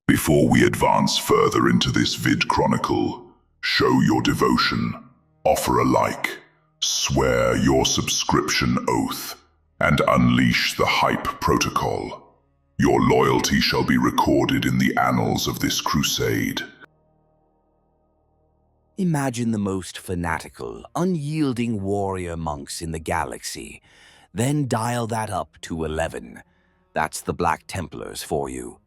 Before we advance further into this vid chronicle, show your devotion, offer a like, swear your subscription oath, and unleash the hype protocol. Your loyalty shall be recorded in the annals of this crusade. Imagine the most fanatical, unyielding warrior monks in the galaxy. Then dial that up to 11. That's the Black Templars for you.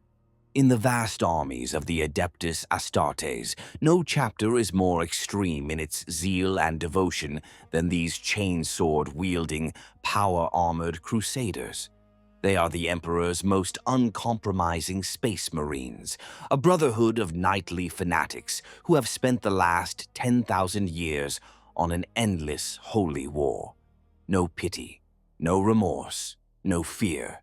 In the vast armies of the Adeptus Astartes, no chapter is more extreme in its zeal and devotion than these chain-sword-wielding, power-armored crusaders. They are the Emperor's most uncompromising space marines, a brotherhood of knightly fanatics who have spent the last 10,000 years on an endless holy war. No pity, no remorse, no fear.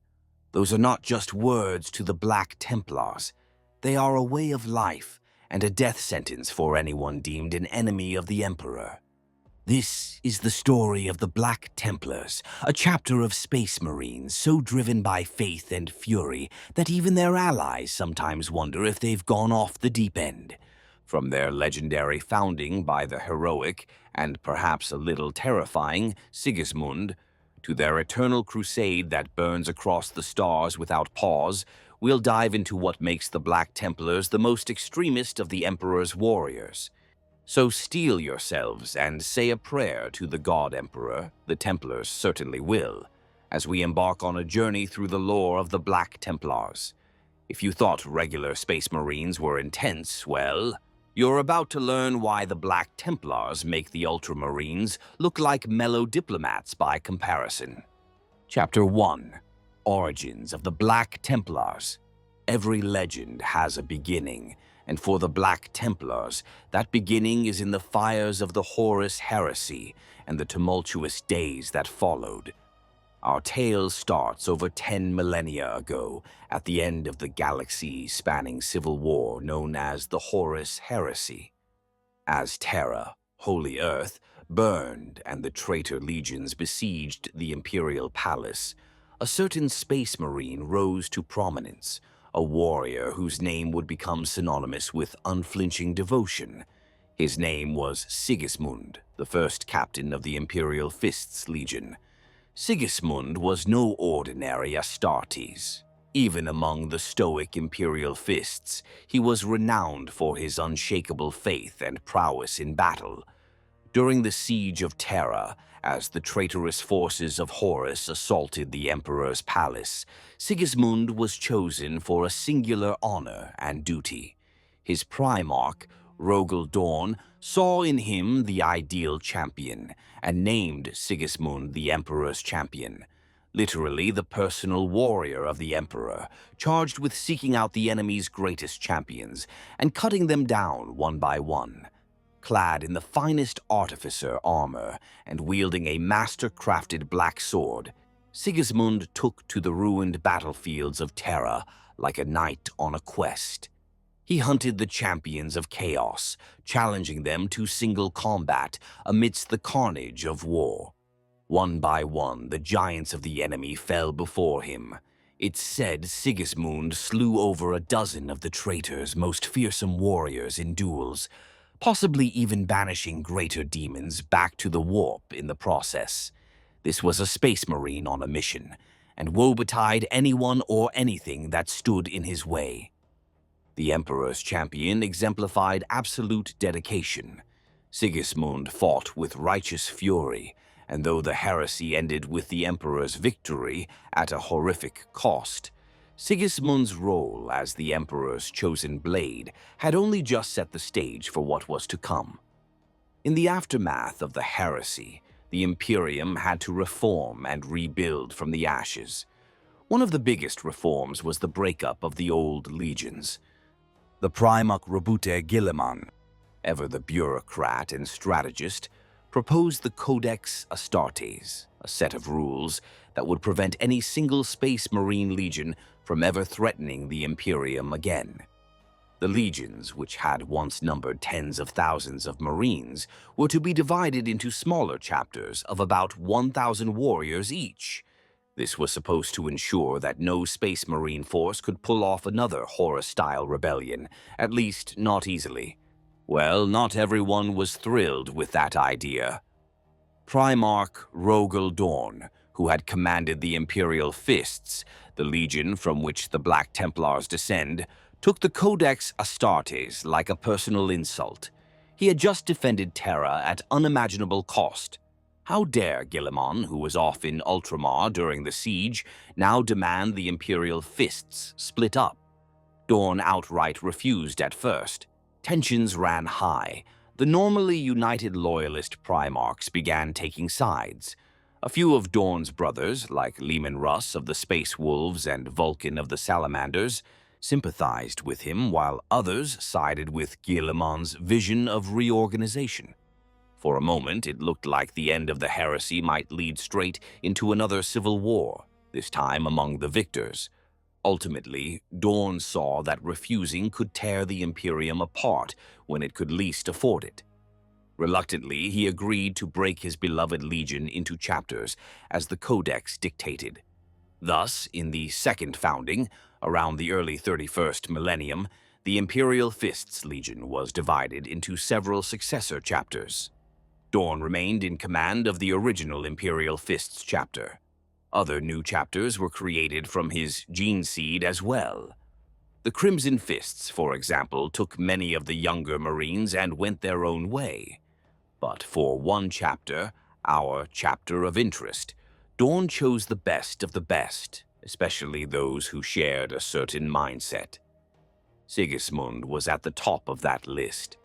Those are not just words to the Black Templars. They are a way of life and a death sentence for anyone deemed an enemy of the Emperor. This is the story of the Black Templars, a chapter of Space Marines so driven by faith and fury that even their allies sometimes wonder if they've gone off the deep end. From their legendary founding by the heroic, and perhaps a little terrifying, Sigismund, to their eternal crusade that burns across the stars without pause, we'll dive into what makes the Black Templars the most extremist of the Emperor's warriors. So steel yourselves and say a prayer to the God Emperor, the Templars certainly will, as we embark on a journey through the lore of the Black Templars. If you thought regular Space Marines were intense, well, you're about to learn why the Black Templars make the Ultramarines look like mellow diplomats by comparison. Chapter 1. Origins of the Black Templars. Every legend has a beginning, and for the Black Templars, that beginning is in the fires of the Horus heresy and the tumultuous days that followed. Our tale starts over 10 millennia ago, at the end of the galaxy-spanning civil war known as the Horus heresy. As Terra, Holy Earth, burned and the traitor legions besieged the Imperial Palace, a certain space marine rose to prominence, a warrior whose name would become synonymous with unflinching devotion. His name was Sigismund, the first captain of the Imperial Fists Legion. Sigismund was no ordinary Astartes. Even among the stoic Imperial Fists, he was renowned for his unshakable faith and prowess in battle. During the Siege of Terra, as the traitorous forces of Horus assaulted the Emperor's palace, Sigismund was chosen for a singular honor and duty. His Primarch, Rogel Dorn, saw in him the ideal champion and named Sigismund the Emperor's champion, literally the personal warrior of the Emperor, charged with seeking out the enemy's greatest champions and cutting them down one by one. Clad in the finest artificer armor and wielding a master-crafted black sword, Sigismund took to the ruined battlefields of Terra like a knight on a quest. He hunted the champions of chaos, challenging them to single combat amidst the carnage of war. One by one, the giants of the enemy fell before him. It's said Sigismund slew over a dozen of the traitor's most fearsome warriors in duels, possibly even banishing greater demons back to the warp in the process. This was a space marine on a mission, and woe betide anyone or anything that stood in his way. The Emperor's champion exemplified absolute dedication. Sigismund fought with righteous fury, and though the heresy ended with the Emperor's victory at a horrific cost, Sigismund's role as the Emperor's chosen blade had only just set the stage for what was to come. In the aftermath of the heresy, the Imperium had to reform and rebuild from the ashes. One of the biggest reforms was the breakup of the old legions. The Primarch Rebute Guilliman, ever the bureaucrat and strategist, proposed the Codex Astartes, a set of rules that would prevent any single Space Marine legion from ever threatening the Imperium again. The legions, which had once numbered tens of thousands of Marines, were to be divided into smaller chapters of about 1,000 warriors each. This was supposed to ensure that no Space Marine force could pull off another Horus-style rebellion, at least not easily. Well, not everyone was thrilled with that idea. Primarch Rogel Dorn, who had commanded the Imperial Fists, the legion from which the Black Templars descend, took the Codex Astartes like a personal insult. He had just defended Terra at unimaginable cost. How dare Guilliman, who was off in Ultramar during the siege, now demand the Imperial Fists split up? Dorn outright refused at first. Tensions ran high. The normally united loyalist Primarchs began taking sides. A few of Dorn's brothers, like Leman Russ of the Space Wolves and Vulcan of the Salamanders, sympathized with him, while others sided with Guilliman's vision of reorganization. For a moment, it looked like the end of the heresy might lead straight into another civil war, this time among the victors. Ultimately, Dorn saw that refusing could tear the Imperium apart when it could least afford it. Reluctantly, he agreed to break his beloved legion into chapters, as the Codex dictated. Thus, in the second founding, around the early 31st millennium, the Imperial Fists Legion was divided into several successor chapters. Dorn remained in command of the original Imperial Fists chapter. Other new chapters were created from his gene seed as well. The Crimson Fists, for example, took many of the younger Marines and went their own way. But for one chapter, our chapter of interest, Dorn chose the best of the best, especially those who shared a certain mindset. Sigismund was at the top of that list.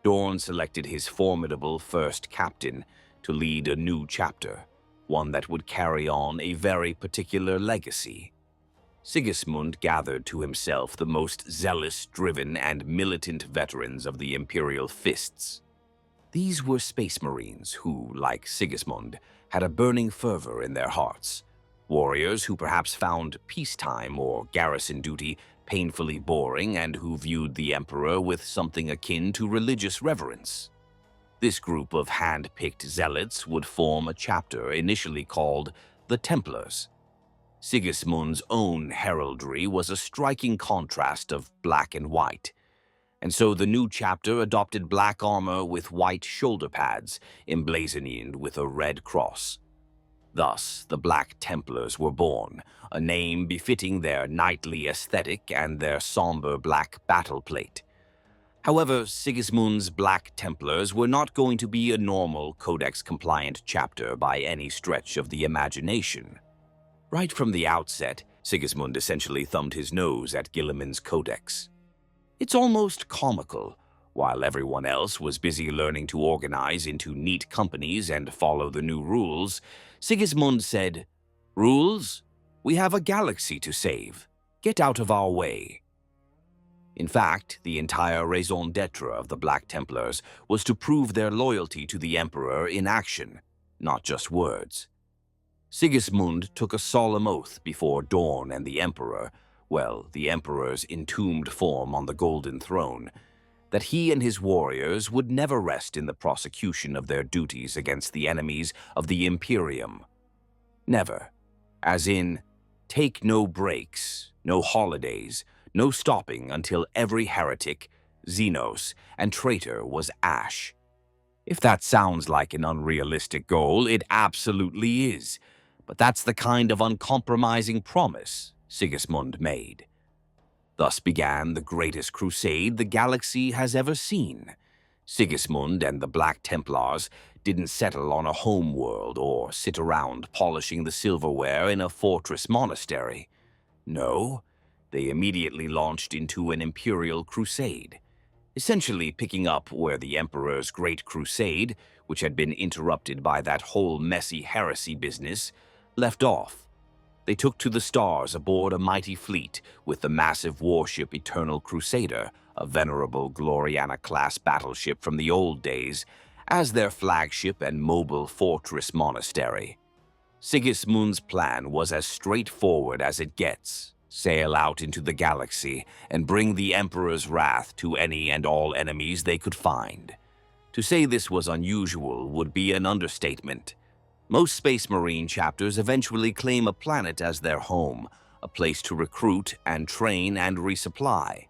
Dorn selected his formidable first captain to lead a new chapter, one that would carry on a very particular legacy. Sigismund gathered to himself the most zealous, driven, and militant veterans of the Imperial Fists. These were Space Marines who, like Sigismund, had a burning fervor in their hearts. Warriors who perhaps found peacetime or garrison duty painfully boring and who viewed the Emperor with something akin to religious reverence. This group of hand-picked zealots would form a chapter initially called the Templars. Sigismund's own heraldry was a striking contrast of black and white, and so the new chapter adopted black armor with white shoulder pads, emblazoned with a red cross. Thus, the Black Templars were born, a name befitting their knightly aesthetic and their somber black battle plate. However, Sigismund's Black Templars were not going to be a normal Codex-compliant chapter by any stretch of the imagination. Right from the outset, Sigismund essentially thumbed his nose at Guilliman's Codex. It's almost comical. While everyone else was busy learning to organize into neat companies and follow the new rules, Sigismund said, "Rules? We have a galaxy to save. Get out of our way." In fact, the entire raison d'etre of the Black Templars was to prove their loyalty to the Emperor in action, not just words. Sigismund took a solemn oath before Dorn and the Emperor, well, the Emperor's entombed form on the Golden Throne, that he and his warriors would never rest in the prosecution of their duties against the enemies of the Imperium. Never. As in, take no breaks, no holidays, no stopping until every heretic, xenos, and traitor was ash. If that sounds like an unrealistic goal, it absolutely is. But that's the kind of uncompromising promise Sigismund made. Thus began the greatest crusade the galaxy has ever seen. Sigismund and the Black Templars didn't settle on a home world or sit around polishing the silverware in a fortress monastery. No, they immediately launched into an imperial crusade, essentially picking up where the Emperor's Great Crusade, which had been interrupted by that whole messy heresy business, left off. They took to the stars aboard a mighty fleet with the massive warship Eternal Crusader, a venerable Gloriana-class battleship from the old days, as their flagship and mobile fortress monastery. Sigismund's plan was as straightforward as it gets: sail out into the galaxy and bring the Emperor's wrath to any and all enemies they could find. To say this was unusual would be an understatement. Most Space Marine chapters eventually claim a planet as their home, a place to recruit and train and resupply.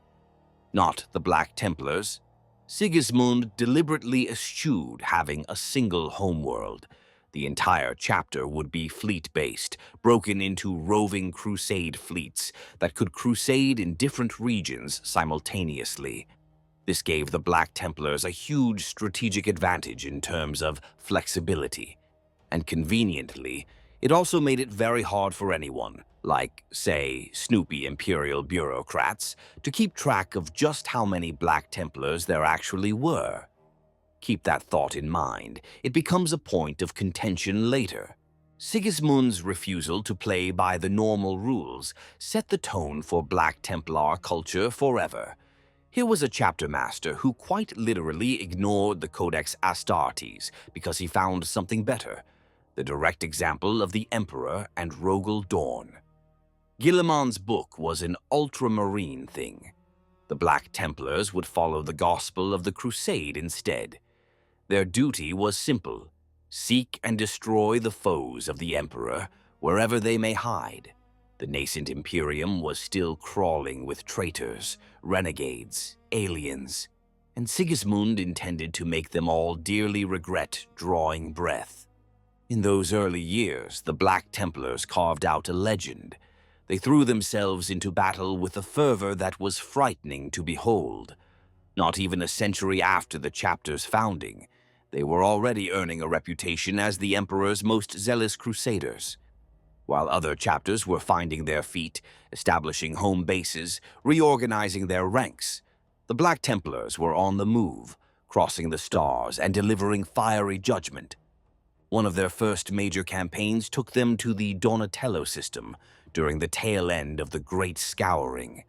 Not the Black Templars. Sigismund deliberately eschewed having a single homeworld. The entire chapter would be fleet-based, broken into roving crusade fleets that could crusade in different regions simultaneously. This gave the Black Templars a huge strategic advantage in terms of flexibility. And conveniently, it also made it very hard for anyone, like, say, snoopy Imperial bureaucrats, to keep track of just how many Black Templars there actually were. Keep that thought in mind. It becomes a point of contention later. Sigismund's refusal to play by the normal rules set the tone for Black Templar culture forever. Here was a chapter master who quite literally ignored the Codex Astartes because he found something better, the direct example of the Emperor and Rogel Dorn. Guilliman's book was an ultramarine thing. The Black Templars would follow the gospel of the Crusade instead. Their duty was simple: seek and destroy the foes of the Emperor wherever they may hide. The nascent Imperium was still crawling with traitors, renegades, aliens, and Sigismund intended to make them all dearly regret drawing breath. In those early years, the Black Templars carved out a legend. They threw themselves into battle with a fervor that was frightening to behold. Not even a century after the chapter's founding, they were already earning a reputation as the Emperor's most zealous crusaders. While other chapters were finding their feet, establishing home bases, reorganizing their ranks, the Black Templars were on the move, crossing the stars and delivering fiery judgment. One of their first major campaigns took them to the Donatello system during the tail end of the Great Scouring,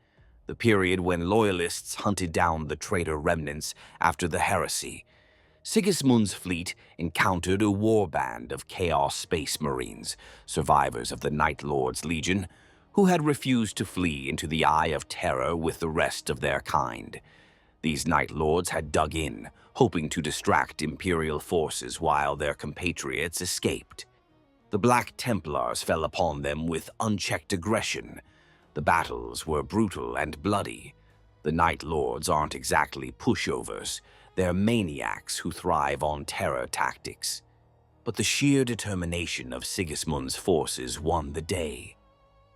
the period when loyalists hunted down the traitor remnants after the heresy. Sigismund's fleet encountered a warband of Chaos Space Marines, survivors of the Night Lord's Legion, who had refused to flee into the Eye of Terror with the rest of their kind. These Night Lords had dug in, hoping to distract Imperial forces while their compatriots escaped. The Black Templars fell upon them with unchecked aggression. The battles were brutal and bloody. The Night Lords aren't exactly pushovers. They're maniacs who thrive on terror tactics. But the sheer determination of Sigismund's forces won the day.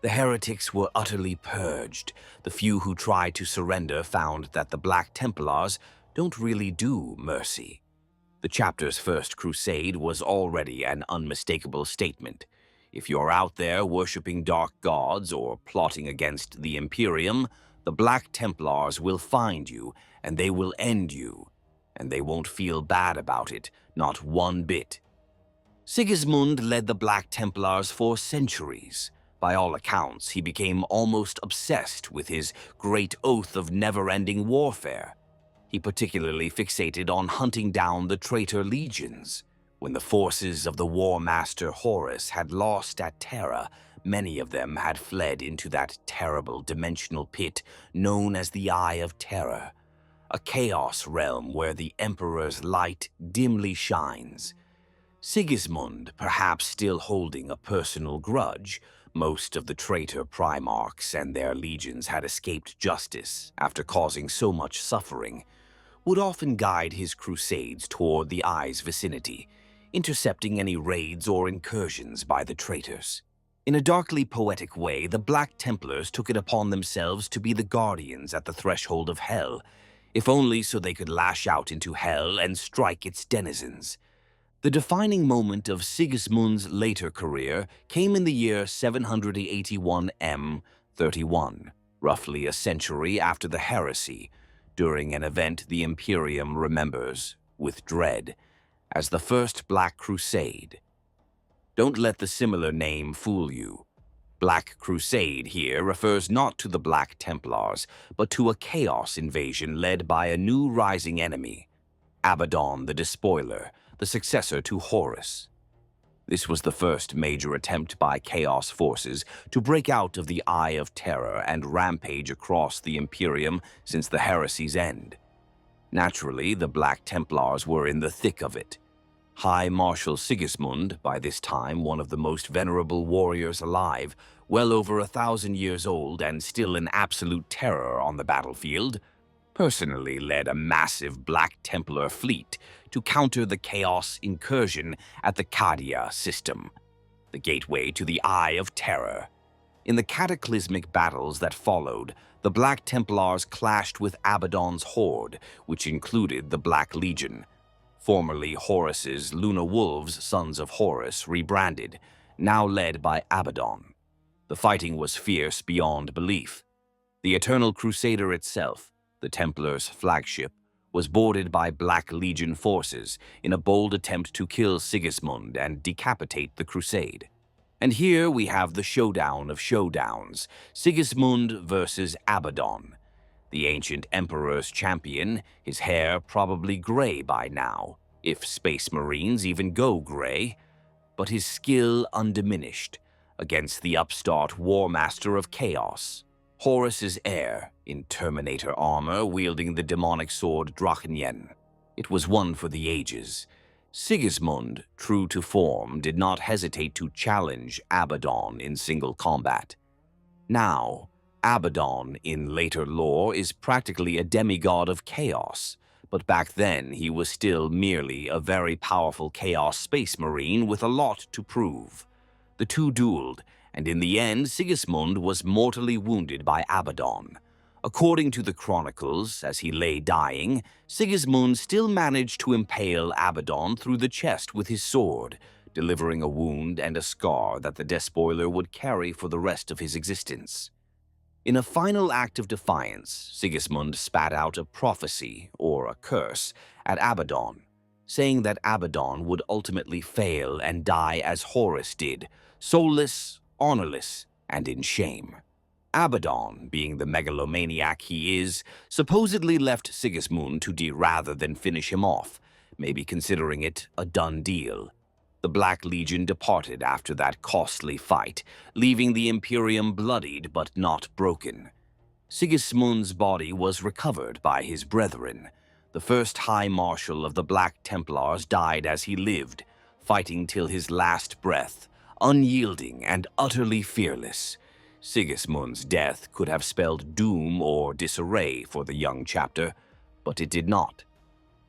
The heretics were utterly purged. The few who tried to surrender found that the Black Templars don't really do mercy. The chapter's first crusade was already an unmistakable statement. If you're out there worshipping dark gods or plotting against the Imperium, the Black Templars will find you and they will end you. And they won't feel bad about it, not one bit. Sigismund led the Black Templars for centuries. By all accounts, he became almost obsessed with his great oath of never-ending warfare. He particularly fixated on hunting down the traitor legions. When the forces of the War Master Horus had lost at Terra, many of them had fled into that terrible dimensional pit known as the Eye of Terror, a chaos realm where the Emperor's light dimly shines. Sigismund, perhaps still holding a personal grudge, most of the traitor Primarchs and their legions had escaped justice after causing so much suffering, would often guide his crusades toward the Eye's vicinity, intercepting any raids or incursions by the traitors. In a darkly poetic way, the Black Templars took it upon themselves to be the guardians at the threshold of hell, if only so they could lash out into hell and strike its denizens. The defining moment of Sigismund's later career came in the year 781 M31, roughly a century after the heresy, during an event the Imperium remembers with dread as the First Black Crusade. Don't let the similar name fool you. Black Crusade here refers not to the Black Templars, but to a chaos invasion led by a new rising enemy, Abaddon the Despoiler, the successor to Horus. This was the first major attempt by Chaos forces to break out of the Eye of Terror and rampage across the Imperium since the heresy's end. Naturally, the Black Templars were in the thick of it. High Marshal Sigismund, by this time one of the most venerable warriors alive, well over 1,000 years old and still an absolute terror on the battlefield, personally led a massive Black Templar fleet to counter the Chaos incursion at the Cadia system, the gateway to the Eye of Terror. In the cataclysmic battles that followed, the Black Templars clashed with Abaddon's horde, which included the Black Legion, formerly Horus's Luna Wolves, Sons of Horus, rebranded, now led by Abaddon. The fighting was fierce beyond belief. The Eternal Crusader itself, the Templars' flagship, was boarded by Black Legion forces in a bold attempt to kill Sigismund and decapitate the Crusade. And here we have the showdown of showdowns, Sigismund versus Abaddon. The ancient emperor's champion, his hair probably gray by now, if Space Marines even go gray, but his skill undiminished against the upstart War Master of Chaos, Horus's heir, in Terminator armor wielding the demonic sword Drachenien. It was one for the ages. Sigismund, true to form, did not hesitate to challenge Abaddon in single combat. Now, Abaddon, in later lore, is practically a demigod of chaos, but back then he was still merely a very powerful Chaos Space Marine with a lot to prove. The two dueled, and in the end Sigismund was mortally wounded by Abaddon. According to the chronicles, as he lay dying, Sigismund still managed to impale Abaddon through the chest with his sword, delivering a wound and a scar that the despoiler would carry for the rest of his existence. In a final act of defiance, Sigismund spat out a prophecy, or a curse, at Abaddon, saying that Abaddon would ultimately fail and die as Horus did, soulless, honorless, and in shame. Abaddon, being the megalomaniac he is, supposedly left Sigismund to die rather than finish him off, maybe considering it a done deal. The Black Legion departed after that costly fight, leaving the Imperium bloodied but not broken. Sigismund's body was recovered by his brethren. The first High Marshal of the Black Templars died as he lived, fighting till his last breath, unyielding and utterly fearless. Sigismund's death could have spelled doom or disarray for the young chapter, but it did not.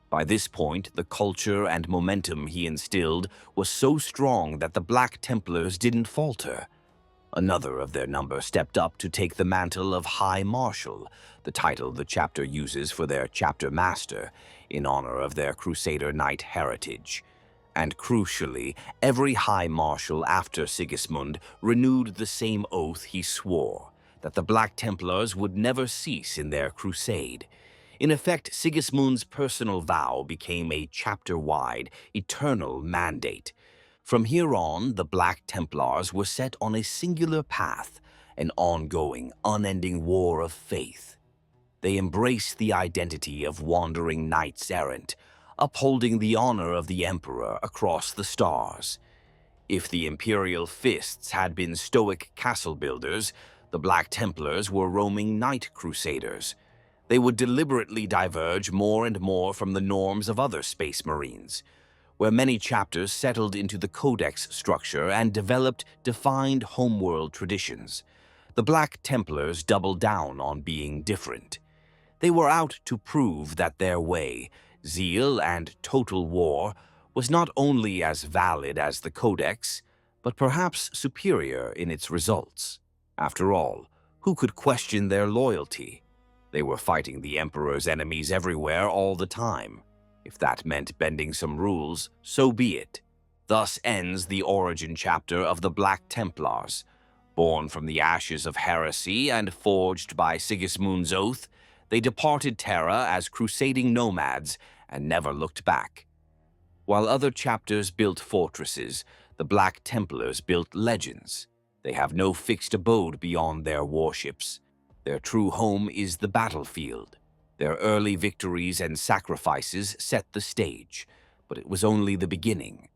By this point, the culture and momentum he instilled was so strong that the Black Templars didn't falter. Another of their number stepped up to take the mantle of High Marshal, the title the chapter uses for their chapter master, in honor of their Crusader Knight heritage. And crucially, every High Marshal after Sigismund renewed the same oath he swore, that the Black Templars would never cease in their crusade. In effect, Sigismund's personal vow became a chapter-wide, eternal mandate. From here on, the Black Templars were set on a singular path, an ongoing, unending war of faith. They embraced the identity of wandering knights-errant, upholding the honor of the Emperor across the stars. If the Imperial fists had been stoic castle builders, the Black Templars were roaming knight crusaders. They would deliberately diverge more and more from the norms of other Space Marines, where many chapters settled into the codex structure and developed defined homeworld traditions. The Black Templars doubled down on being different. They were out to prove that their way, zeal and total war, was not only as valid as the codex, but perhaps superior in its results. After all, who could question their loyalty? They were fighting the Emperor's enemies everywhere all the time. If that meant bending some rules, so be it. Thus ends the origin chapter of the Black Templars. Born from the ashes of heresy and forged by Sigismund's oath, they departed Terra as crusading nomads and never looked back. While other chapters built fortresses, the Black Templars built legends. They have no fixed abode beyond their warships. Their true home is the battlefield. Their early victories and sacrifices set the stage, but it was only the beginning.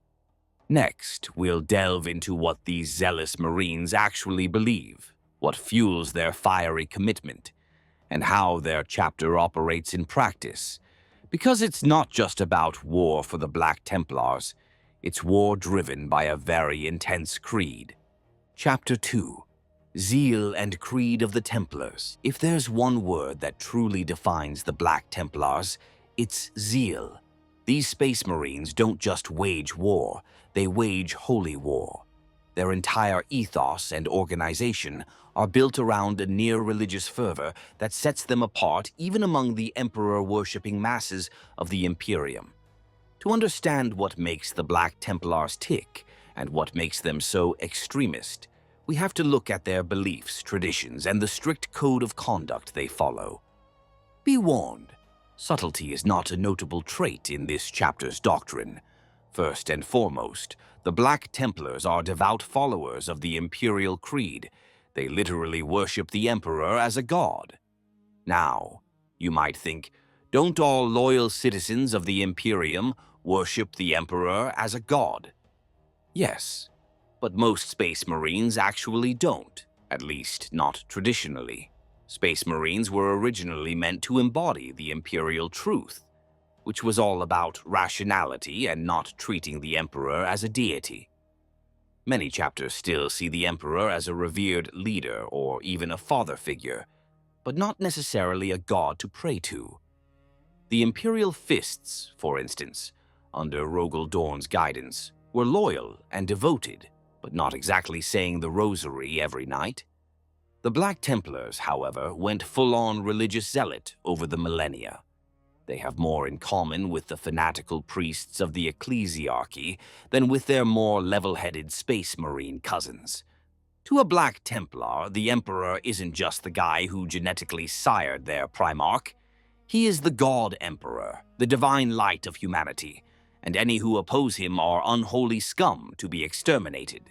Next, we'll delve into what these zealous Marines actually believe, what fuels their fiery commitment, and how their chapter operates in practice. Because it's not just about war for the Black Templars, it's war driven by a very intense creed. Chapter 2. Zeal and Creed of the Templars. If there's one word that truly defines the Black Templars, it's zeal. These Space Marines don't just wage war, they wage holy war. Their entire ethos and organization are built around a near-religious fervor that sets them apart even among the emperor-worshipping masses of the Imperium. To understand what makes the Black Templars tick and what makes them so extremist, we have to look at their beliefs, traditions, and the strict code of conduct they follow. Be warned, subtlety is not a notable trait in this chapter's doctrine. First and foremost, the Black Templars are devout followers of the Imperial Creed. They literally worship the Emperor as a god. Now, you might think, don't all loyal citizens of the Imperium worship the Emperor as a god? Yes, but most Space Marines actually don't, at least not traditionally. Space Marines were originally meant to embody the Imperial truth, which was all about rationality and not treating the Emperor as a deity. Many chapters still see the Emperor as a revered leader or even a father figure, but not necessarily a god to pray to. The Imperial Fists, for instance, under Rogel Dorn's guidance, were loyal and devoted, but not exactly saying the rosary every night. The Black Templars, however, went full-on religious zealot over the millennia. They have more in common with the fanatical priests of the ecclesiarchy than with their more level-headed Space Marine cousins. To a Black Templar, the Emperor isn't just the guy who genetically sired their Primarch. He is the God Emperor, the divine light of humanity, and any who oppose him are unholy scum to be exterminated.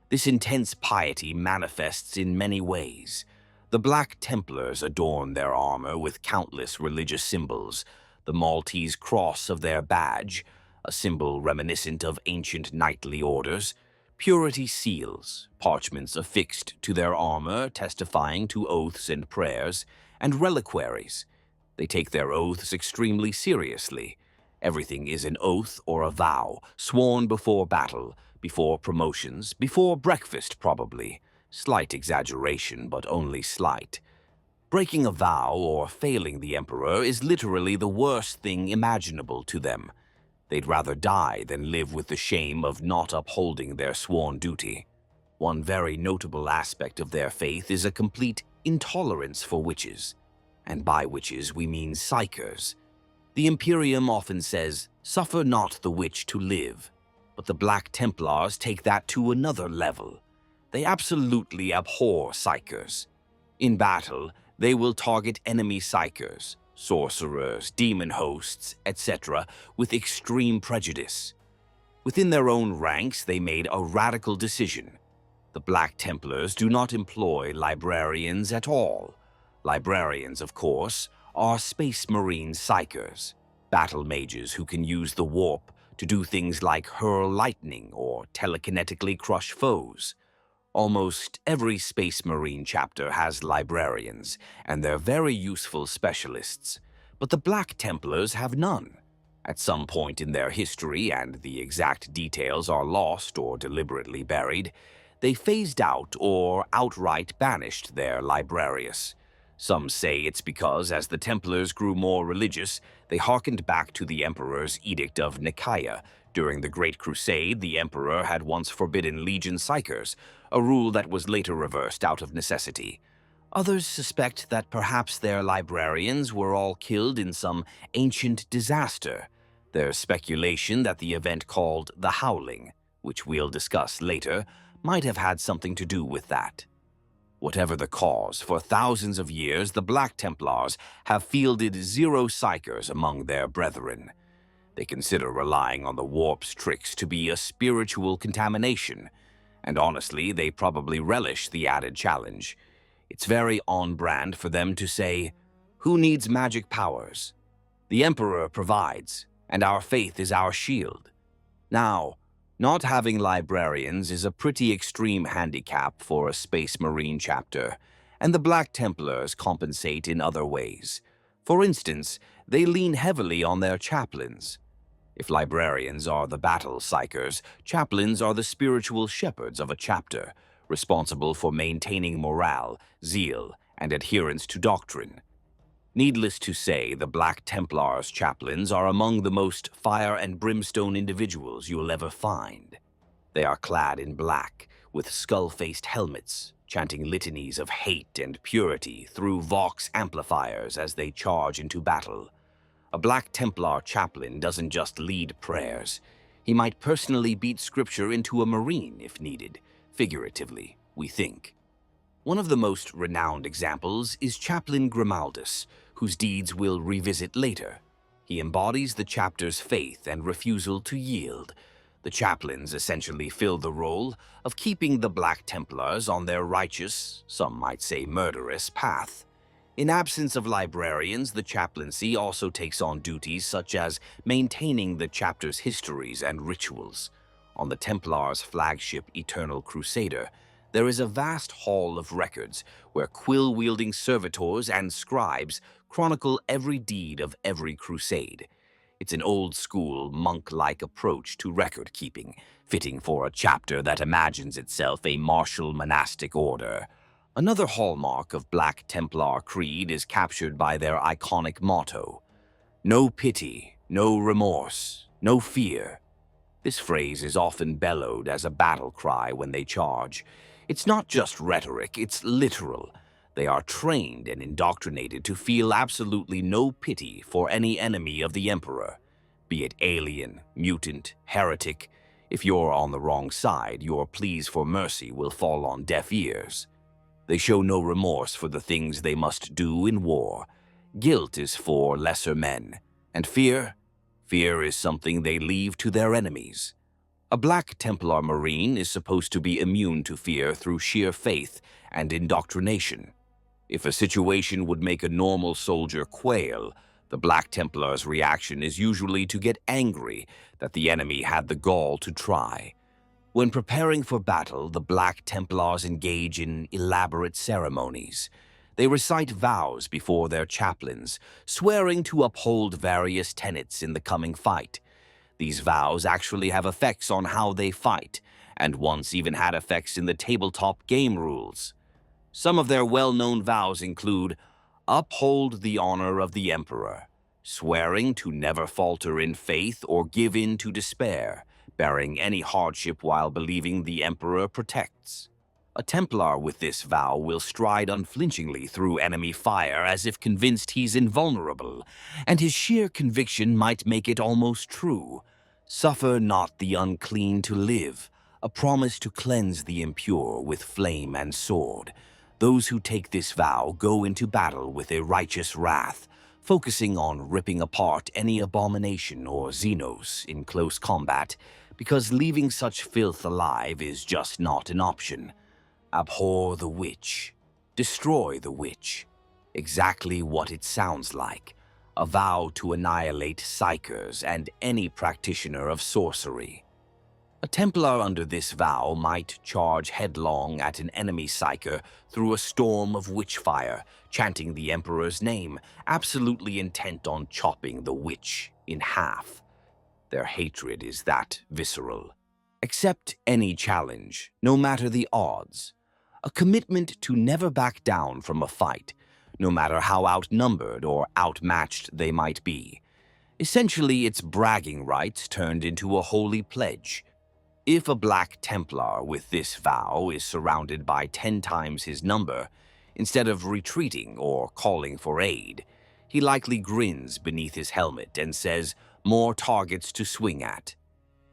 This intense piety manifests in many ways. The Black Templars adorn their armor with countless religious symbols, the Maltese cross of their badge, a symbol reminiscent of ancient knightly orders, purity seals, parchments affixed to their armor testifying to oaths and prayers, and reliquaries. They take their oaths extremely seriously. Everything is an oath or a vow, sworn before battle, before promotions, before breakfast probably. Slight exaggeration, but only slight. Breaking a vow or failing the Emperor is literally the worst thing imaginable to them. They'd rather die than live with the shame of not upholding their sworn duty. One very notable aspect of their faith is a complete intolerance for witches. And by witches we mean psychers. The Imperium often says, "Suffer not the witch to live," but the Black Templars take that to another level. They absolutely abhor psychers. In battle, they will target enemy psychers, sorcerers, demon hosts, etc., with extreme prejudice. Within their own ranks, they made a radical decision. The Black Templars do not employ librarians at all. Librarians, of course, are Space Marine psychers, battle mages who can use the warp to do things like hurl lightning or telekinetically crush foes. Almost every Space Marine chapter has librarians, and they're very useful specialists, but the Black Templars have none. At some point in their history, and the exact details are lost or deliberately buried, they phased out or outright banished their librarius. Some say it's because, as the Templars grew more religious, they hearkened back to the Emperor's Edict of Nicaea. During the Great Crusade, the Emperor had once forbidden Legion Psychers, a rule that was later reversed out of necessity. Others suspect that perhaps their librarians were all killed in some ancient disaster. There's speculation that the event called the Howling, which we'll discuss later, might have had something to do with that. Whatever the cause, for thousands of years the Black Templars have fielded zero psychers among their brethren. They consider relying on the warp's tricks to be a spiritual contamination, and honestly, they probably relish the added challenge. It's very on-brand for them to say, "Who needs magic powers? The Emperor provides, and our faith is our shield." Now, not having librarians is a pretty extreme handicap for a Space Marine chapter, and the Black Templars compensate in other ways. For instance, they lean heavily on their chaplains. If librarians are the battle psychers, chaplains are the spiritual shepherds of a chapter, responsible for maintaining morale, zeal, and adherence to doctrine. Needless to say, the Black Templars chaplains are among the most fire and brimstone individuals you'll ever find. They are clad in black, with skull-faced helmets, chanting litanies of hate and purity through vox amplifiers as they charge into battle. A Black Templar chaplain doesn't just lead prayers. He might personally beat scripture into a marine if needed, figuratively, we think. One of the most renowned examples is Chaplain Grimaldus, whose deeds we'll revisit later. He embodies the chapter's faith and refusal to yield. The chaplains essentially fill the role of keeping the Black Templars on their righteous, some might say murderous, path. In absence of librarians, the chaplaincy also takes on duties such as maintaining the chapter's histories and rituals. On the Templars' flagship Eternal Crusader, there is a vast hall of records where quill-wielding servitors and scribes chronicle every deed of every crusade. It's an old-school, monk-like approach to record-keeping, fitting for a chapter that imagines itself a martial monastic order. Another hallmark of Black Templar creed is captured by their iconic motto: "No pity, no remorse, no fear." This phrase is often bellowed as a battle cry when they charge. It's not just rhetoric, it's literal. They are trained and indoctrinated to feel absolutely no pity for any enemy of the Emperor, be it alien, mutant, heretic. If you're on the wrong side, your pleas for mercy will fall on deaf ears. They show no remorse for the things they must do in war. Guilt is for lesser men, and fear is something they leave to their enemies. A Black Templar Marine is supposed to be immune to fear through sheer faith and indoctrination. If a situation would make a normal soldier quail, the Black Templar's reaction is usually to get angry that the enemy had the gall to try. When preparing for battle, the Black Templars engage in elaborate ceremonies. They recite vows before their chaplains, swearing to uphold various tenets in the coming fight. These vows actually have effects on how they fight, and once even had effects in the tabletop game rules. Some of their well-known vows include uphold the honor of the Emperor, swearing to never falter in faith or give in to despair, bearing any hardship while believing the Emperor protects. A Templar with this vow will stride unflinchingly through enemy fire as if convinced he's invulnerable, and his sheer conviction might make it almost true. Suffer not the unclean to live, a promise to cleanse the impure with flame and sword. Those who take this vow go into battle with a righteous wrath, focusing on ripping apart any abomination or xenos in close combat, because leaving such filth alive is just not an option. Abhor the witch. Destroy the witch. Exactly what it sounds like. A vow to annihilate psychers and any practitioner of sorcery. A Templar under this vow might charge headlong at an enemy psyker through a storm of witchfire, chanting the Emperor's name, absolutely intent on chopping the witch in half. Their hatred is that visceral. Accept any challenge, no matter the odds. A commitment to never back down from a fight, no matter how outnumbered or outmatched they might be. Essentially, it's bragging rights turned into a holy pledge. If a Black Templar with this vow is surrounded by 10 times his number, instead of retreating or calling for aid, he likely grins beneath his helmet and says, "More targets to swing at."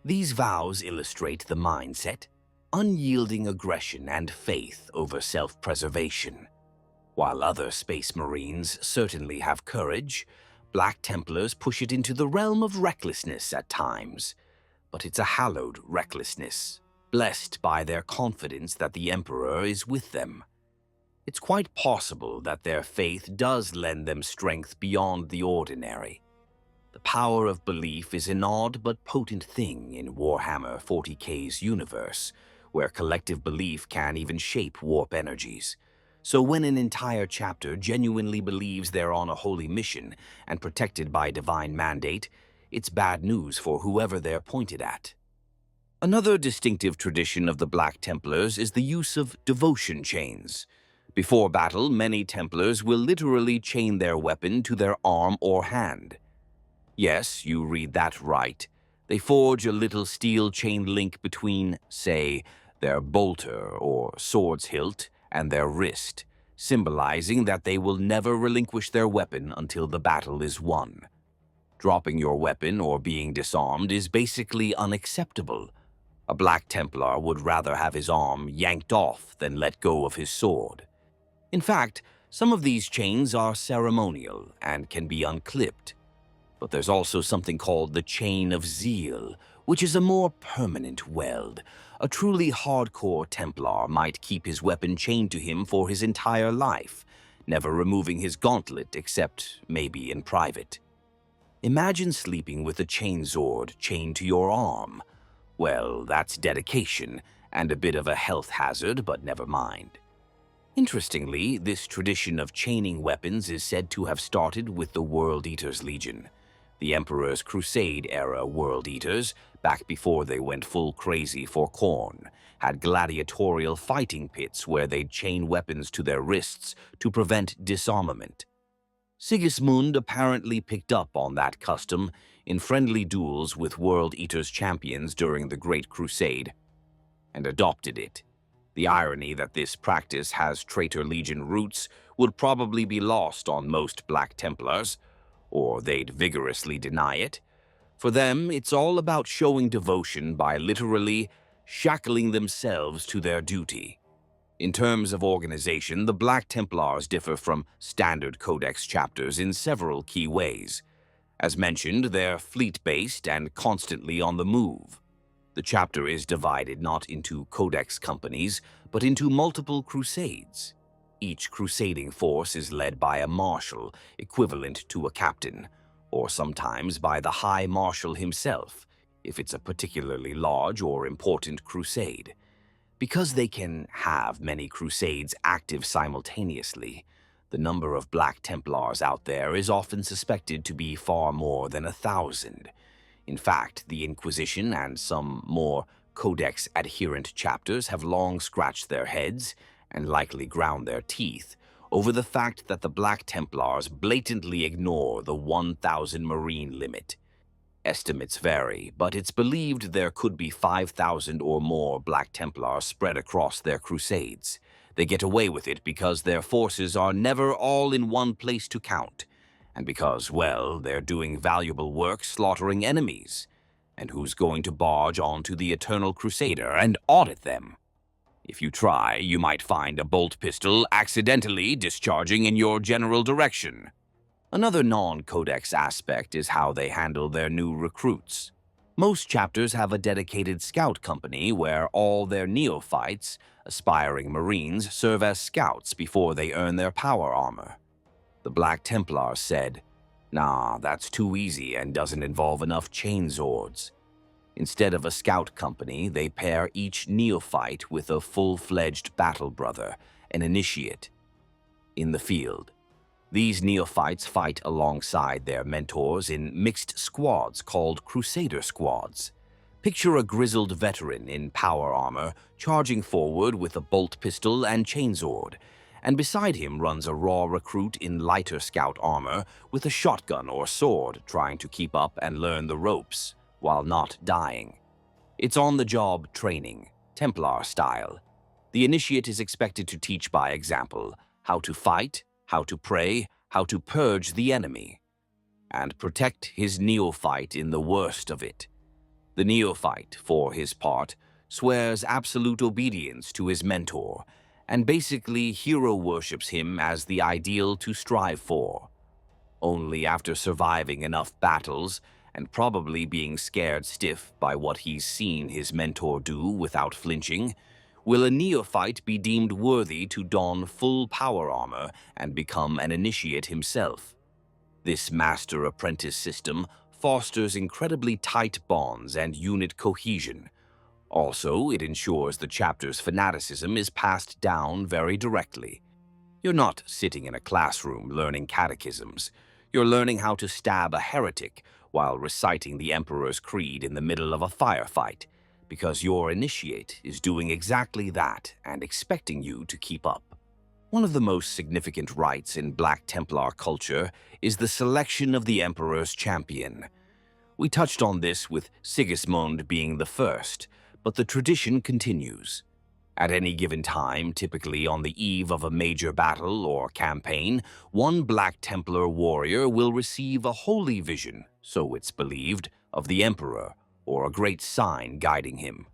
These vows illustrate the mindset: unyielding aggression and faith over self-preservation. While other Space Marines certainly have courage, Black Templars push it into the realm of recklessness at times. But it's a hallowed recklessness, blessed by their confidence that the Emperor is with them. It's quite possible that their faith does lend them strength beyond the ordinary. The power of belief is an odd but potent thing in Warhammer 40k's universe, where collective belief can even shape warp energies. So when an entire chapter genuinely believes they're on a holy mission and protected by divine mandate, it's bad news for whoever they're pointed at. Another distinctive tradition of the Black Templars is the use of devotion chains. Before battle, many Templars will literally chain their weapon to their arm or hand. Yes, you read that right. They forge a little steel chain link between, say, their bolter or sword's hilt and their wrist, symbolizing that they will never relinquish their weapon until the battle is won. Dropping your weapon or being disarmed is basically unacceptable. A Black Templar would rather have his arm yanked off than let go of his sword. In fact, some of these chains are ceremonial and can be unclipped. But there's also something called the Chain of Zeal, which is a more permanent weld. A truly hardcore Templar might keep his weapon chained to him for his entire life, never removing his gauntlet except maybe in private. Imagine sleeping with a chainsword chained to your arm. Well, that's dedication and a bit of a health hazard, but never mind. Interestingly, this tradition of chaining weapons is said to have started with the World Eaters Legion, the Emperor's Crusade-era World Eaters, back before they went full crazy for corn, had gladiatorial fighting pits where they'd chain weapons to their wrists to prevent disarmament. Sigismund apparently picked up on that custom in friendly duels with World Eaters champions during the Great Crusade, and adopted it. The irony that this practice has Traitor Legion roots would probably be lost on most Black Templars, or they'd vigorously deny it. For them, it's all about showing devotion by literally shackling themselves to their duty. In terms of organization, the Black Templars differ from standard Codex chapters in several key ways. As mentioned, they're fleet-based and constantly on the move. The chapter is divided not into Codex companies, but into multiple crusades. Each crusading force is led by a Marshal, equivalent to a captain, or sometimes by the High Marshal himself, if it's a particularly large or important crusade. Because they can have many crusades active simultaneously, the number of Black Templars out there is often suspected to be far more than 1,000. In fact, the Inquisition and some more Codex-adherent chapters have long scratched their heads, and likely ground their teeth, over the fact that the Black Templars blatantly ignore the 1,000 Marine limit. Estimates vary, but it's believed there could be 5,000 or more Black Templars spread across their crusades. They get away with it because their forces are never all in one place to count, and because, well, they're doing valuable work slaughtering enemies. And who's going to barge onto the Eternal Crusader and audit them? If you try, you might find a bolt pistol accidentally discharging in your general direction. Another non-codex aspect is how they handle their new recruits. Most chapters have a dedicated scout company where all their neophytes, aspiring Marines, serve as scouts before they earn their power armor. The Black Templars said, "Nah, that's too easy and doesn't involve enough chainswords." Instead of a scout company, they pair each neophyte with a full-fledged battle brother, an initiate, in the field. These neophytes fight alongside their mentors in mixed squads called Crusader squads. Picture a grizzled veteran in power armor charging forward with a bolt pistol and chainsword, and beside him runs a raw recruit in lighter scout armor with a shotgun or sword trying to keep up and learn the ropes while not dying. It's on-the-job training, Templar style. The initiate is expected to teach by example how to fight, how to pray, how to purge the enemy, and protect his neophyte in the worst of it. The neophyte, for his part, swears absolute obedience to his mentor, and basically hero worships him as the ideal to strive for. Only after surviving enough battles, and probably being scared stiff by what he's seen his mentor do without flinching, will a neophyte be deemed worthy to don full power armor and become an initiate himself. This master-apprentice system fosters incredibly tight bonds and unit cohesion. Also, it ensures the chapter's fanaticism is passed down very directly. You're not sitting in a classroom learning catechisms. You're learning how to stab a heretic while reciting the Emperor's Creed in the middle of a firefight, because your initiate is doing exactly that and expecting you to keep up. One of the most significant rites in Black Templar culture is the selection of the Emperor's champion. We touched on this with Sigismund being the first, but the tradition continues. At any given time, typically on the eve of a major battle or campaign, one Black Templar warrior will receive a holy vision, so it's believed, of the Emperor, or a great sign guiding him.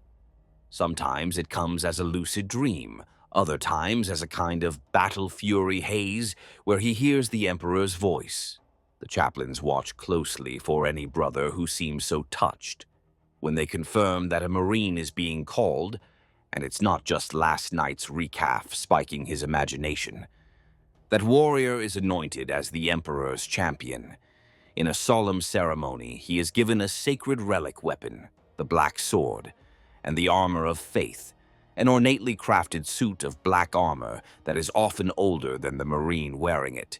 Sometimes it comes as a lucid dream, other times as a kind of battle fury haze where he hears the Emperor's voice. The chaplains watch closely for any brother who seems so touched. When they confirm that a Marine is being called, and it's not just last night's recaf spiking his imagination, that warrior is anointed as the Emperor's champion. In a solemn ceremony, he is given a sacred relic weapon, the Black Sword, and the armor of faith, an ornately crafted suit of black armor that is often older than the Marine wearing it.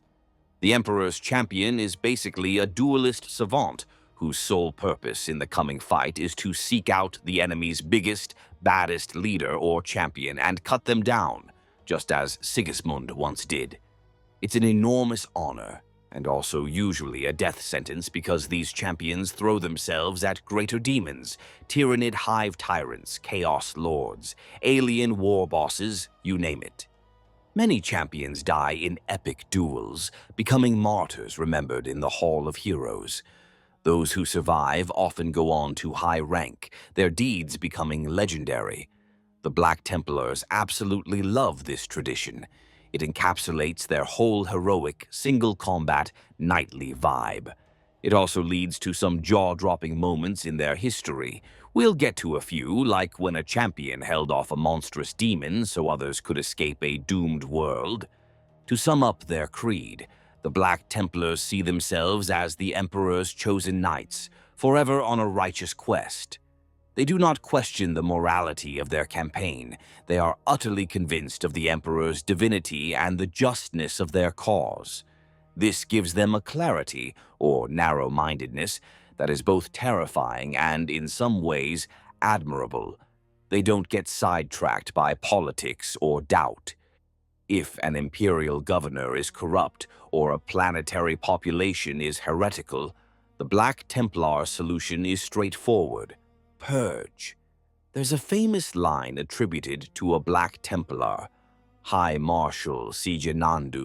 The Emperor's champion is basically a duelist savant whose sole purpose in the coming fight is to seek out the enemy's biggest, baddest leader or champion and cut them down, just as Sigismund once did. It's an enormous honor, and also usually a death sentence because these champions throw themselves at greater demons, tyrannid hive tyrants, chaos lords, alien war bosses, you name it. Many champions die in epic duels, becoming martyrs remembered in the Hall of Heroes. Those who survive often go on to high rank, their deeds becoming legendary. The Black Templars absolutely love this tradition. It encapsulates their whole heroic, single-combat, knightly vibe. It also leads to some jaw-dropping moments in their history. We'll get to a few, like when a champion held off a monstrous demon so others could escape a doomed world. To sum up their creed, the Black Templars see themselves as the Emperor's chosen knights, forever on a righteous quest. They do not question the morality of their campaign. They are utterly convinced of the Emperor's divinity and the justness of their cause. This gives them a clarity, or narrow-mindedness, that is both terrifying and, in some ways, admirable. They don't get sidetracked by politics or doubt. If an imperial governor is corrupt or a planetary population is heretical, the Black Templar solution is straightforward. Purge. There's a famous line attributed to a Black Templar, High Marshal Sigismund,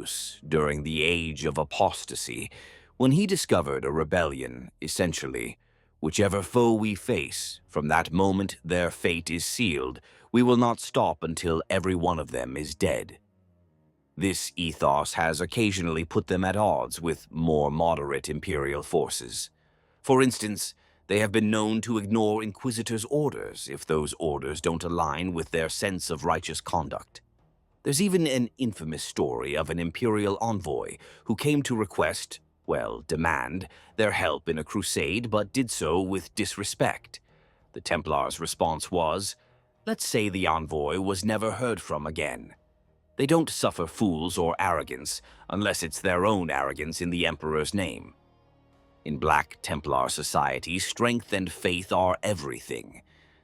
during the Age of Apostasy, when he discovered a rebellion, essentially, whichever foe we face, from that moment their fate is sealed. We will not stop until every one of them is dead. This ethos has occasionally put them at odds with more moderate imperial forces. For instance, they have been known to ignore inquisitors' orders if those orders don't align with their sense of righteous conduct. There's even an infamous story of an imperial envoy who came to request, demand, their help in a crusade but did so with disrespect. The Templars' response was, let's say the envoy was never heard from again. They don't suffer fools or arrogance unless it's their own arrogance in the Emperor's name. In Black Templar society, strength and faith are everything.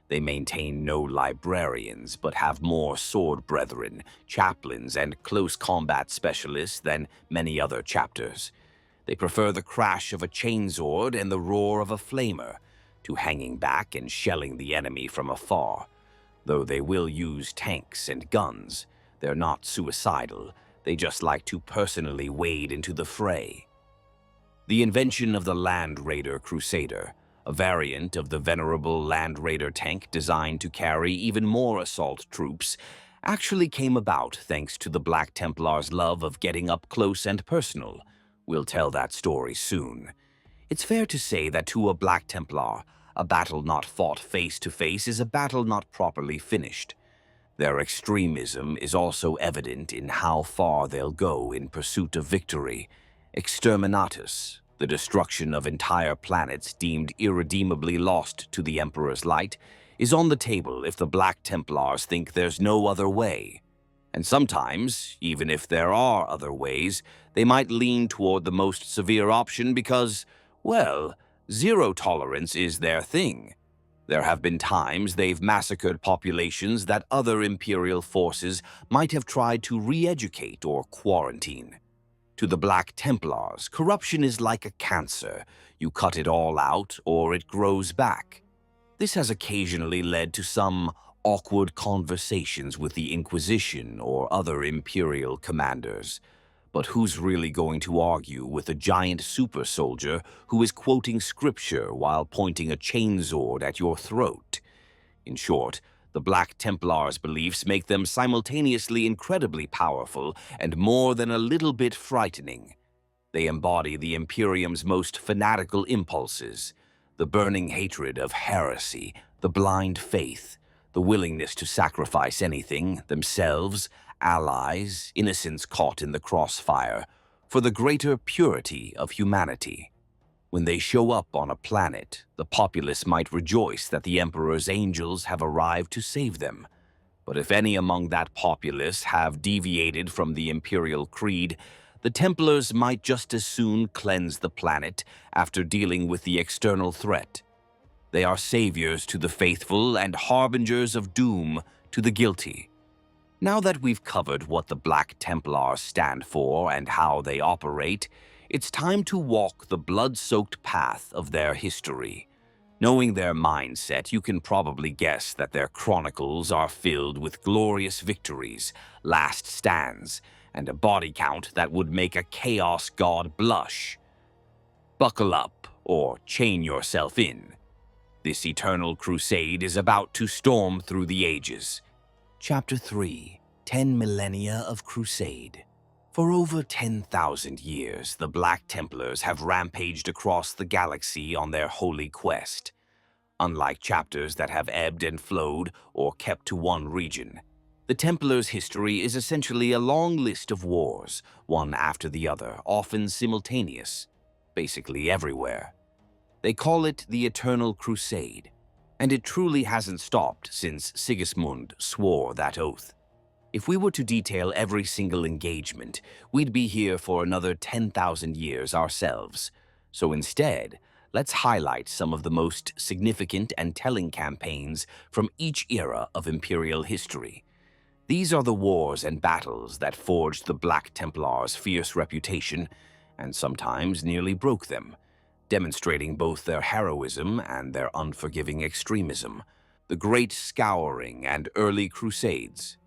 They maintain no librarians, but have more sword brethren, chaplains, and close combat specialists than many other chapters. They prefer the crash of a chainsword and the roar of a flamer to hanging back and shelling the enemy from afar. Though they will use tanks and guns, they're not suicidal. They just like to personally wade into the fray. The invention of the Land Raider Crusader, a variant of the venerable Land Raider tank designed to carry even more assault troops, actually came about thanks to the Black Templars' love of getting up close and personal. We'll tell that story soon. It's fair to say that to a Black Templar, a battle not fought face-to-face is a battle not properly finished. Their extremism is also evident in how far they'll go in pursuit of victory. Exterminatus, the destruction of entire planets deemed irredeemably lost to the Emperor's light, is on the table if the Black Templars think there's no other way. And sometimes, even if there are other ways, they might lean toward the most severe option because, well, zero tolerance is their thing. There have been times they've massacred populations that other Imperial forces might have tried to re-educate or quarantine. To the Black Templars, corruption is like a cancer. You cut it all out, or it grows back. This has occasionally led to some awkward conversations with the Inquisition or other Imperial commanders. But who's really going to argue with a giant super soldier who is quoting scripture while pointing a chainsword at your throat? In short, the Black Templars' beliefs make them simultaneously incredibly powerful and more than a little bit frightening. They embody the Imperium's most fanatical impulses, the burning hatred of heresy, the blind faith, the willingness to sacrifice anything, themselves, allies, innocents caught in the crossfire, for the greater purity of humanity. When they show up on a planet, the populace might rejoice that the Emperor's angels have arrived to save them. But if any among that populace have deviated from the Imperial creed, the Templars might just as soon cleanse the planet after dealing with the external threat. They are saviors to the faithful and harbingers of doom to the guilty. Now that we've covered what the Black Templars stand for and how they operate, it's time to walk the blood-soaked path of their history. Knowing their mindset, you can probably guess that their chronicles are filled with glorious victories, last stands, and a body count that would make a chaos god blush. Buckle up, or chain yourself in. This Eternal Crusade is about to storm through the ages. Chapter 3: 10 Millennia of Crusade. For over 10,000 years, the Black Templars have rampaged across the galaxy on their holy quest. Unlike chapters that have ebbed and flowed or kept to one region, the Templars' history is essentially a long list of wars, one after the other, often simultaneous, basically everywhere. They call it the Eternal Crusade, and it truly hasn't stopped since Sigismund swore that oath. If we were to detail every single engagement, we'd be here for another 10,000 years ourselves. So instead, let's highlight some of the most significant and telling campaigns from each era of Imperial history. These are the wars and battles that forged the Black Templars' fierce reputation, and sometimes nearly broke them, demonstrating both their heroism and their unforgiving extremism. The Great Scouring and Early Crusades.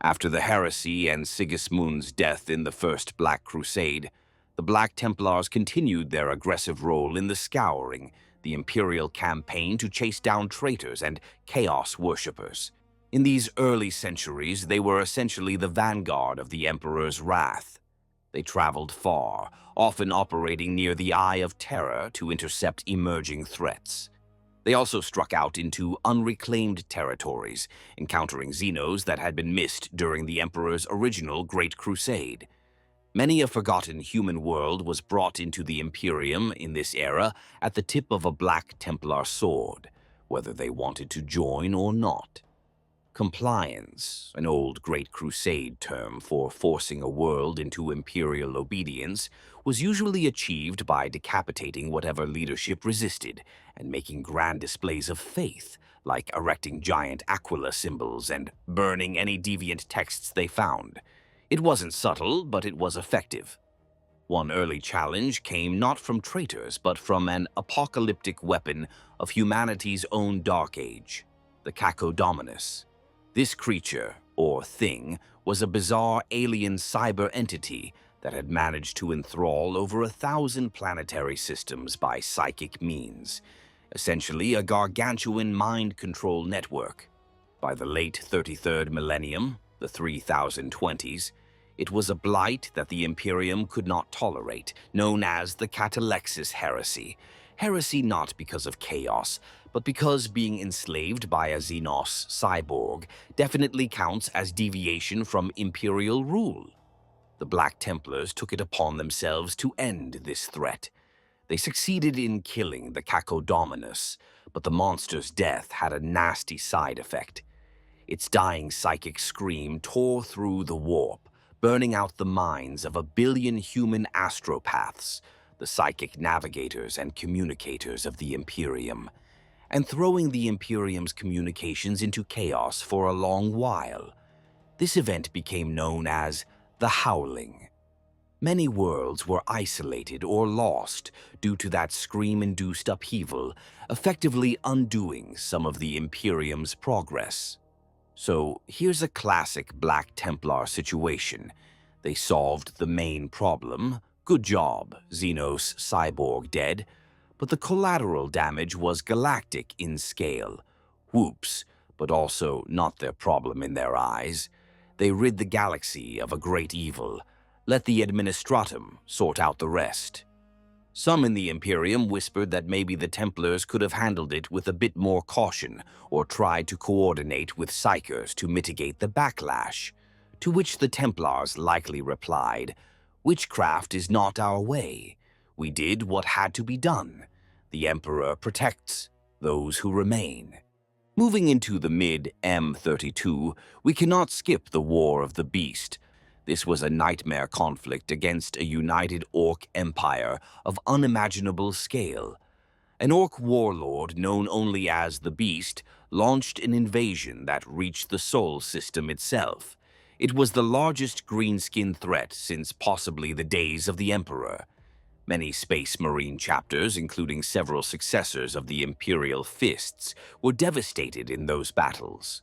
After the heresy and Sigismund's death in the First Black Crusade, the Black Templars continued their aggressive role in the Scouring, the Imperial campaign to chase down traitors and chaos worshippers. In these early centuries, they were essentially the vanguard of the Emperor's wrath. They traveled far, often operating near the Eye of Terror to intercept emerging threats. They also struck out into unreclaimed territories, encountering xenos that had been missed during the Emperor's original Great Crusade. Many a forgotten human world was brought into the Imperium in this era at the tip of a Black Templar sword, whether they wanted to join or not. Compliance, an old Great Crusade term for forcing a world into Imperial obedience, was usually achieved by decapitating whatever leadership resisted and making grand displays of faith, like erecting giant Aquila symbols and burning any deviant texts they found. It wasn't subtle, but it was effective. One early challenge came not from traitors, but from an apocalyptic weapon of humanity's own dark age, the Cacodominus. This creature, or thing, was a bizarre alien cyber entity that had managed to enthrall over 1,000 planetary systems by psychic means, essentially a gargantuan mind control network. By the late 33rd millennium, the 3020s, it was a blight that the Imperium could not tolerate, known as the Catalexis heresy. Heresy not because of chaos, but because being enslaved by a xenos cyborg definitely counts as deviation from Imperial rule. The Black Templars took it upon themselves to end this threat. They succeeded in killing the Cacodominus, but the monster's death had a nasty side effect. Its dying psychic scream tore through the warp, burning out the minds of 1 billion human astropaths, the psychic navigators and communicators of the Imperium, and throwing the Imperium's communications into chaos for a long while. This event became known as the Howling. Many worlds were isolated or lost due to that scream-induced upheaval, effectively undoing some of the Imperium's progress. So here's a classic Black Templar situation. They solved the main problem. Good job, Xenos cyborg dead. But the collateral damage was galactic in scale. Whoops, but also not their problem in their eyes. They rid the galaxy of a great evil. Let the Administratum sort out the rest. Some in the Imperium whispered that maybe the Templars could have handled it with a bit more caution or tried to coordinate with Psychers to mitigate the backlash, to which the Templars likely replied, "Witchcraft is not our way. We did what had to be done. The Emperor protects those who remain." Moving into the mid-M32, we cannot skip the War of the Beast. This was a nightmare conflict against a united Orc empire of unimaginable scale. An Orc warlord known only as the Beast launched an invasion that reached the Sol system itself. It was the largest greenskin threat since possibly the days of the Emperor. Many Space Marine chapters, including several successors of the Imperial Fists, were devastated in those battles.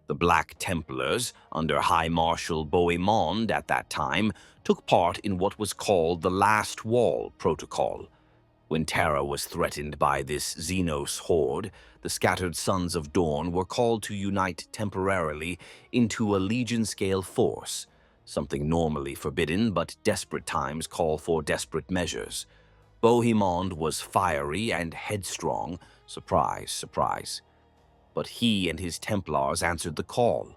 The Black Templars, under High Marshal Bohemond at that time, took part in what was called the Last Wall Protocol. When Terra was threatened by this Xenos horde, the scattered Sons of Dawn were called to unite temporarily into a Legion-scale force, something normally forbidden, but desperate times call for desperate measures. Bohemond was fiery and headstrong, surprise, surprise. But he and his Templars answered the call.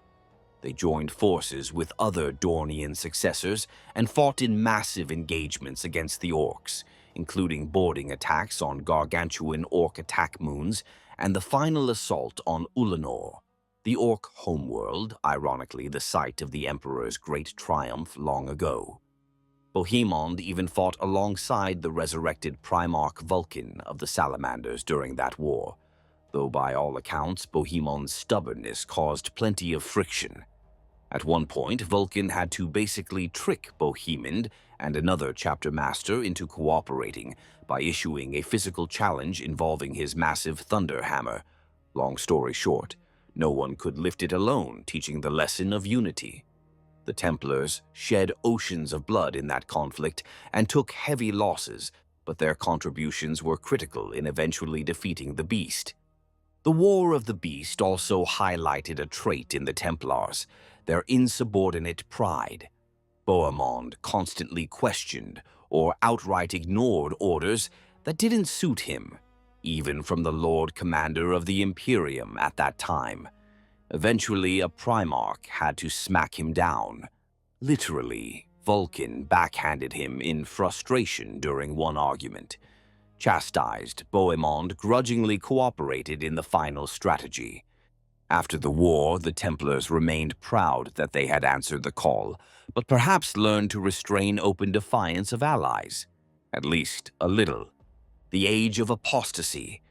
They joined forces with other Dornian successors and fought in massive engagements against the Orcs, including boarding attacks on gargantuan Orc attack moons and the final assault on Ulanor, the Orc homeworld, ironically the site of the Emperor's great triumph long ago. Bohemond even fought alongside the resurrected Primarch Vulcan of the Salamanders during that war, though by all accounts Bohemond's stubbornness caused plenty of friction. At one point, Vulcan had to basically trick Bohemond and another chapter master into cooperating by issuing a physical challenge involving his massive thunder hammer. Long story short, no one could lift it alone, teaching the lesson of unity. The Templars shed oceans of blood in that conflict and took heavy losses, but their contributions were critical in eventually defeating the Beast. The War of the Beast also highlighted a trait in the Templars, their insubordinate pride. Bohemond constantly questioned or outright ignored orders that didn't suit him, even from the Lord Commander of the Imperium at that time. Eventually, a Primarch had to smack him down. Literally, Vulcan backhanded him in frustration during one argument. Chastised, Bohemond grudgingly cooperated in the final strategy. After the war, the Templars remained proud that they had answered the call, but perhaps learned to restrain open defiance of allies. At least a little. The Age of Apostasy,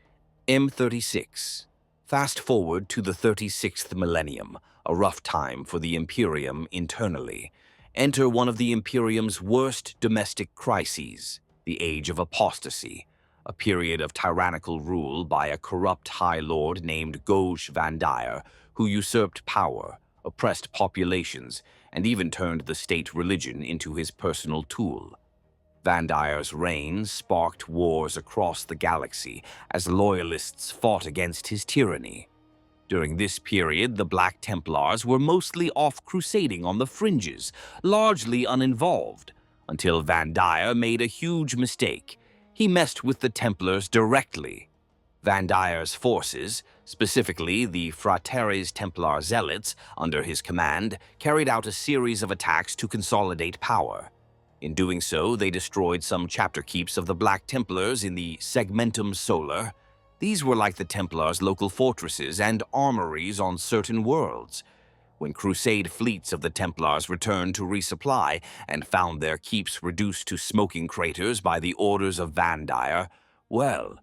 M36. Fast forward to the 36th millennium, a rough time for the Imperium internally. Enter one of the Imperium's worst domestic crises, the Age of Apostasy, a period of tyrannical rule by a corrupt High Lord named Gauge Vandire, who usurped power, oppressed populations, and even turned the state religion into his personal tool. Vandire's reign sparked wars across the galaxy as loyalists fought against his tyranny. During this period, the Black Templars were mostly off crusading on the fringes, largely uninvolved, until Vandire made a huge mistake. He messed with the Templars directly. Vandire's forces, specifically the Fratres Templar Zealots under his command, carried out a series of attacks to consolidate power. In doing so, they destroyed some chapter keeps of the Black Templars in the Segmentum Solar. These were like the Templars' local fortresses and armories on certain worlds. When crusade fleets of the Templars returned to resupply and found their keeps reduced to smoking craters by the orders of Vandire, well,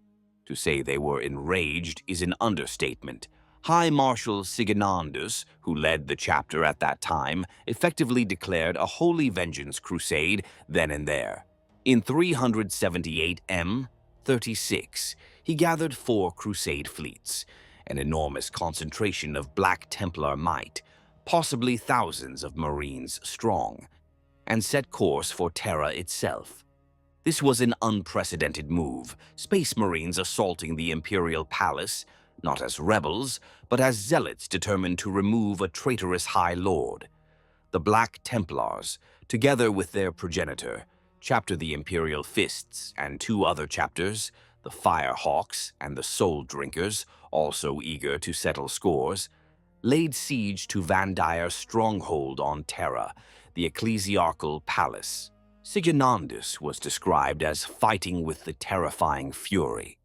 to say they were enraged is an understatement. High Marshal Sigismund, who led the chapter at that time, effectively declared a holy vengeance crusade then and there. In 378 M36, he gathered 4 crusade fleets, an enormous concentration of Black Templar might, possibly thousands of Marines strong, and set course for Terra itself. This was an unprecedented move, Space Marines assaulting the Imperial Palace, not as rebels, but as zealots determined to remove a traitorous High Lord. The Black Templars, together with their progenitor, Chapter the Imperial Fists, and 2 other chapters, the Firehawks and the Soul Drinkers, also eager to settle scores, laid siege to Vandire's stronghold on Terra, the ecclesiarchal palace. Sigismund was described as fighting with the terrifying fury.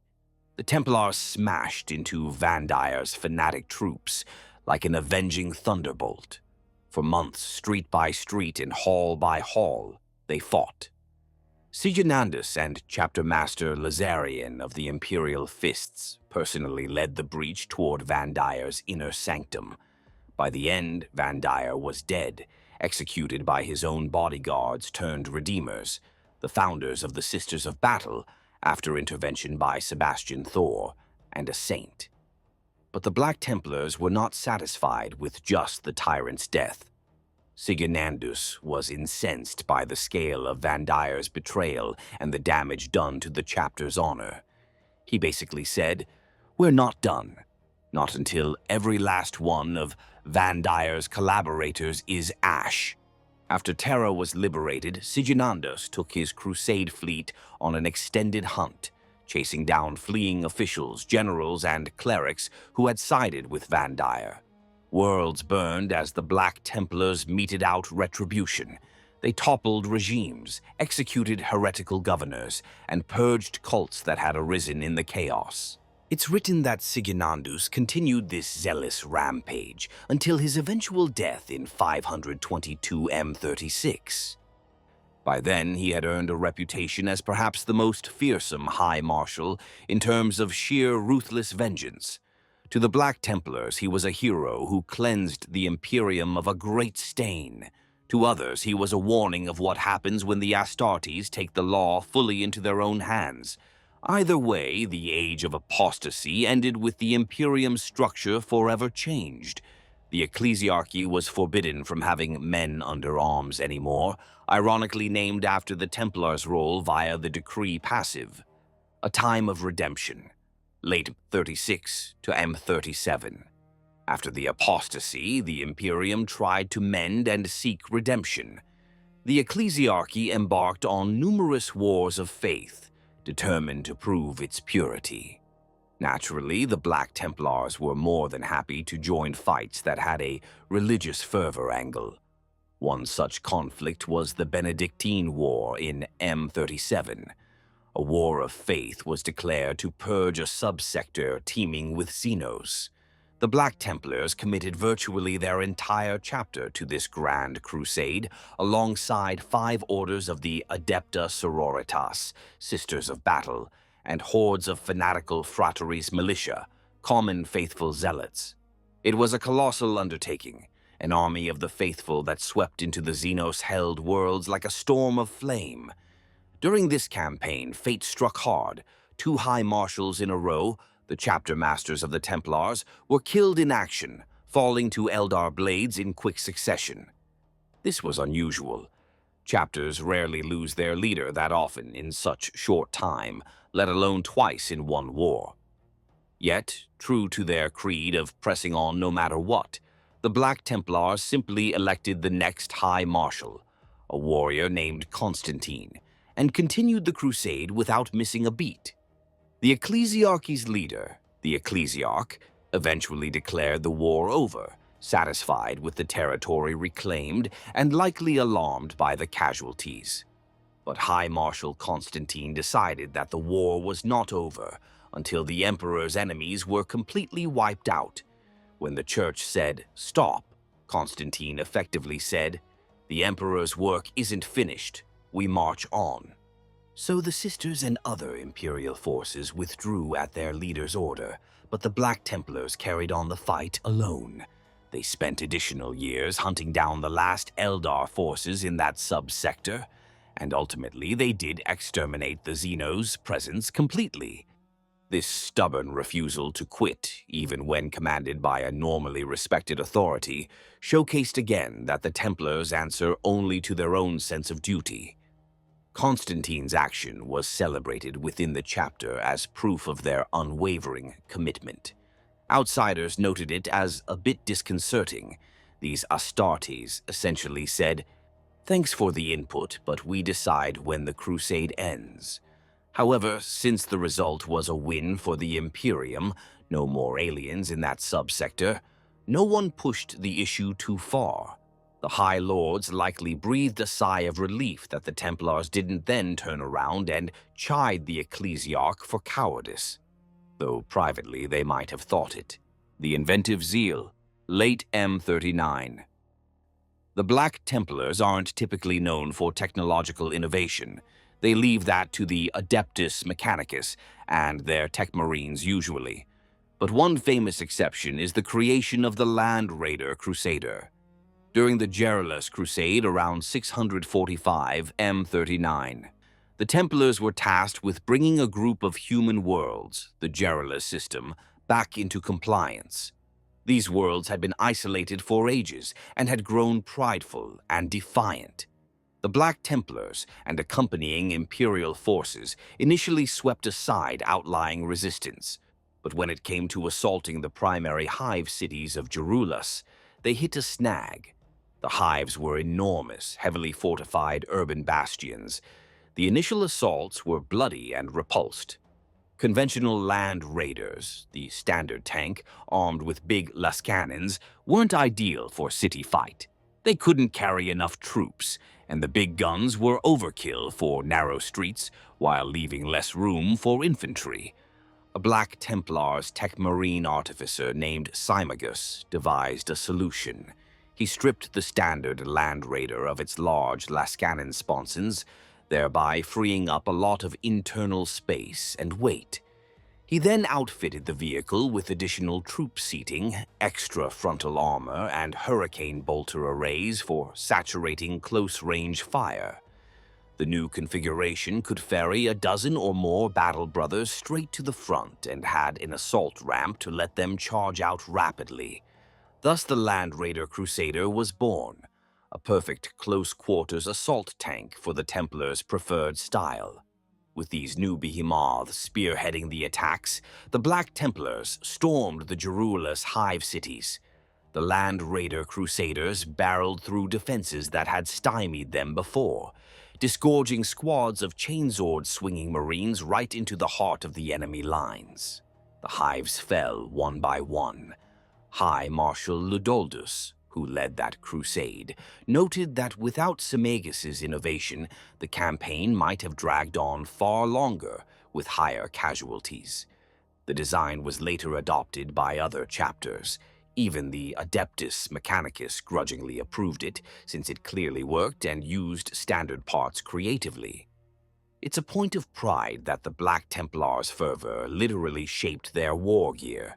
The Templars smashed into Vandire's fanatic troops like an avenging thunderbolt. For months, street by street and hall by hall, they fought. Sigismund and Chapter Master Lazarian of the Imperial Fists personally led the breach toward Vandire's inner sanctum. By the end, Vandire was dead, executed by his own bodyguards turned redeemers, the founders of the Sisters of Battle, after intervention by Sebastian Thor, and a saint. But the Black Templars were not satisfied with just the tyrant's death. Sigismund was incensed by the scale of Vandire's betrayal and the damage done to the chapter's honor. He basically said, "We're not done. Not until every last one of Vandire's collaborators is ash." After Terra was liberated, Sigismund took his crusade fleet on an extended hunt, chasing down fleeing officials, generals, and clerics who had sided with Vandire. Worlds burned as the Black Templars meted out retribution. They toppled regimes, executed heretical governors, and purged cults that had arisen in the chaos. It's written that Sigismund continued this zealous rampage until his eventual death in 522 M36. By then, he had earned a reputation as perhaps the most fearsome High Marshal in terms of sheer ruthless vengeance. To the Black Templars, he was a hero who cleansed the Imperium of a great stain. To others, he was a warning of what happens when the Astartes take the law fully into their own hands. Either way, the age of apostasy ended with the Imperium's structure forever changed. The ecclesiarchy was forbidden from having men under arms anymore, ironically named after the Templars' role via the decree passive. A time of redemption. Late 36 to M37. After the apostasy, the Imperium tried to mend and seek redemption. The ecclesiarchy embarked on numerous wars of faith, determined to prove its purity. Naturally, the Black Templars were more than happy to join fights that had a religious fervor angle. One such conflict was the Benedictine War in M37. A war of faith was declared to purge a subsector teeming with xenos. The Black Templars committed virtually their entire chapter to this grand crusade, alongside 5 orders of the Adepta Sororitas, Sisters of Battle, and hordes of fanatical fratres militia, common faithful zealots. It was a colossal undertaking, an army of the faithful that swept into the xenos-held worlds like a storm of flame. During this campaign, fate struck hard. 2 high marshals in a row, the chapter masters of the Templars, were killed in action, falling to Eldar blades in quick succession. This was unusual. Chapters rarely lose their leader that often in such short time, let alone twice in one war. Yet, true to their creed of pressing on no matter what, the Black Templars simply elected the next High Marshal, a warrior named Constantine, and continued the crusade without missing a beat. The ecclesiarchy's leader, the ecclesiarch, eventually declared the war over, satisfied with the territory reclaimed and likely alarmed by the casualties. But High Marshal Constantine decided that the war was not over until the Emperor's enemies were completely wiped out. When the Church said, "Stop," Constantine effectively said, "The Emperor's work isn't finished. We march on." So the Sisters and other Imperial forces withdrew at their leader's order, but the Black Templars carried on the fight alone. They spent additional years hunting down the last Eldar forces in that subsector, and ultimately they did exterminate the xenos' presence completely. This stubborn refusal to quit, even when commanded by a normally respected authority, showcased again that the Templars answer only to their own sense of duty. Constantine's action was celebrated within the chapter as proof of their unwavering commitment. Outsiders noted it as a bit disconcerting. These Astartes essentially said, "Thanks for the input, but we decide when the crusade ends." However, since the result was a win for the Imperium, no more aliens in that subsector, no one pushed the issue too far. The High Lords likely breathed a sigh of relief that the Templars didn't then turn around and chide the Ecclesiarch for cowardice, though privately they might have thought it. The inventive Zeal, late M39. The Black Templars aren't typically known for technological innovation. They leave that to the Adeptus Mechanicus and their tech marines usually. But one famous exception is the creation of the Land Raider Crusader. During the Garrulous Crusade around 645 M39, the Templars were tasked with bringing a group of human worlds, the Garrulous system, back into compliance. These worlds had been isolated for ages and had grown prideful and defiant. The Black Templars and accompanying Imperial forces initially swept aside outlying resistance, but when it came to assaulting the primary hive cities of Garrulous, they hit a snag. The hives were enormous, heavily fortified urban bastions. The initial assaults were bloody and repulsed. Conventional land raiders, the standard tank, armed with big las cannons, weren't ideal for city fight. They couldn't carry enough troops, and the big guns were overkill for narrow streets while leaving less room for infantry. A Black Templars tech marine artificer named Symagus devised a solution. He stripped the standard Land Raider of its large Lascanon sponsons, thereby freeing up a lot of internal space and weight. He then outfitted the vehicle with additional troop seating, extra frontal armor, and hurricane bolter arrays for saturating close-range fire. The new configuration could ferry a dozen or more battle brothers straight to the front and had an assault ramp to let them charge out rapidly. Thus the Land Raider Crusader was born, a perfect close-quarters assault tank for the Templars' preferred style. With these new behemoths spearheading the attacks, the Black Templars stormed the Garrulous hive cities. The Land Raider Crusaders barreled through defenses that had stymied them before, disgorging squads of chainsword-swinging marines right into the heart of the enemy lines. The hives fell one by one. High Marshal Ludolus, who led that crusade, noted that without Symagus' innovation, the campaign might have dragged on far longer with higher casualties. The design was later adopted by other chapters. Even the Adeptus Mechanicus grudgingly approved it, since it clearly worked and used standard parts creatively. It's a point of pride that the Black Templars' fervor literally shaped their war gear.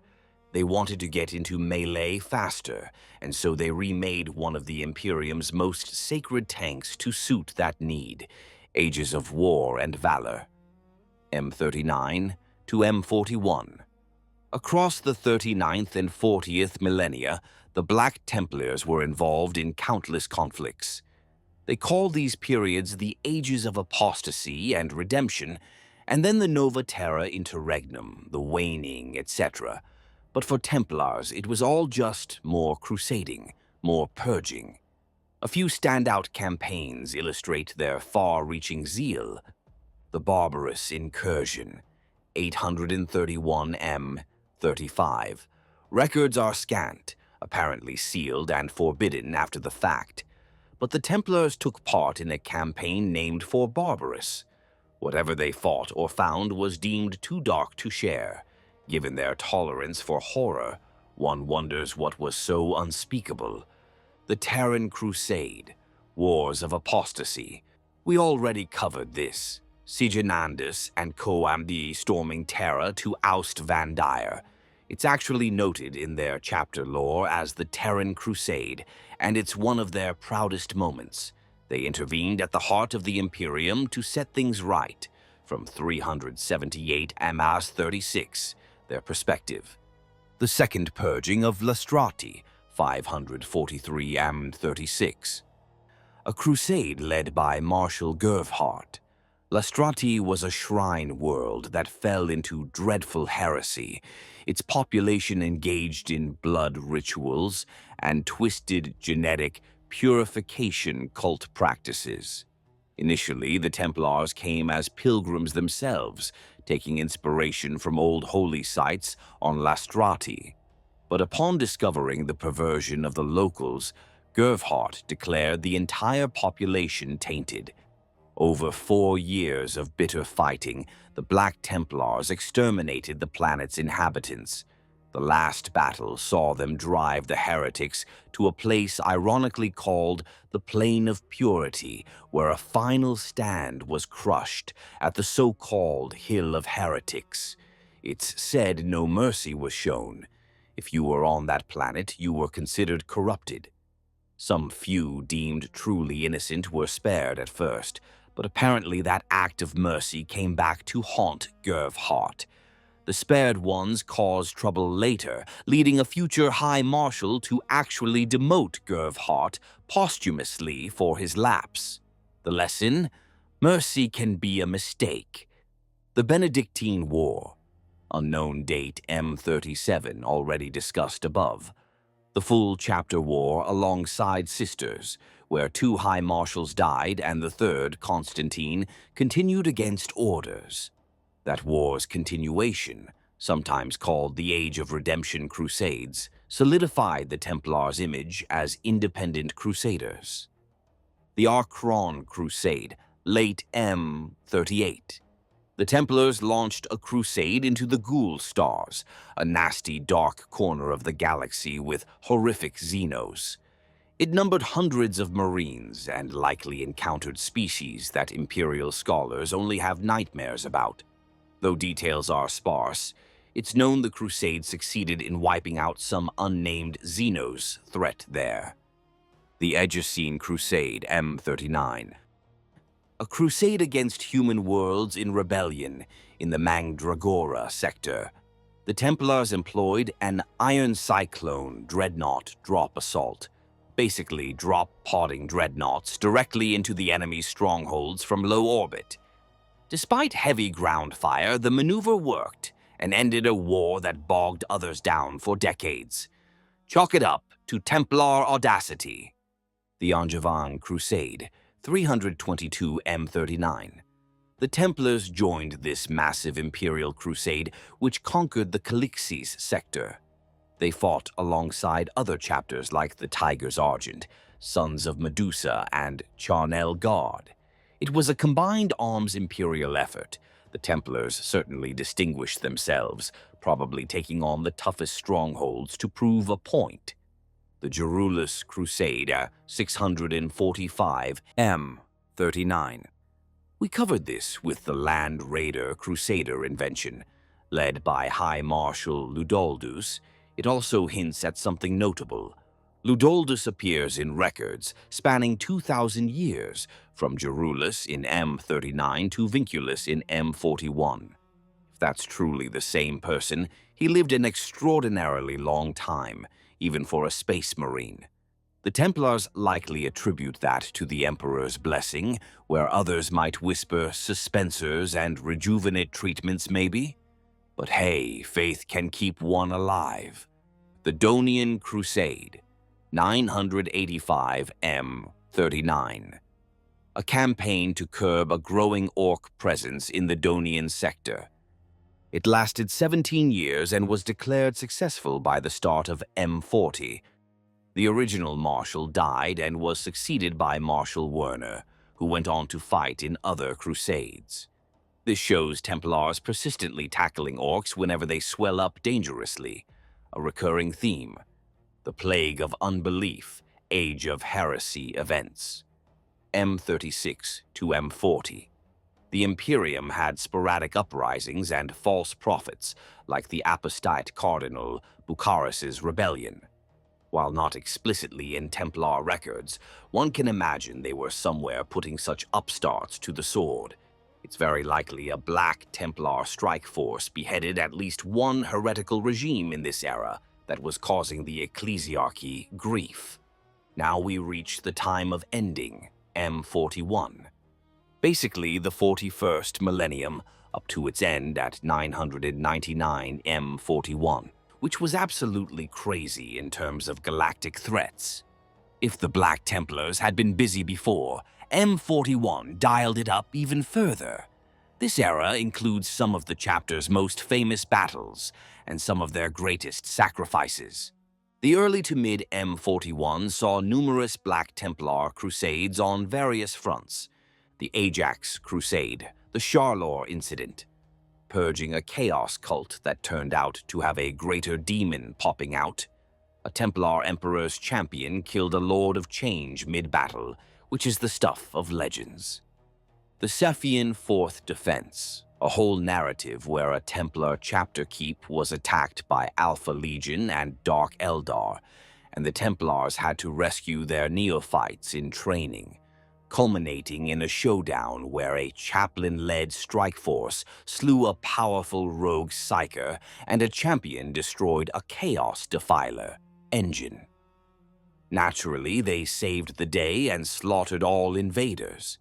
They wanted to get into melee faster, and so they remade one of the Imperium's most sacred tanks to suit that need, Ages of War and Valor. M39 to M41. Across the 39th and 40th millennia, the Black Templars were involved in countless conflicts. They called these periods the Ages of Apostasy and Redemption, and then the Nova Terra Interregnum, the Waning, etc. But for Templars, it was all just more crusading, more purging. A few standout campaigns illustrate their far-reaching zeal. The Barbarous Incursion, 831 M35. Records are scant, apparently sealed and forbidden after the fact. but the Templars took part in a campaign named for Barbarous. Whatever they fought or found was deemed too dark to share. Given their tolerance for horror, one wonders what was so unspeakable. The Terran Crusade, Wars of Apostasy. We already covered this. Sigismund and Coamdi storming Terra to oust Van Dyer. It's actually noted in their chapter lore as the Terran Crusade, and it's one of their proudest moments. They intervened at the heart of the Imperium to set things right, from 378 Amas 36, their perspective. The Second Purging of Lastrati, 543 Am 36. A crusade led by Marshal Gervhard. Lastrati was a shrine world that fell into dreadful heresy, its population engaged in blood rituals and twisted genetic purification cult practices. Initially, the Templars came as pilgrims themselves, taking inspiration from old holy sites on Lastrati. But upon discovering the perversion of the locals, Gervhard declared the entire population tainted. Over 4 years of bitter fighting, the Black Templars exterminated the planet's inhabitants. The last battle saw them drive the heretics to a place ironically called the Plane of Purity, where a final stand was crushed at the so-called Hill of Heretics. It's said no mercy was shown. If you were on that planet, you were considered corrupted. Some few deemed truly innocent were spared at first, but apparently that act of mercy came back to haunt Gervhard. The spared ones caused trouble later, leading a future High Marshal to actually demote Gervhard posthumously for his lapse. The lesson? Mercy can be a mistake. The Benedictine War. Unknown date M37, already discussed above. The full chapter war alongside Sisters, where 2 High Marshals died and the third, Constantine, continued against orders. That war's continuation, sometimes called the Age of Redemption Crusades, solidified the Templars' image as independent crusaders. The Archron Crusade, late M38. The Templars launched a crusade into the Ghoul Stars, a nasty dark corner of the galaxy with horrific xenos. It numbered hundreds of marines and likely encountered species that Imperial scholars only have nightmares about. Though details are sparse, it's known the crusade succeeded in wiping out some unnamed xenos threat there. The Aegissene Crusade, M39. A crusade against human worlds in rebellion in the Mandragora sector. The Templars employed an Iron Cyclone dreadnought drop assault, basically drop-podding dreadnoughts directly into the enemy's strongholds from low orbit. Despite heavy ground fire, the maneuver worked and ended a war that bogged others down for decades. Chalk it up to Templar audacity. The Angevin Crusade, 322 M39. The Templars joined this massive imperial crusade which conquered the Calixes sector. They fought alongside other chapters like the Tiger's Argent, Sons of Medusa, and Charnel Guard. It was a combined arms imperial effort. The Templars certainly distinguished themselves, probably taking on the toughest strongholds to prove a point. The Jerulus Crusade, 645 M39. We covered this with the Land Raider Crusader invention. Led by High Marshal Ludoldus, it also hints at something notable. Ludoldus appears in records spanning 2,000 years, from Jerulus in M39 to Vinculus in M41. If that's truly the same person, he lived an extraordinarily long time, even for a space marine. The Templars likely attribute that to the Emperor's blessing, where others might whisper suspensors and rejuvenate treatments maybe. But hey, faith can keep one alive. The Donian Crusade, 985 M39. A campaign to curb a growing orc presence in the Donian sector. It lasted 17 years and was declared successful by the start of M40. The original Marshal died and was succeeded by Marshal Werner, who went on to fight in other crusades. This shows Templars persistently tackling orcs whenever they swell up dangerously, a recurring theme. The Plague of Unbelief, Age of Heresy events. M36 to M40. The Imperium had sporadic uprisings and false prophets, like the apostate Cardinal Bucharest's rebellion. While not explicitly in Templar records, one can imagine they were somewhere putting such upstarts to the sword. It's very likely a Black Templar strike force beheaded at least one heretical regime in this era that was causing the ecclesiarchy grief. Now we reach the time of ending, M41. Basically, the 41st millennium, up to its end at 999 M41, which was absolutely crazy in terms of galactic threats. If the Black Templars had been busy before, M41 dialed it up even further. This era includes some of the chapter's most famous battles and some of their greatest sacrifices. The early to mid M41 saw numerous Black Templar crusades on various fronts. The Ajax Crusade, the Charlor Incident, purging a chaos cult that turned out to have a greater demon popping out. A Templar Emperor's champion killed a Lord of Change mid-battle, which is the stuff of legends. The Cephian Fourth Defense, a whole narrative where a Templar chapter keep was attacked by Alpha Legion and Dark Eldar, and the Templars had to rescue their neophytes in training, culminating in a showdown where a Chaplain-led strike force slew a powerful rogue psyker and a champion destroyed a chaos defiler engine. Naturally, they saved the day and slaughtered all invaders.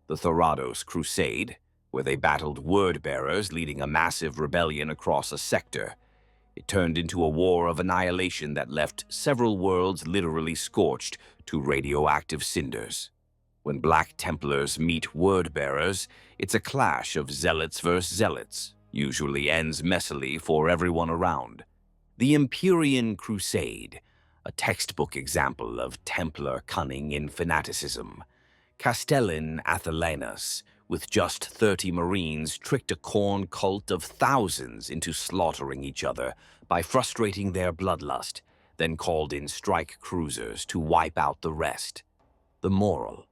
The Thorados Crusade, where they battled word-bearers leading a massive rebellion across a sector. It turned into a war of annihilation that left several worlds literally scorched to radioactive cinders. When Black Templars meet word-bearers, it's a clash of zealots versus zealots, usually ends messily for everyone around. The Imperium Crusade, a textbook example of Templar cunning in fanaticism. Castellan Athelanus, with just 30 Marines, tricked a Khorne cult of thousands into slaughtering each other by frustrating their bloodlust, then called in strike cruisers to wipe out the rest. The moral: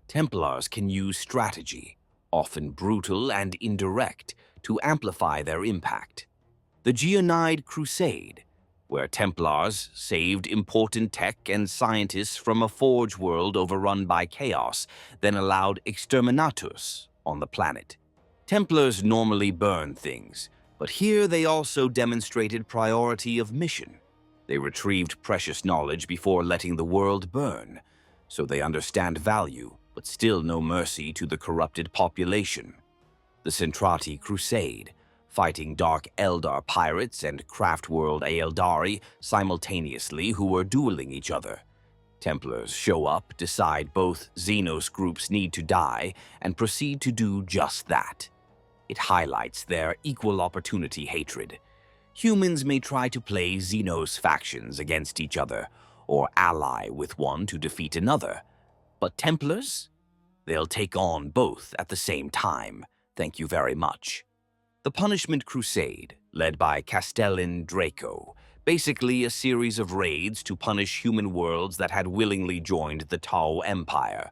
Templars can use strategy, often brutal and indirect, to amplify their impact. The Geonide Crusade, where Templars saved important tech and scientists from a forge world overrun by chaos, then allowed exterminatus on the planet. Templars normally burn things, but here they also demonstrated priority of mission. They retrieved precious knowledge before letting the world burn, so they understand value, but still no mercy to the corrupted population. The Centrati Crusade, fighting Dark Eldar pirates and Craftworld Aeldari simultaneously who were dueling each other. Templars show up, decide both xenos groups need to die, and proceed to do just that. It highlights their equal opportunity hatred. Humans may try to play xenos factions against each other, or ally with one to defeat another. But Templars? They'll take on both at the same time. Thank you very much. The Punishment Crusade, led by Castellan Draco, basically a series of raids to punish human worlds that had willingly joined the Tau Empire.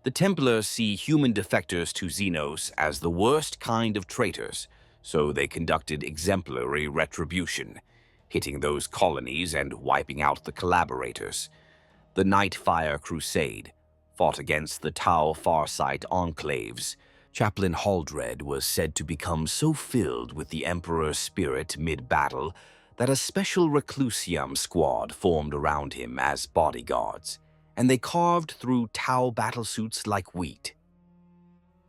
The Templars see human defectors to Xenos as the worst kind of traitors, so they conducted exemplary retribution, hitting those colonies and wiping out the collaborators. The Nightfire Crusade fought against the Tau Farsight enclaves. Chaplain Haldred was said to become so filled with the Emperor's spirit mid-battle that a special Reclusium squad formed around him as bodyguards, and they carved through Tau battlesuits like wheat.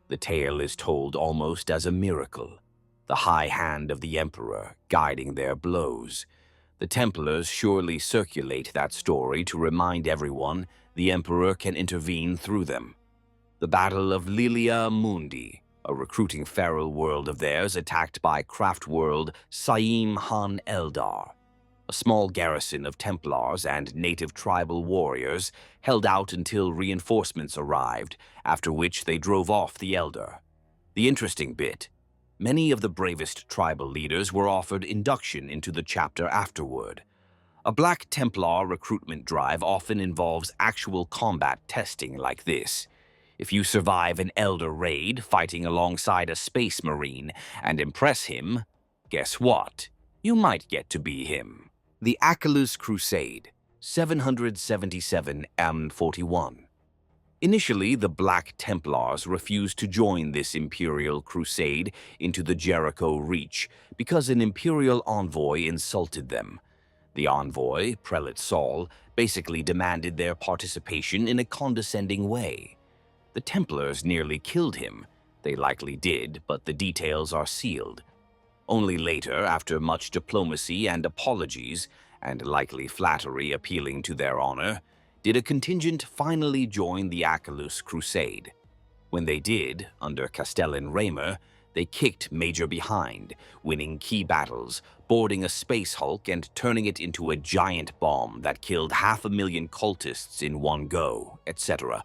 The tale is told almost as a miracle, the high hand of the Emperor guiding their blows. The Templars surely circulate that story to remind everyone the Emperor can intervene through them. The Battle of Lilia Mundi, a recruiting feral world of theirs attacked by Craftworld Saim Han Eldar. A small garrison of Templars and native tribal warriors held out until reinforcements arrived, after which they drove off the Elder. The interesting bit: many of the bravest tribal leaders were offered induction into the chapter afterward. A Black Templar recruitment drive often involves actual combat testing like this. If you survive an Elder raid fighting alongside a Space Marine and impress him, guess what? You might get to be him. The Eternal Crusade, 777 M41. Initially, the Black Templars refused to join this Imperial Crusade into the Jericho Reach because an Imperial envoy insulted them. The envoy, Prelate Saul, basically demanded their participation in a condescending way. The Templars nearly killed him. They likely did, but the details are sealed. Only later, after much diplomacy and apologies, and likely flattery appealing to their honor, did a contingent finally join the Eternal Crusade. When they did, under Castellan Raymer, they kicked major behind, winning key battles, boarding a space hulk and turning it into a giant bomb that killed 500,000 cultists in one go, etc.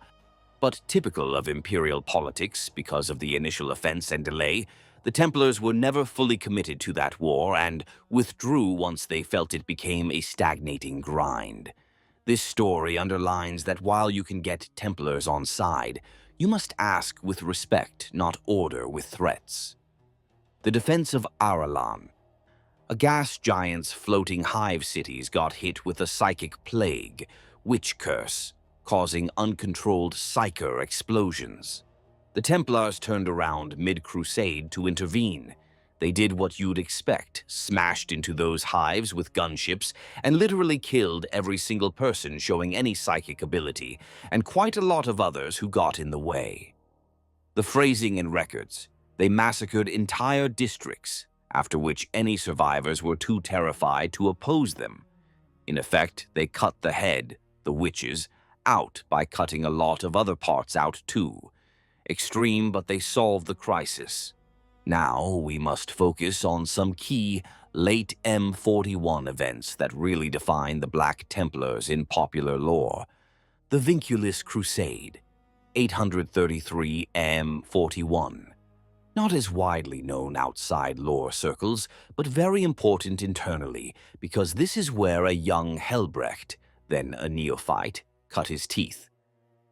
But typical of Imperial politics, because of the initial offense and delay, the Templars were never fully committed to that war and withdrew once they felt it became a stagnating grind. This story underlines that while you can get Templars on side, you must ask with respect, not order with threats. The defense of Aralan. A gas giant's floating hive cities got hit with a psychic plague, witch curse, causing uncontrolled psyker explosions. The Templars turned around mid-crusade to intervene. They did what you'd expect, smashed into those hives with gunships, and literally killed every single person showing any psychic ability, and quite a lot of others who got in the way. The phrasing in records: they massacred entire districts, after which any survivors were too terrified to oppose them. In effect, they cut the head, the witches, out by cutting a lot of other parts out too. Extreme, but they solved the crisis. Now we must focus on some key late M41 events that really define the Black Templars in popular lore. The Vinculus Crusade, 833 M41. Not as widely known outside lore circles, but very important internally, because this is where a young Helbrecht, then a neophyte, cut his teeth.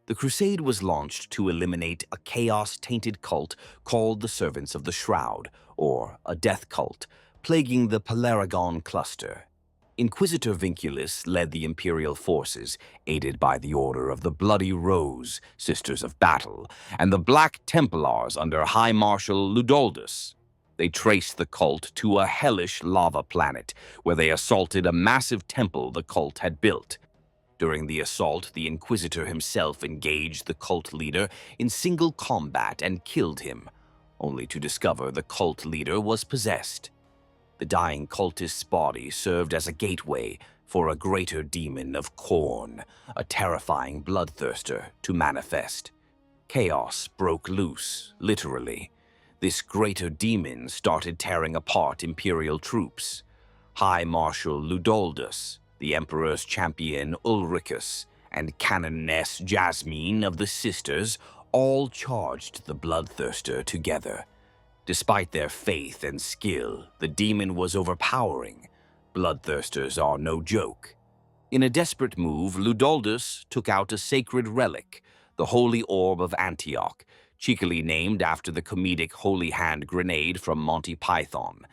The crusade was launched to eliminate a chaos-tainted cult called the Servants of the Shroud, or a death cult, plaguing the Pelargon cluster. Inquisitor Vinculus led the Imperial forces, aided by the Order of the Bloody Rose, Sisters of Battle, and the Black Templars under High Marshal Ludaldus. They traced the cult to a hellish lava planet, where they assaulted a massive temple the cult had built. During the assault, the Inquisitor himself engaged the cult leader in single combat and killed him, only to discover the cult leader was possessed. The dying cultist's body served as a gateway for a greater demon of Khorne, a terrifying bloodthirster, to manifest. Chaos broke loose, literally. This greater demon started tearing apart Imperial troops. High Marshal Ludaldus, the Emperor's champion Ulricus, and Canoness Jasmine of the Sisters all charged the bloodthirster together. Despite their faith and skill, the demon was overpowering. Bloodthirsters are no joke. In a desperate move, Ludaldus took out a sacred relic, the Holy Orb of Antioch, cheekily named after the comedic Holy Hand grenade from Monty Python.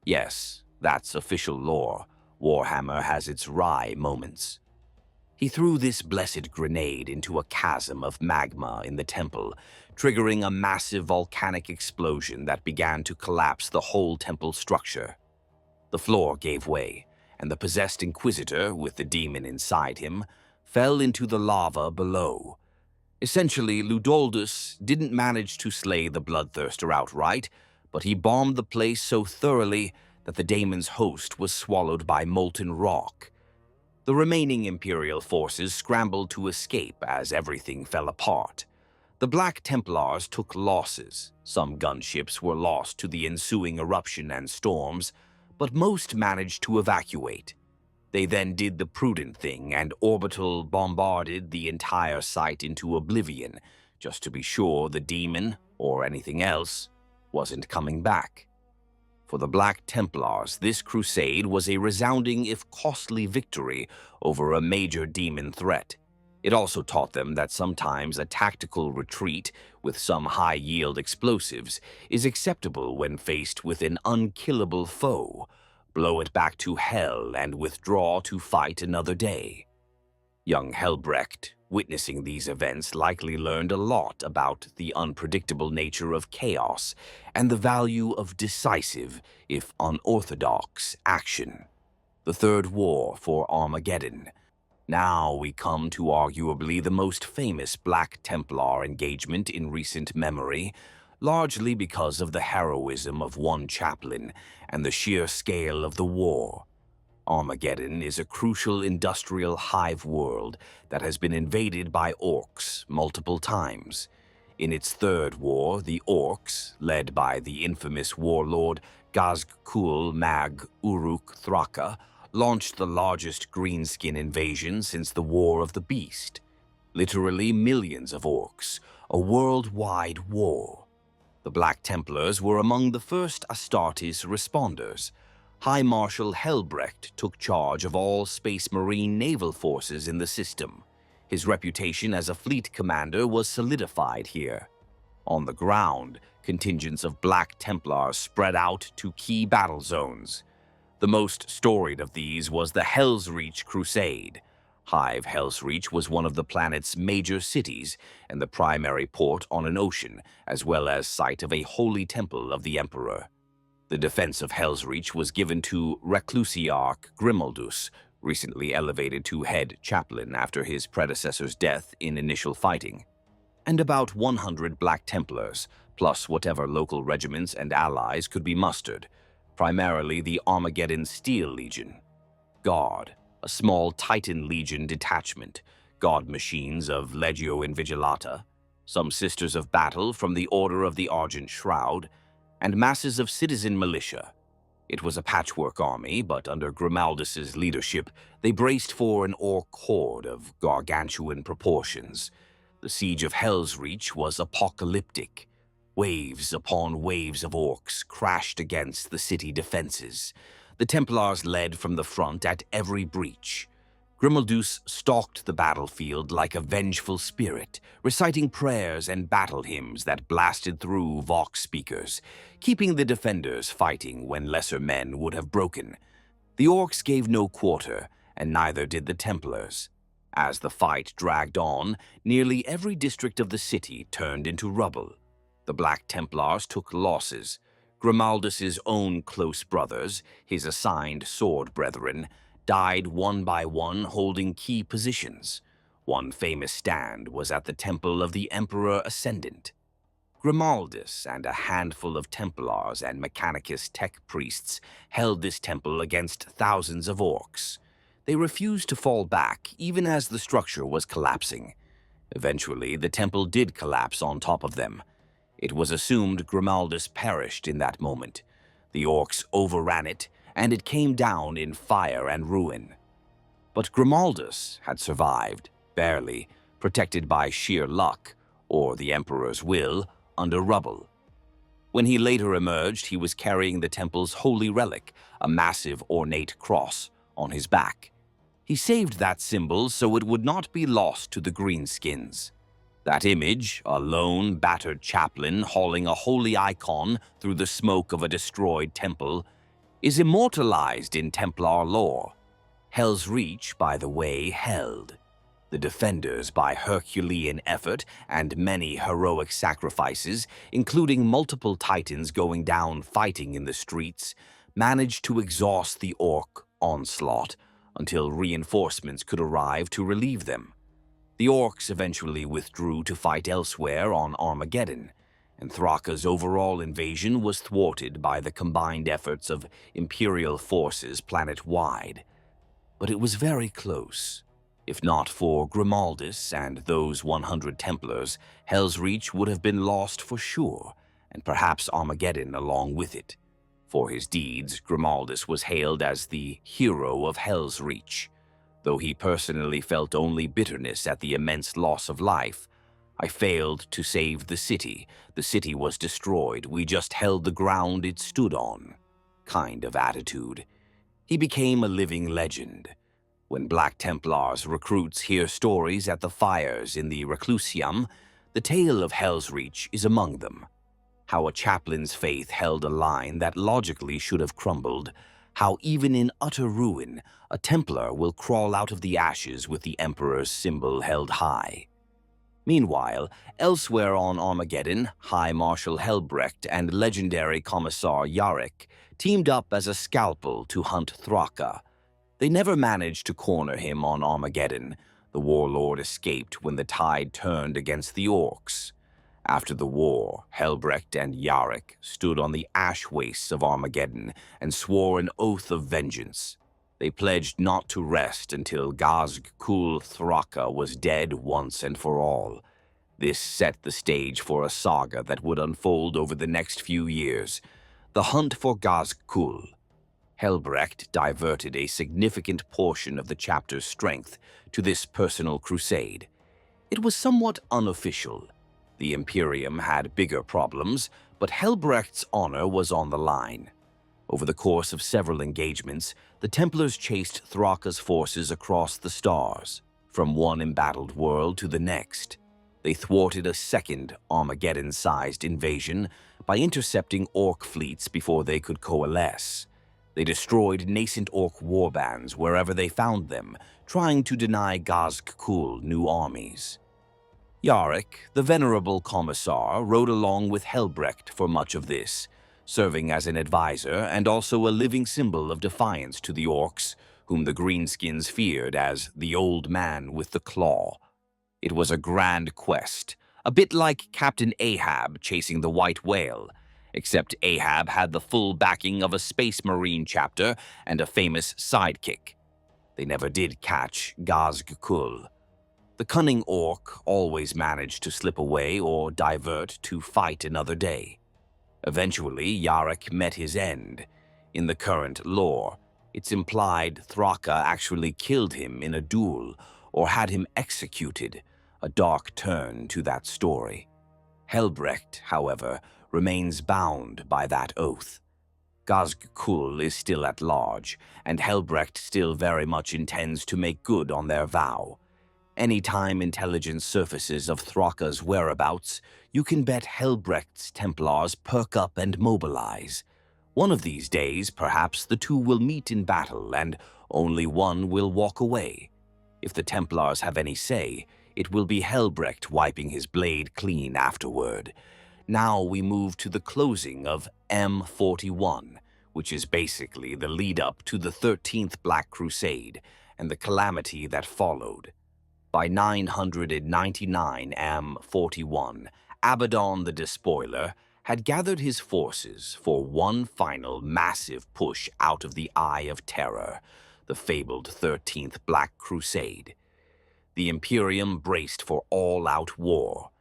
Yes, that's official lore. Warhammer has its wry moments. He threw this blessed grenade into a chasm of magma in the temple, triggering a massive volcanic explosion that began to collapse the whole temple structure. The floor gave way, and the possessed Inquisitor, with the demon inside him, fell into the lava below. Essentially, Ludaldus didn't manage to slay the bloodthirster outright, but he bombed the place so thoroughly that the daemon's host was swallowed by molten rock. The remaining Imperial forces scrambled to escape as everything fell apart. The Black Templars took losses. Some gunships were lost to the ensuing eruption and storms, but most managed to evacuate. They then did the prudent thing and orbital bombarded the entire site into oblivion, just to be sure the demon, or anything else, wasn't coming back. For the Black Templars, this crusade was a resounding if costly victory over a major demon threat. It also taught them that sometimes a tactical retreat with some high-yield explosives is acceptable when faced with an unkillable foe. Blow it back to hell and withdraw to fight another day. Young Helbrecht, witnessing these events, likely learned a lot about the unpredictable nature of chaos and the value of decisive, if unorthodox, action. The Third War for Armageddon. Now we come to arguably the most famous Black Templar engagement in recent memory, largely because of the heroism of one chaplain and the sheer scale of the war. Armageddon is a crucial industrial hive world that has been invaded by orcs multiple times. In its third war, the orcs, led by the infamous warlord Gazkul Mag Uruk Thraka, launched the largest greenskin invasion since the War of the Beast. Literally millions of orcs, a worldwide war. The Black Templars were among the first Astartes responders. High Marshal Helbrecht took charge of all Space Marine naval forces in the system. His reputation as a fleet commander was solidified here. On the ground, contingents of Black Templars spread out to key battle zones. The most storied of these was the Hellsreach Crusade. Hive Hellsreach was one of the planet's major cities and the primary port on an ocean, as well as site of a holy temple of the Emperor. The defense of Hellsreach was given to Reclusiarch Grimaldus, recently elevated to head chaplain after his predecessor's death in initial fighting, and about 100 Black Templars, plus whatever local regiments and allies could be mustered, primarily the Armageddon Steel Legion. Guard, a small Titan Legion detachment, god machines of Legio Invigilata, some Sisters of Battle from the Order of the Argent Shroud, and masses of citizen militia. It was a patchwork army, but under Grimaldus's leadership, they braced for an orc horde of gargantuan proportions. The siege of Hellsreach was apocalyptic. Waves upon waves of orcs crashed against the city defenses. The Templars led from the front at every breach. Grimaldus stalked the battlefield like a vengeful spirit, reciting prayers and battle hymns that blasted through vox speakers, keeping the defenders fighting when lesser men would have broken. The orcs gave no quarter, and neither did the Templars. As the fight dragged on, nearly every district of the city turned into rubble. The Black Templars took losses. Grimaldus's own close brothers, his assigned sword brethren, died one by one holding key positions. One famous stand was at the Temple of the Emperor Ascendant. Grimaldus and a handful of Templars and Mechanicus tech priests held this temple against thousands of orcs. They refused to fall back even as the structure was collapsing. Eventually, the temple did collapse on top of them. It was assumed Grimaldus perished in that moment. The orcs overran it, and it came down in fire and ruin. But Grimaldus had survived, barely, protected by sheer luck, or the Emperor's will, under rubble. When he later emerged, he was carrying the temple's holy relic, a massive ornate cross, on his back. He saved that symbol so it would not be lost to the greenskins. That image, a lone, battered chaplain hauling a holy icon through the smoke of a destroyed temple, is immortalized in Templar lore. Hellsreach, by the way, held. The defenders, by Herculean effort and many heroic sacrifices, including multiple Titans going down fighting in the streets, managed to exhaust the orc onslaught until reinforcements could arrive to relieve them. The orcs eventually withdrew to fight elsewhere on Armageddon, and Thraka's overall invasion was thwarted by the combined efforts of Imperial forces planet-wide. But it was very close. If not for Grimaldus and those 100 Templars, Hellsreach would have been lost for sure, and perhaps Armageddon along with it. For his deeds, Grimaldus was hailed as the hero of Hell's Reach. Though he personally felt only bitterness at the immense loss of life, I failed to save the city. The city was destroyed. We just held the ground it stood on. Kind of attitude. He became a living legend. When Black Templars recruits hear stories at the fires in the Reclusium, the tale of Hell's Reach is among them. How a chaplain's faith held a line that logically should have crumbled. How even in utter ruin, a Templar will crawl out of the ashes with the Emperor's symbol held high. Meanwhile, elsewhere on Armageddon, High Marshal Helbrecht and legendary Commissar Yarrick teamed up as a scalpel to hunt Thraka. They never managed to corner him on Armageddon. The warlord escaped when the tide turned against the Orcs. After the war, Helbrecht and Yarrick stood on the ash wastes of Armageddon and swore an oath of vengeance. They pledged not to rest until Gazg-Kul Thraka was dead once and for all. This set the stage for a saga that would unfold over the next few years. The hunt for Gazg-Kul. Helbrecht diverted a significant portion of the chapter's strength to this personal crusade. It was somewhat unofficial. The Imperium had bigger problems, but Helbrecht's honor was on the line. Over the course of several engagements, the Templars chased Thraka's forces across the stars, from one embattled world to the next. They thwarted a second Armageddon-sized invasion by intercepting Orc fleets before they could coalesce. They destroyed nascent Orc warbands wherever they found them, trying to deny Gazg-Kul new armies. Yarrick, the venerable commissar, rode along with Helbrecht for much of this, serving as an advisor and also a living symbol of defiance to the Orcs, whom the Greenskins feared as the Old Man with the Claw. It was a grand quest, a bit like Captain Ahab chasing the White Whale, except Ahab had the full backing of a Space Marine chapter and a famous sidekick. They never did catch Gazg-Kul. The cunning Orc always managed to slip away or divert to fight another day. Eventually, Yarrick met his end. In the current lore, it's implied Thraka actually killed him in a duel or had him executed, a dark turn to that story. Helbrecht, however, remains bound by that oath. Gazg-Kul is still at large, and Helbrecht still very much intends to make good on their vow. Anytime intelligence surfaces of Thraka's whereabouts, you can bet Helbrecht's Templars perk up and mobilize. One of these days, perhaps the two will meet in battle, and only one will walk away. If the Templars have any say, it will be Helbrecht wiping his blade clean afterward. Now we move to the closing of M41, which is basically the lead-up to the 13th Black Crusade and the calamity that followed. By 999 M41, Abaddon the Despoiler had gathered his forces for one final massive push out of the Eye of Terror, the fabled 13th Black Crusade. The Imperium braced for all-out war.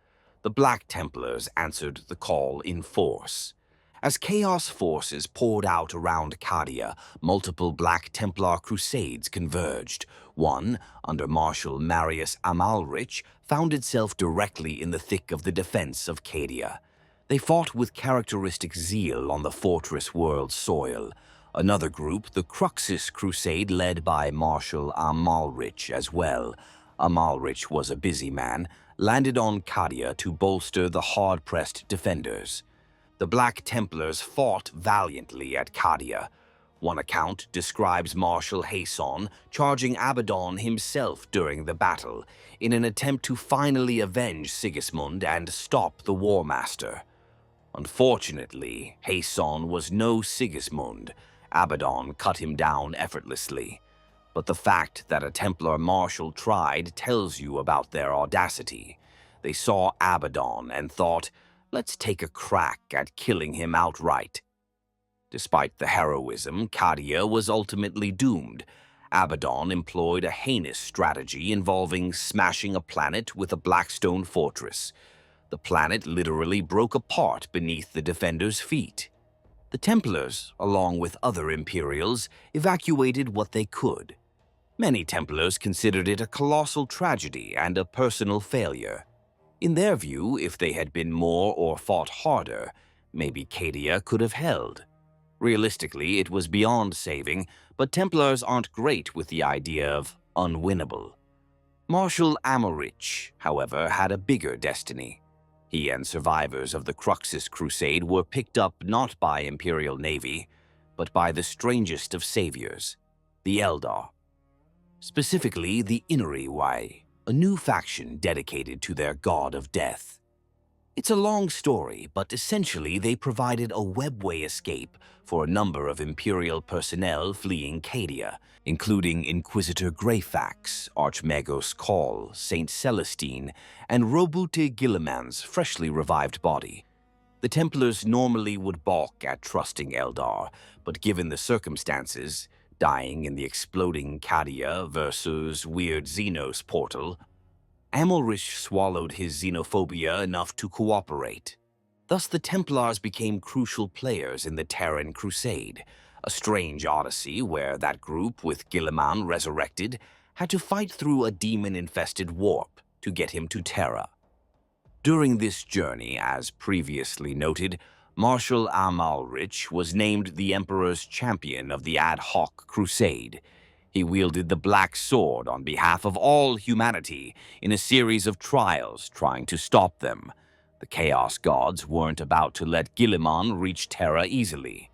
The Black Templars answered the call in force. As Chaos forces poured out around Cadia, multiple Black Templar crusades converged. One, under Marshal Marius Amalrich, found itself directly in the thick of the defense of Cadia. They fought with characteristic zeal on the fortress world's soil. Another group, the Cruxis Crusade, led by Marshal Amalrich as well. Amalrich was a busy man, landed on Cadia to bolster the hard-pressed defenders. The Black Templars fought valiantly at Cadia. One account describes Marshal Hayson charging Abaddon himself during the battle in an attempt to finally avenge Sigismund and stop the War Master. Unfortunately, Hayson was no Sigismund. Abaddon cut him down effortlessly. But the fact that a Templar Marshal tried tells you about their audacity. They saw Abaddon and thought, let's take a crack at killing him outright. Despite the heroism, Cadia was ultimately doomed. Abaddon employed a heinous strategy involving smashing a planet with a blackstone fortress. The planet literally broke apart beneath the defenders' feet. The Templars, along with other Imperials, evacuated what they could. Many Templars considered it a colossal tragedy and a personal failure. In their view, if they had been more or fought harder, maybe Cadia could have held. Realistically, it was beyond saving, but Templars aren't great with the idea of unwinnable. Marshal Amalrich, however, had a bigger destiny. He and survivors of the Crusade were picked up not by Imperial Navy, but by the strangest of saviors, the Eldar. Specifically, the Inari, a new faction dedicated to their god of death. It's a long story, but essentially they provided a webway escape for a number of Imperial personnel fleeing Cadia, including Inquisitor Greyfax, Archmagos Call, Saint Celestine, and Robute Guilliman's freshly revived body. The Templars normally would balk at trusting Eldar, but given the circumstances, dying in the exploding Cadia versus weird xenos portal, Amalrich swallowed his xenophobia enough to cooperate. Thus the Templars became crucial players in the Terran Crusade, a strange odyssey where that group, with Guilliman resurrected, had to fight through a demon-infested warp to get him to Terra. During this journey, as previously noted, Marshal Amalrich was named the Emperor's champion of the ad hoc crusade. He wielded the Black Sword on behalf of all humanity in a series of trials trying to stop them. The Chaos Gods weren't about to let Guilliman reach Terra easily.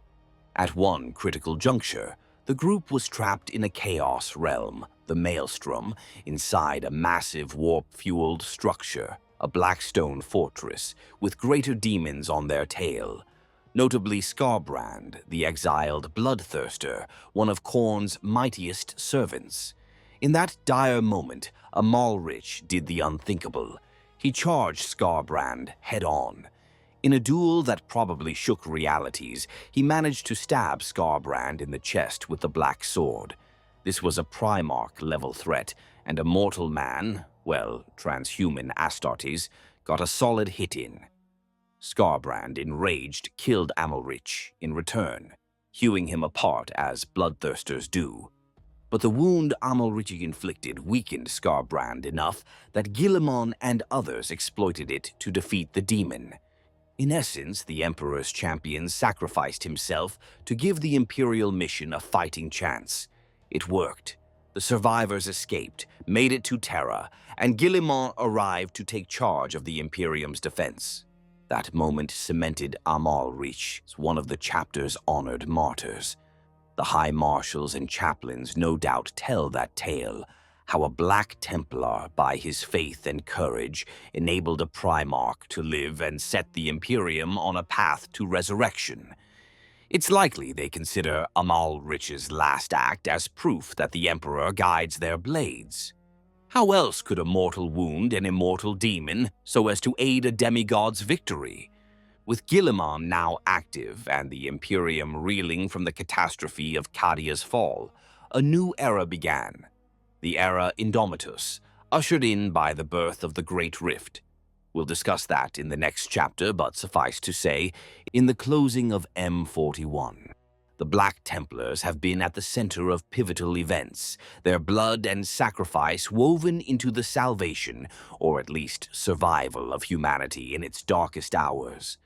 At one critical juncture, the group was trapped in a Chaos realm, the Maelstrom, inside a massive warp-fueled structure, a black stone fortress, with greater demons on their tail. Notably Skarbrand, the exiled bloodthirster, one of Khorne's mightiest servants. In that dire moment, Amalrich did the unthinkable. He charged Skarbrand head-on. In a duel that probably shook realities, he managed to stab Skarbrand in the chest with the Black Sword. This was a Primarch-level threat, and a mortal man, well, transhuman Astartes, got a solid hit in. Skarbrand, enraged, killed Amalrich in return, hewing him apart as bloodthirsters do. But the wound Amalrich inflicted weakened Skarbrand enough that Guilliman and others exploited it to defeat the demon. In essence, the Emperor's champion sacrificed himself to give the Imperial mission a fighting chance. It worked. The survivors escaped, made it to Terra, and Guilliman arrived to take charge of the Imperium's defense. That moment cemented Amalrich as one of the chapter's honored martyrs. The High Marshals and Chaplains no doubt tell that tale, how a Black Templar, by his faith and courage, enabled a Primarch to live and set the Imperium on a path to resurrection. It's likely they consider Amalrich's last act as proof that the Emperor guides their blades. How else could a mortal wound an immortal demon so as to aid a demigod's victory? With Guilliman now active and the Imperium reeling from the catastrophe of Cadia's fall, a new era began. The era Indomitus, ushered in by the birth of the Great Rift. We'll discuss that in the next chapter, but suffice to say, in the closing of M41. The Black Templars have been at the center of pivotal events, their blood and sacrifice woven into the salvation, or at least survival, of humanity in its darkest hours.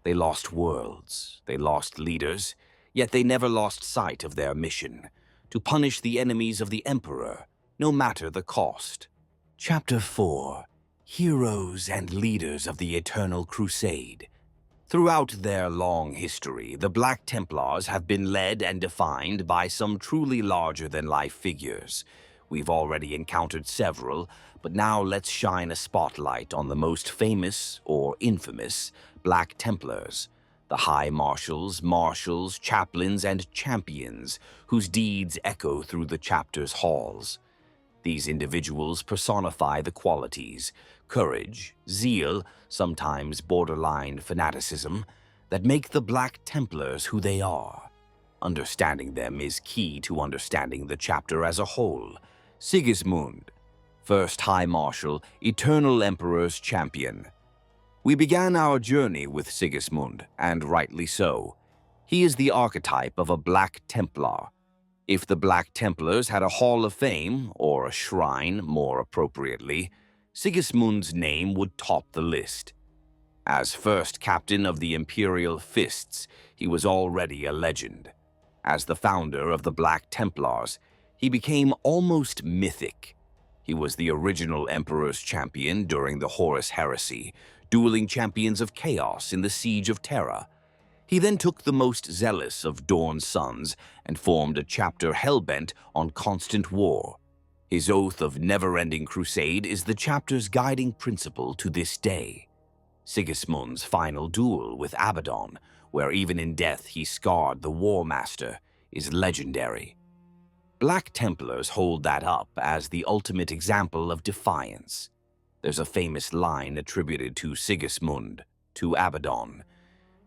They lost worlds, they lost leaders, yet they never lost sight of their mission, to punish the enemies of the Emperor, no matter the cost. Chapter 4. Heroes and Leaders of the Eternal Crusade. Throughout their long history, the Black Templars have been led and defined by some truly larger-than-life figures. We've already encountered several, but now let's shine a spotlight on the most famous, or infamous, Black Templars, the High Marshals, Marshals, Chaplains, and Champions, whose deeds echo through the chapter's halls. These individuals personify the qualities, courage, zeal, sometimes borderline fanaticism, that make the Black Templars who they are. Understanding them is key to understanding the chapter as a whole. Sigismund, First High Marshal, Eternal Emperor's Champion. We began our journey with Sigismund, and rightly so. He is the archetype of a Black Templar. If the Black Templars had a Hall of Fame, or a shrine more appropriately, Sigismund's name would top the list. As first captain of the Imperial Fists, he was already a legend. As the founder of the Black Templars, he became almost mythic. He was the original Emperor's champion during the Horus Heresy, dueling champions of chaos in the Siege of Terra. He then took the most zealous of Dorn's sons and formed a chapter hell-bent on constant war. His oath of never-ending crusade is the chapter's guiding principle to this day. Sigismund's final duel with Abaddon, where even in death he scarred the War Master, is legendary. Black Templars hold that up as the ultimate example of defiance. There's a famous line attributed to Sigismund, to Abaddon.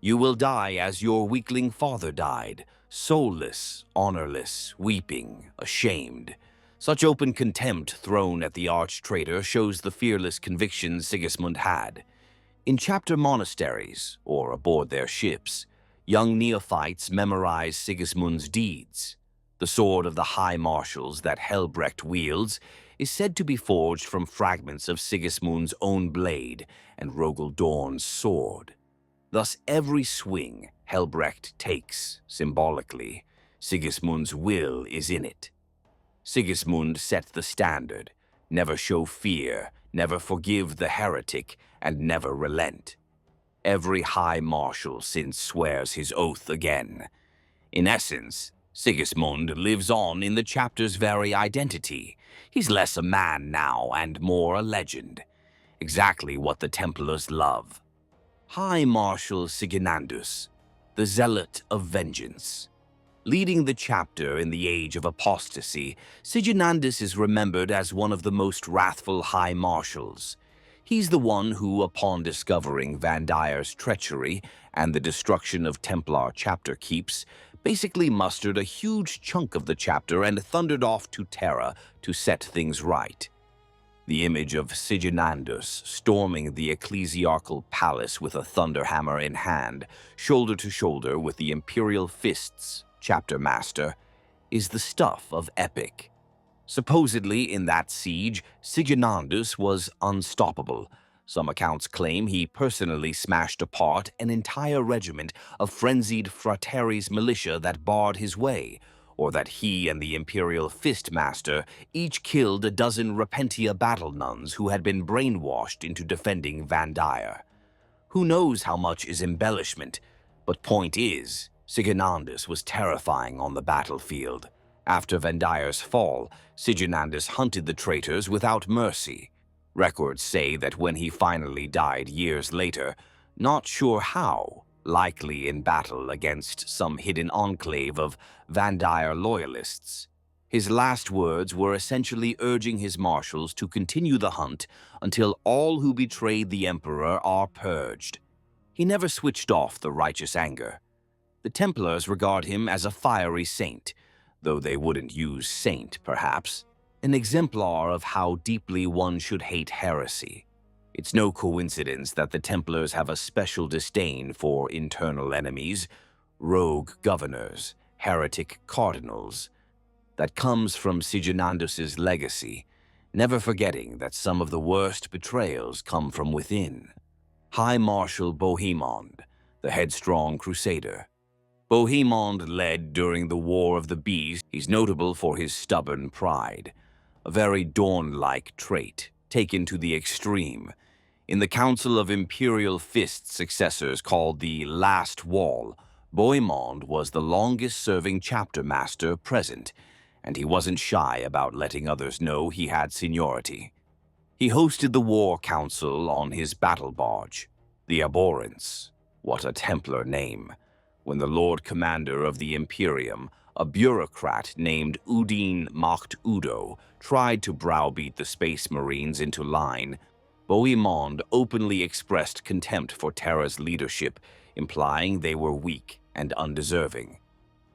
"You will die as your weakling father died, soulless, honorless, weeping, ashamed." Such open contempt thrown at the arch-traitor shows the fearless conviction Sigismund had. In chapter monasteries, or aboard their ships, young neophytes memorize Sigismund's deeds. The sword of the High Marshals that Helbrecht wields is said to be forged from fragments of Sigismund's own blade and Rogel Dorn's sword. Thus every swing Helbrecht takes, symbolically, Sigismund's will is in it. Sigismund set the standard: never show fear, never forgive the heretic, and never relent. Every High Marshal since swears his oath again. In essence, Sigismund lives on in the chapter's very identity. He's less a man now and more a legend. Exactly what the Templars love. High Marshal Sigismundus, the Zealot of Vengeance. Leading the chapter in the age of apostasy, Sigismundus is remembered as one of the most wrathful High Marshals. He's the one who, upon discovering Van Dyer's treachery and the destruction of Templar chapter keeps, basically mustered a huge chunk of the chapter and thundered off to Terra to set things right. The image of Sigismundus storming the ecclesiarchal palace with a thunderhammer in hand, shoulder to shoulder with the Imperial Fists chapter master, is the stuff of epic. Supposedly, in that siege, Sigismundus was unstoppable. Some accounts claim he personally smashed apart an entire regiment of frenzied Frateries militia that barred his way, or that he and the Imperial Fist Master each killed a dozen Repentia battle nuns who had been brainwashed into defending Van Dyer. Who knows how much is embellishment, but point is, Sigismundus was terrifying on the battlefield. After Van Dyer's fall, Sigismundus hunted the traitors without mercy. Records say that when he finally died years later, not sure how, likely in battle against some hidden enclave of Van Dyer loyalists, his last words were essentially urging his marshals to continue the hunt until all who betrayed the Emperor are purged. He never switched off the righteous anger. The Templars regard him as a fiery saint, though they wouldn't use saint, perhaps, an exemplar of how deeply one should hate heresy. It's no coincidence that the Templars have a special disdain for internal enemies, rogue governors, heretic cardinals. That comes from Sigismundus's legacy, never forgetting that some of the worst betrayals come from within. High Marshal Bohemond, the headstrong crusader. Bohemond led during the War of the Beast. He's notable for his stubborn pride, a very Dorn-like trait, taken to the extreme. In the Council of Imperial Fist successors called the Last Wall, Bohemond was the longest-serving chapter master present, and he wasn't shy about letting others know he had seniority. He hosted the War Council on his battle barge, the Abhorrence. What a Templar name. When the Lord Commander of the Imperium, a bureaucrat named Udin Macht Udo, tried to browbeat the Space Marines into line, Bohemond openly expressed contempt for Terra's leadership, implying they were weak and undeserving.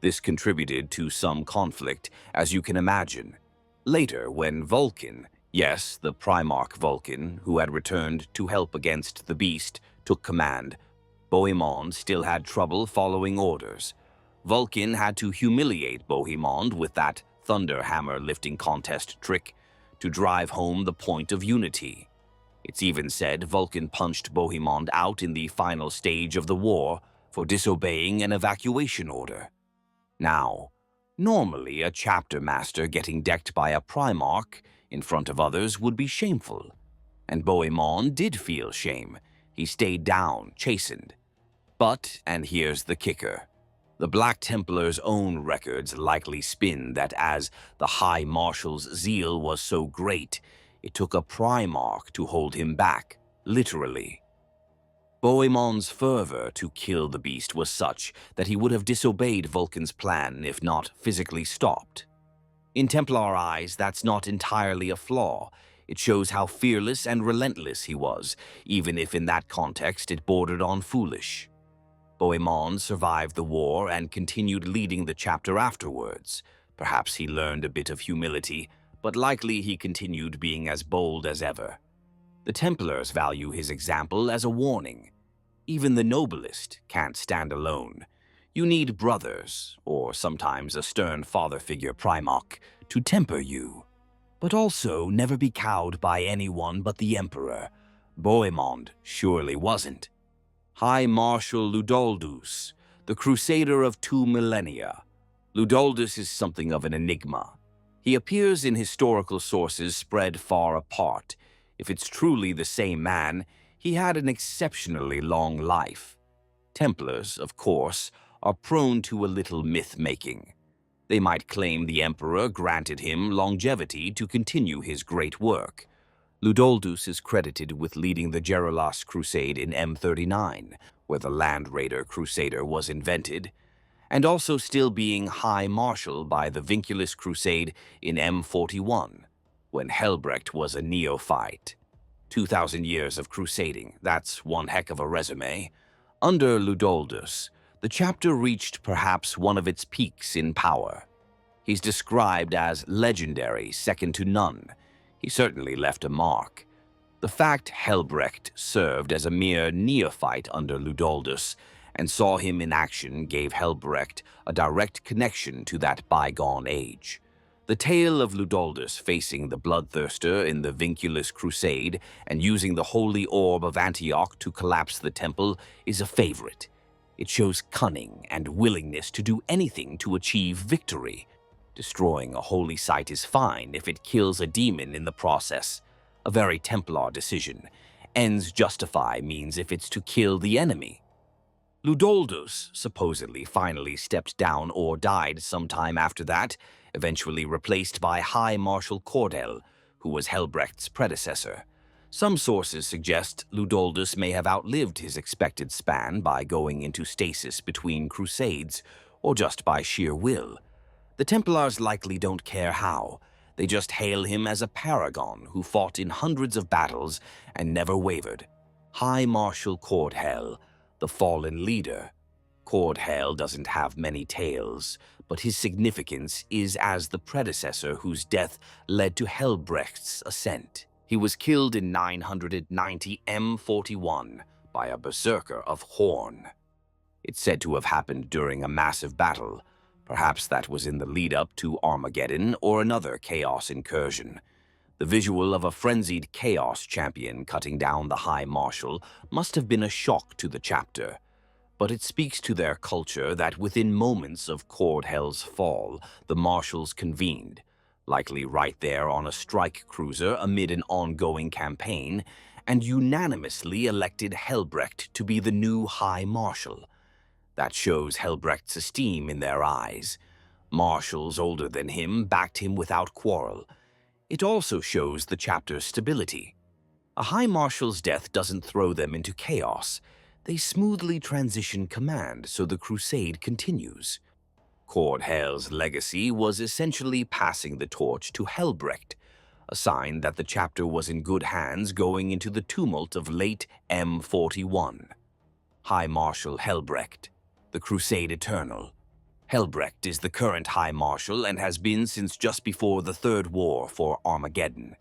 This contributed to some conflict, as you can imagine. Later, when Vulcan, yes, the Primarch Vulcan, who had returned to help against the Beast, took command, Bohemond still had trouble following orders. Vulcan had to humiliate Bohemond with that thunder hammer lifting contest trick to drive home the point of unity. It's even said Vulcan punched Bohemond out in the final stage of the war for disobeying an evacuation order. Now, normally a chapter master getting decked by a Primarch in front of others would be shameful. And Bohemond did feel shame. He stayed down, chastened. But, and here's the kicker, the Black Templars' own records likely spin that as the High Marshal's zeal was so great, it took a Primarch to hold him back, literally. Bohemond's fervor to kill the beast was such that he would have disobeyed Vulcan's plan if not physically stopped. In Templar eyes, that's not entirely a flaw. It shows how fearless and relentless he was, even if in that context it bordered on foolish. Bohemond survived the war and continued leading the chapter afterwards. Perhaps he learned a bit of humility, but likely he continued being as bold as ever. The Templars value his example as a warning. Even the noblest can't stand alone. You need brothers, or sometimes a stern father figure Primarch, to temper you. But also never be cowed by anyone but the Emperor. Bohemond surely wasn't. High Marshal Ludoldus, the Crusader of 2 millennia. Ludoldus is something of an enigma. He appears in historical sources spread far apart. If it's truly the same man, he had an exceptionally long life. Templars, of course, are prone to a little myth-making. They might claim the Emperor granted him longevity to continue his great work. Ludoldus is credited with leading the Gerolas Crusade in M39, where the Land Raider Crusader was invented, and also still being High Marshal by the Vinculus Crusade in M41, when Helbrecht was a neophyte. 2,000 years of crusading, that's one heck of a resume. Under Ludoldus, the chapter reached perhaps one of its peaks in power. He's described as legendary, second to none. He certainly left a mark. The fact Helbrecht served as a mere neophyte under Ludoldus and saw him in action gave Helbrecht a direct connection to that bygone age. The tale of Ludoldus facing the Bloodthirster in the Vinculus Crusade and using the Holy Orb of Antioch to collapse the temple is a favorite. It shows cunning and willingness to do anything to achieve victory. Destroying a holy site is fine if it kills a demon in the process. A very Templar decision. Ends justify means if it's to kill the enemy. Ludoldus supposedly finally stepped down or died sometime after that, eventually replaced by High Marshal Cordell, who was Helbrecht's predecessor. Some sources suggest Ludoldus may have outlived his expected span by going into stasis between crusades, or just by sheer will. The Templars likely don't care how. They just hail him as a paragon who fought in hundreds of battles and never wavered. High Marshal Cordell, the fallen leader. Cordell doesn't have many tales, but his significance is as the predecessor whose death led to Helbrecht's ascent. He was killed in 990 M41 by a berserker of Horn. It's said to have happened during a massive battle. Perhaps that was in the lead-up to Armageddon or another Chaos incursion. The visual of a frenzied Chaos champion cutting down the High Marshal must have been a shock to the chapter. But it speaks to their culture that within moments of Cordell's fall, the Marshals convened, likely right there on a strike cruiser amid an ongoing campaign, and unanimously elected Helbrecht to be the new High Marshal. That shows Helbrecht's esteem in their eyes. Marshals older than him backed him without quarrel. It also shows the chapter's stability. A High Marshal's death doesn't throw them into chaos. They smoothly transition command so the crusade continues. Cordell's legacy was essentially passing the torch to Helbrecht, a sign that the chapter was in good hands going into the tumult of late M41. High Marshal Helbrecht, the Crusade Eternal. Helbrecht is the current High Marshal and has been since just before the Third War for Armageddon.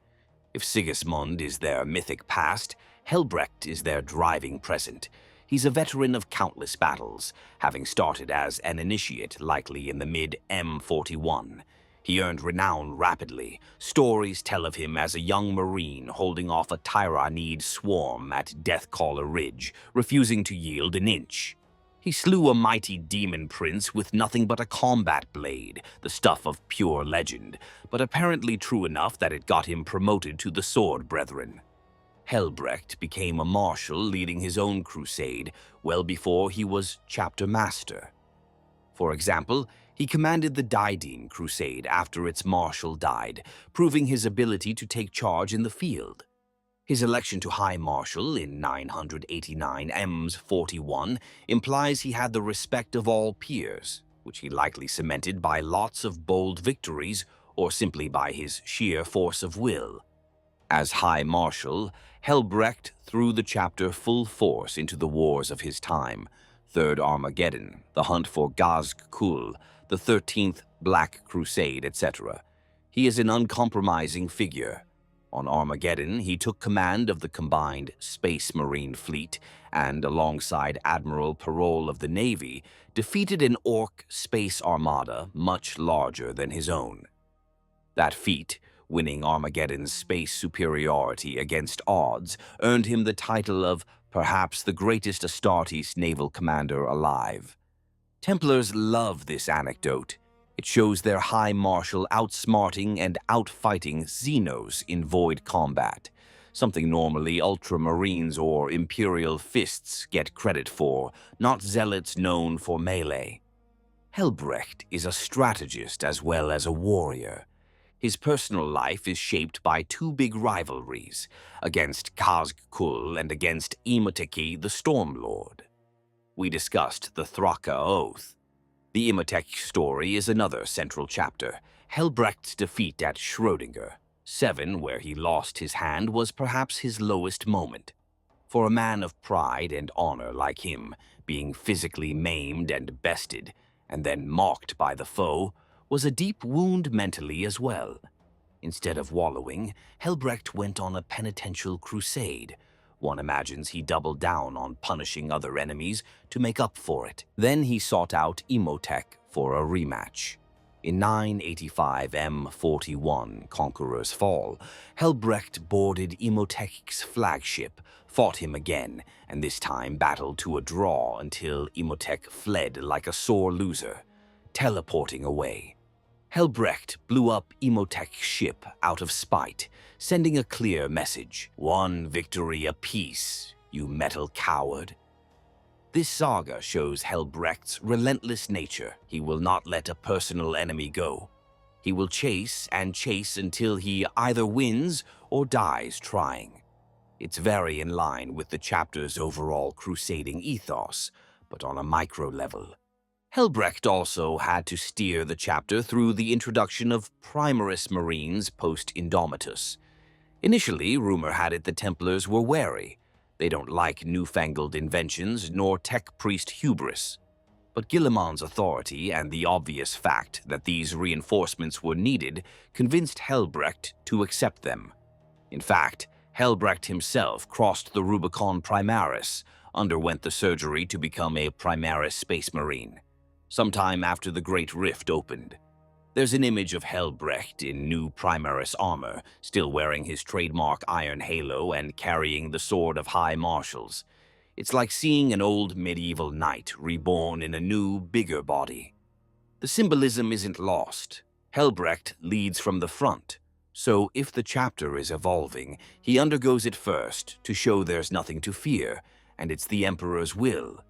If Sigismund is their mythic past, Helbrecht is their driving present. He's a veteran of countless battles, having started as an initiate likely in the mid-M41. He earned renown rapidly. Stories tell of him as a young Marine holding off a Tyrannid swarm at Deathcaller Ridge, refusing to yield an inch. He slew a mighty demon prince with nothing but a combat blade, the stuff of pure legend, but apparently true enough that it got him promoted to the Sword Brethren. Helbrecht became a Marshal leading his own crusade well before he was Chapter Master. For example, he commanded the Daidine Crusade after its Marshal died, proving his ability to take charge in the field. His election to High Marshal in 989 M's 41 implies he had the respect of all peers, which he likely cemented by lots of bold victories or simply by his sheer force of will. As High Marshal, Helbrecht threw the chapter full force into the wars of his time: Third Armageddon, the hunt for Gaz-Kul, the 13th Black Crusade, etc. He is an uncompromising figure. On Armageddon, he took command of the combined Space Marine fleet and, alongside Admiral Parole of the Navy, defeated an Orc space armada much larger than his own. That feat, winning Armageddon's space superiority against odds, earned him the title of perhaps the greatest Astartes naval commander alive. Templars love this anecdote. It shows their High Marshal outsmarting and outfighting xenos in void combat, something normally Ultramarines or Imperial fists get credit for, not zealots known for melee. Helbrecht is a strategist as well as a warrior. His personal life is shaped by two big rivalries, against Gaz-Kul and against Imhotep the Stormlord. We discussed the Thraka Oath. The Imhotep story is another central chapter. Helbrecht's defeat at Schrödinger 7, where he lost his hand, was perhaps his lowest moment. For a man of pride and honor like him, being physically maimed and bested, and then mocked by the foe, was a deep wound mentally as well. Instead of wallowing, Helbrecht went on a penitential crusade. One imagines he doubled down on punishing other enemies to make up for it. Then he sought out Imhotep for a rematch. In 985 M41, Conqueror's Fall, Helbrecht boarded Imhotep's flagship, fought him again, and this time battled to a draw until Imhotep fled like a sore loser, teleporting away. Helbrecht blew up Imhotep's ship out of spite, sending a clear message: "One victory apiece, you metal coward." This saga shows Helbrecht's relentless nature. He will not let a personal enemy go. He will chase and chase until he either wins or dies trying. It's very in line with the chapter's overall crusading ethos, but on a micro level. Helbrecht also had to steer the chapter through the introduction of Primaris Marines post-Indomitus. Initially, rumor had it the Templars were wary. They don't like newfangled inventions nor tech priest hubris. But Guilliman's authority and the obvious fact that these reinforcements were needed convinced Helbrecht to accept them. In fact, Helbrecht himself crossed the Rubicon Primaris, underwent the surgery to become a Primaris Space Marine. Sometime after the Great Rift opened. There's an image of Helbrecht in new Primaris armor, still wearing his trademark iron halo and carrying the sword of High Marshals. It's like seeing an old medieval knight reborn in a new, bigger body. The symbolism isn't lost. Helbrecht leads from the front, so if the chapter is evolving, he undergoes it first to show there's nothing to fear, and it's the Emperor's will.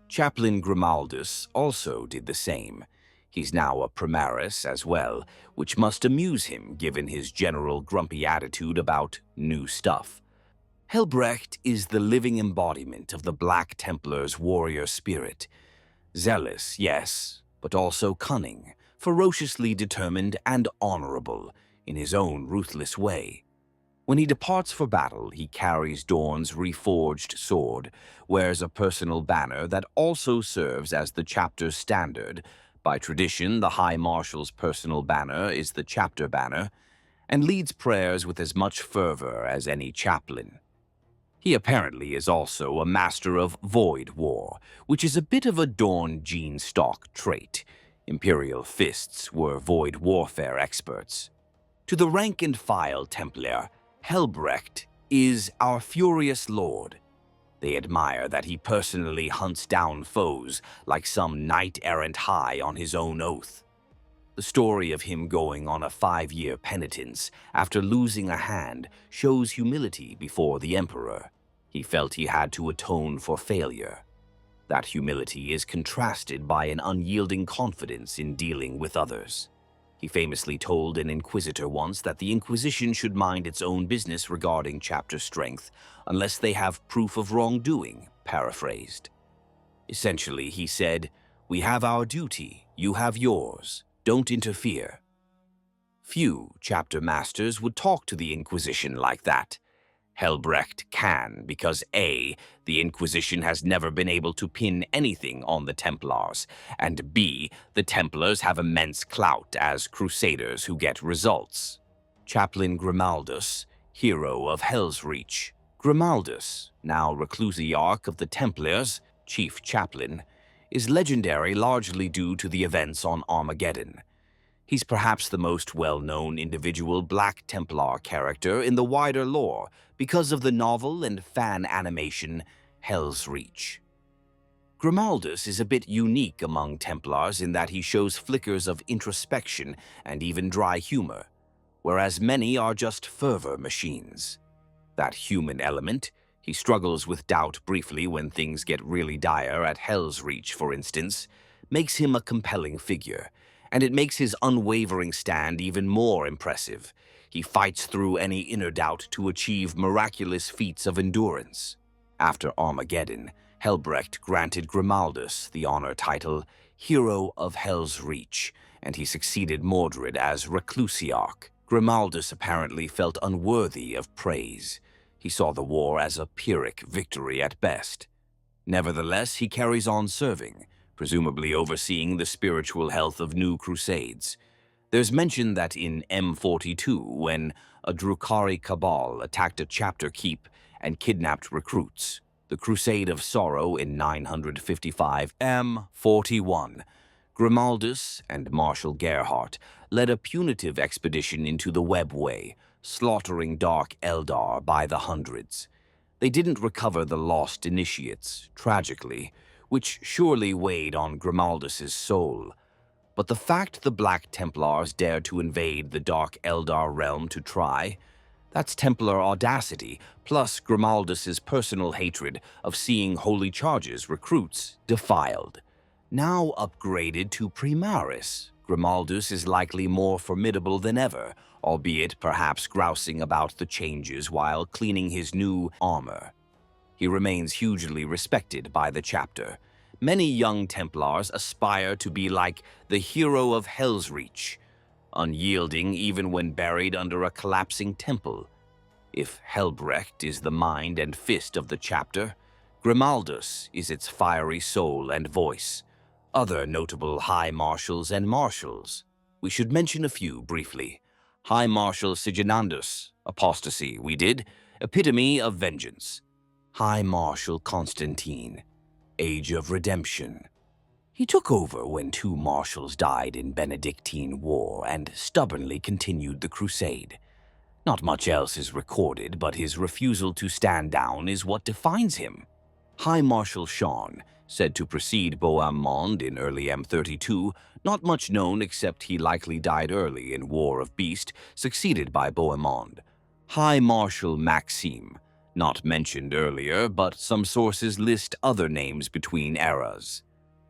Chaplain Grimaldus also did the same. He's now a Primaris as well, which must amuse him given his general grumpy attitude about new stuff. Helbrecht is the living embodiment of the Black Templars' warrior spirit. Zealous, yes, but also cunning, ferociously determined and honorable in his own ruthless way. When he departs for battle, he carries Dorn's reforged sword, wears a personal banner that also serves as the chapter's standard. By tradition, the High Marshal's personal banner is the chapter banner, and leads prayers with as much fervor as any chaplain. He apparently is also a master of void war, which is a bit of a Dorn gene stock trait. Imperial fists were void warfare experts. To the rank-and-file Templar, Helbrecht is our furious lord. They admire that he personally hunts down foes like some knight-errant high on his own oath. The story of him going on a 5-year penitence after losing a hand shows humility before the Emperor. He felt he had to atone for failure. That humility is contrasted by an unyielding confidence in dealing with others. He famously told an inquisitor once that the Inquisition should mind its own business regarding chapter strength unless they have proof of wrongdoing, paraphrased. Essentially, he said, "We have our duty, you have yours. Don't interfere." Few chapter masters would talk to the Inquisition like that. Helbrecht can because A, the Inquisition has never been able to pin anything on the Templars, and B, the Templars have immense clout as crusaders who get results. Chaplain Grimaldus, hero of Hell's Reach. Grimaldus, now reclusiarch of the Templars, chief chaplain, is legendary largely due to the events on Armageddon. He's perhaps the most well-known individual Black Templar character in the wider lore because of the novel and fan animation Hell's Reach. Grimaldus is a bit unique among Templars in that he shows flickers of introspection and even dry humor, whereas many are just fervor machines. That human element, he struggles with doubt briefly when things get really dire at Hell's Reach, for instance, makes him a compelling figure, and it makes his unwavering stand even more impressive. He fights through any inner doubt to achieve miraculous feats of endurance. After Armageddon, Helbrecht granted Grimaldus the honor title Hero of Hell's Reach, and he succeeded Mordred as Reclusiarch. Grimaldus apparently felt unworthy of praise. He saw the war as a Pyrrhic victory at best. Nevertheless, he carries on serving, presumably overseeing the spiritual health of new crusades. There's mention that in M42, when a Drukhari cabal attacked a chapter keep and kidnapped recruits, the Crusade of Sorrow in 955 M41, Grimaldus and Marshal Gerhardt led a punitive expedition into the Webway, slaughtering Dark Eldar by the hundreds. They didn't recover the lost initiates, tragically, which surely weighed on Grimaldus's soul. But the fact the Black Templars dared to invade the Dark Eldar realm to try, that's Templar audacity, plus Grimaldus's personal hatred of seeing holy charges recruits defiled. Now upgraded to Primaris, Grimaldus is likely more formidable than ever, albeit perhaps grousing about the changes while cleaning his new armor. He remains hugely respected by the chapter. Many young Templars aspire to be like the hero of Hell's Reach, unyielding even when buried under a collapsing temple. If Helbrecht is the mind and fist of the chapter, Grimaldus is its fiery soul and voice. Other notable High Marshals and Marshals. We should mention a few briefly. High Marshal Sigismund, apostasy we did, epitome of vengeance. High Marshal Constantine, age of redemption. He took over when 2 marshals died in Benedictine War and stubbornly continued the crusade. Not much else is recorded, but his refusal to stand down is what defines him. High Marshal Sean, said to precede Bohemond in early M32, not much known except he likely died early in War of Beast, succeeded by Bohemond. High Marshal Maxime, not mentioned earlier, but some sources list other names between eras.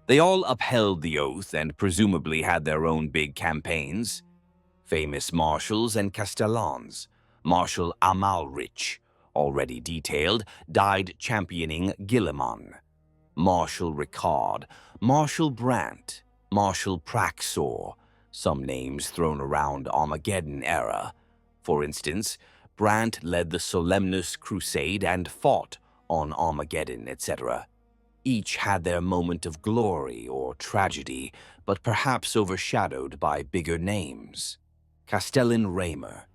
They all upheld the oath and presumably had their own big campaigns. Famous marshals and castellans. Marshal Amalrich, already detailed, died championing Guilliman. Marshal Ricard, Marshal Brandt, Marshal Praxor, some names thrown around Armageddon era. For instance, Brandt led the Solemnus Crusade and fought on Armageddon, etc. Each had their moment of glory or tragedy, but perhaps overshadowed by bigger names. Castellan Raymer.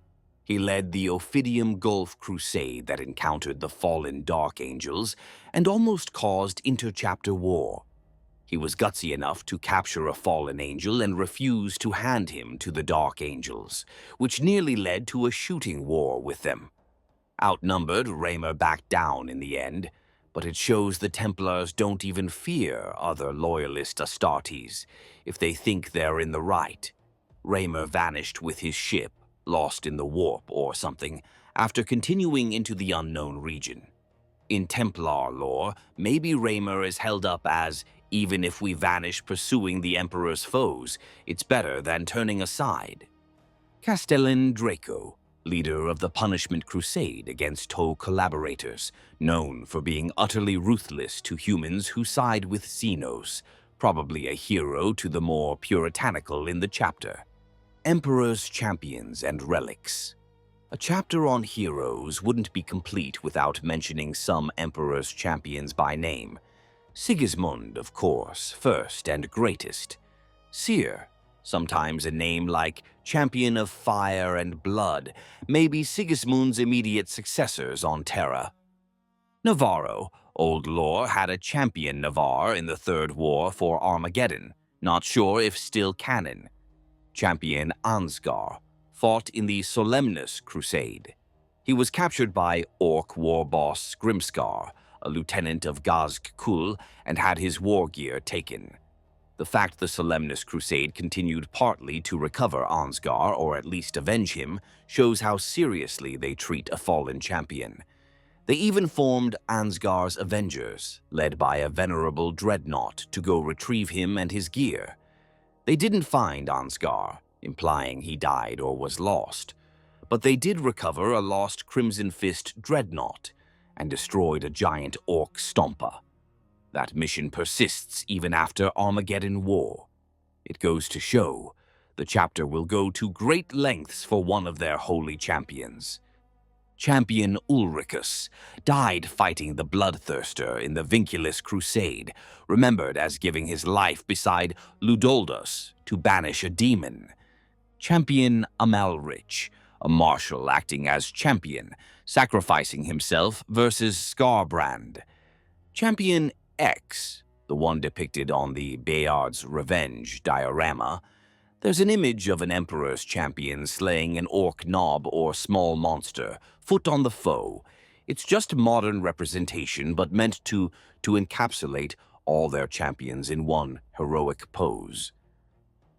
He led the Ophidium Gulf Crusade that encountered the fallen Dark Angels and almost caused interchapter war. He was gutsy enough to capture a fallen angel and refuse to hand him to the Dark Angels, which nearly led to a shooting war with them. Outnumbered, Raymer backed down in the end, but it shows the Templars don't even fear other loyalist Astartes if they think they're in the right. Raymer vanished with his ship, lost in the warp or something, after continuing into the unknown region. In Templar lore, maybe Raymer is held up as, even if we vanish pursuing the Emperor's foes, it's better than turning aside. Castellan Draco, leader of the Punishment Crusade against Toe collaborators, known for being utterly ruthless to humans who side with xenos, probably a hero to the more puritanical in the chapter. Emperor's Champions and Relics. A chapter on heroes wouldn't be complete without mentioning some Emperor's Champions by name. Sigismund, of course, first and greatest. Seer, sometimes a name like Champion of Fire and Blood, may be Sigismund's immediate successors on Terra. Navarro, old lore had a champion Navarre in the Third War for Armageddon, not sure if still canon. Champion Ansgar fought in the Solemnus Crusade. He was captured by Orc war boss Grimskar, a lieutenant of Gazg-Kul, and had his war gear taken. The fact the Solemnus Crusade continued partly to recover Ansgar, or at least avenge him, shows how seriously they treat a fallen champion. They even formed Ansgar's Avengers, led by a venerable dreadnought, to go retrieve him and his gear. They didn't find Ansgar, implying he died or was lost, but they did recover a lost Crimson Fist dreadnought and destroyed a giant orc stomper. That mission persists even after Armageddon War. It goes to show, the chapter will go to great lengths for one of their holy champions. Champion Ulricus died fighting the Bloodthirster in the Vinculus Crusade, remembered as giving his life beside Ludoldus to banish a demon. Champion Amalrich, a marshal acting as champion, sacrificing himself versus Scarbrand. Champion X, the one depicted on the Bayard's Revenge diorama, there's an image of an Emperor's champion slaying an orc knob or small monster, foot on the foe. It's just modern representation, but meant to encapsulate all their champions in one heroic pose.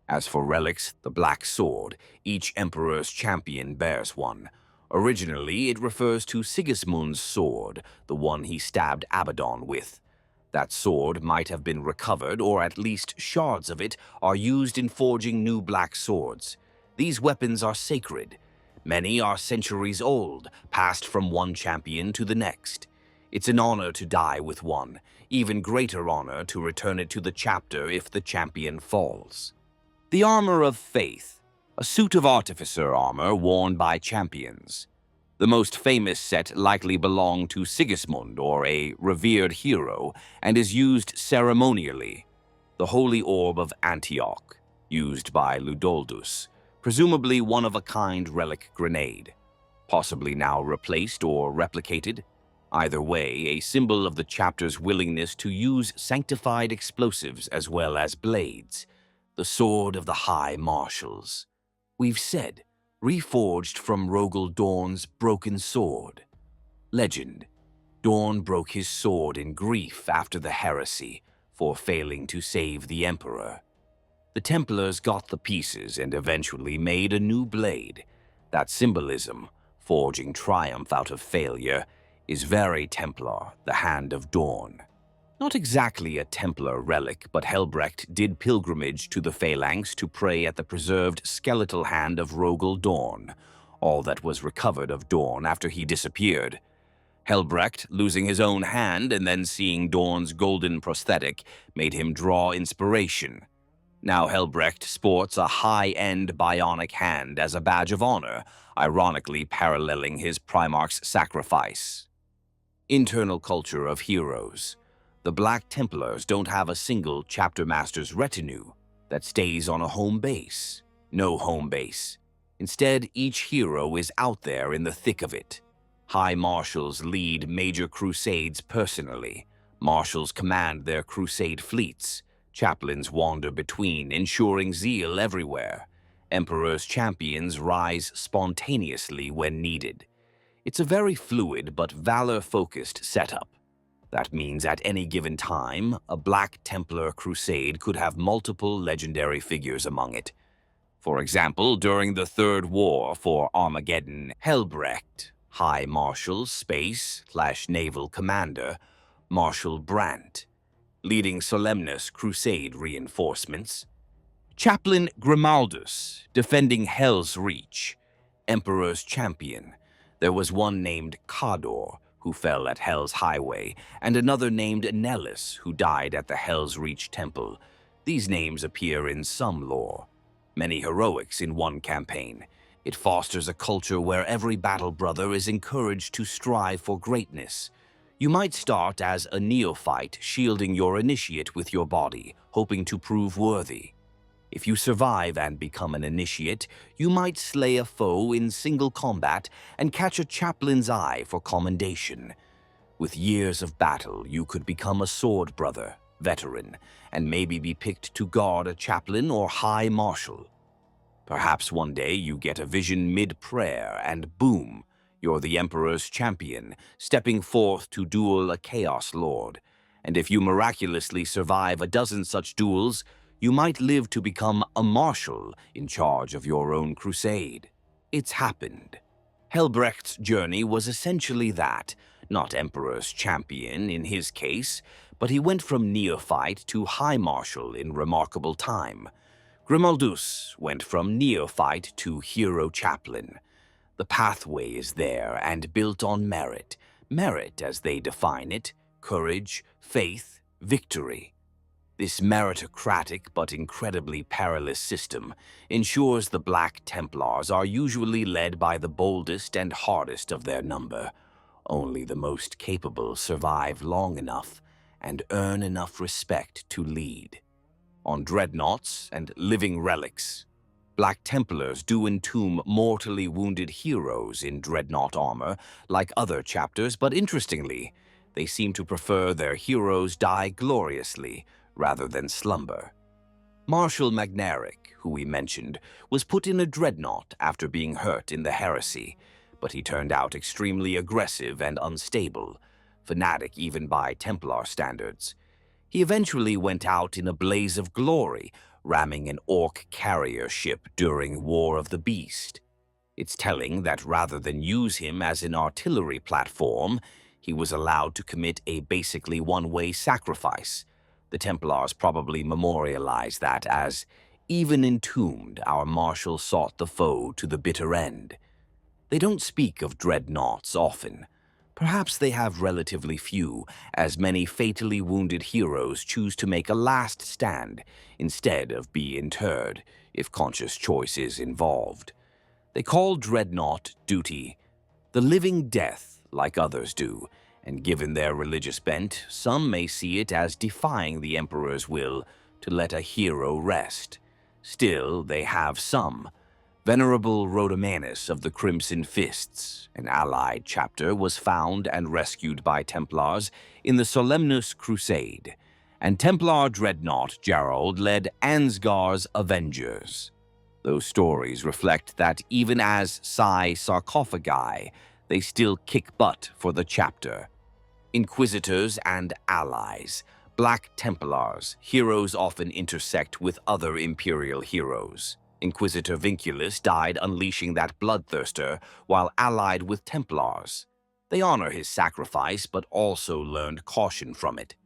As for relics, the Black Sword, each Emperor's champion bears one. Originally, it refers to Sigismund's sword, the one he stabbed Abaddon with. That sword might have been recovered, or at least shards of it are used in forging new black swords. These weapons are sacred. Many are centuries old, passed from one champion to the next. It's an honor to die with one, even greater honor to return it to the chapter if the champion falls. The Armor of Faith, a suit of artificer armor worn by champions. The most famous set likely belonged to Sigismund, or a revered hero, and is used ceremonially. The Holy Orb of Antioch, used by Ludoldus, presumably one-of-a-kind relic grenade, possibly now replaced or replicated. Either way, a symbol of the chapter's willingness to use sanctified explosives as well as blades. The Sword of the High Marshals. We've said, reforged from Rogel Dorn's broken sword. Legend. Dorn broke his sword in grief after the heresy for failing to save the Emperor. The Templars got the pieces and eventually made a new blade. That symbolism, forging triumph out of failure, is very Templar, the Hand of Dorn. Not exactly a Templar relic, but Helbrecht did pilgrimage to the Phalanx to pray at the preserved skeletal hand of Rogel Dorn, all that was recovered of Dorn after he disappeared. Helbrecht, losing his own hand and then seeing Dorn's golden prosthetic, made him draw inspiration. Now Helbrecht sports a high-end bionic hand as a badge of honor, ironically paralleling his Primarch's sacrifice. Internal culture of heroes. The Black Templars don't have a single chapter master's retinue that stays on a home base. No home base. Instead, each hero is out there in the thick of it. High Marshals lead major crusades personally. Marshals command their crusade fleets. Chaplains wander between, ensuring zeal everywhere. Emperor's champions rise spontaneously when needed. It's a very fluid but valor-focused setup. That means at any given time, a Black Templar crusade could have multiple legendary figures among it. For example, during the Third War for Armageddon, Helbrecht, High Marshal, Space/Naval Commander, Marshal Brandt, leading Solemnus Crusade reinforcements. Chaplain Grimaldus, defending Hell's Reach, Emperor's Champion. There was one named Cador, who fell at Hell's Highway, and another named Nellis, who died at the Hell's Reach Temple. These names appear in some lore. Many heroics in one campaign. It fosters a culture where every battle brother is encouraged to strive for greatness. You might start as a neophyte, shielding your initiate with your body, hoping to prove worthy. If you survive and become an initiate, you might slay a foe in single combat and catch a chaplain's eye for commendation. With years of battle, you could become a sword brother, veteran, and maybe be picked to guard a chaplain or high marshal. Perhaps one day you get a vision mid-prayer and boom, you're the Emperor's champion, stepping forth to duel a Chaos Lord. And if you miraculously survive a dozen such duels, you might live to become a marshal in charge of your own crusade. It's happened. Helbrecht's journey was essentially that, not Emperor's champion in his case, but he went from neophyte to high marshal in remarkable time. Grimaldus went from neophyte to hero chaplain. The pathway is there and built on merit. Merit, as they define it, courage, faith, victory. This meritocratic but incredibly perilous system ensures the Black Templars are usually led by the boldest and hardest of their number. Only the most capable survive long enough and earn enough respect to lead. On dreadnoughts and living relics, Black Templars do entomb mortally wounded heroes in dreadnought armor, like other chapters, but interestingly, they seem to prefer their heroes die gloriously rather than slumber. Marshal Magnaric, who we mentioned, was put in a dreadnought after being hurt in the heresy, but he turned out extremely aggressive and unstable, fanatic even by Templar standards. He eventually went out in a blaze of glory, ramming an orc carrier ship during War of the Beast. It's telling that rather than use him as an artillery platform, he was allowed to commit a basically one-way sacrifice. The Templars probably memorialize that as, even entombed, our marshal sought the foe to the bitter end. They don't speak of dreadnoughts often. Perhaps they have relatively few, as many fatally wounded heroes choose to make a last stand instead of be interred, if conscious choice is involved. They call dreadnought duty the living death, like others do, and given their religious bent, some may see it as defying the Emperor's will to let a hero rest. Still, they have some. Venerable Rhodomanus of the Crimson Fists, an allied chapter, was found and rescued by Templars in the Solemnus Crusade, and Templar dreadnought Gerald led Ansgar's Avengers. Those stories reflect that even as Psi sarcophagi, they still kick butt for the chapter. Inquisitors and allies, Black Templars, heroes often intersect with other Imperial heroes. Inquisitor Vinculus died unleashing that bloodthirster while allied with Templars. They honor his sacrifice but also learned caution from it.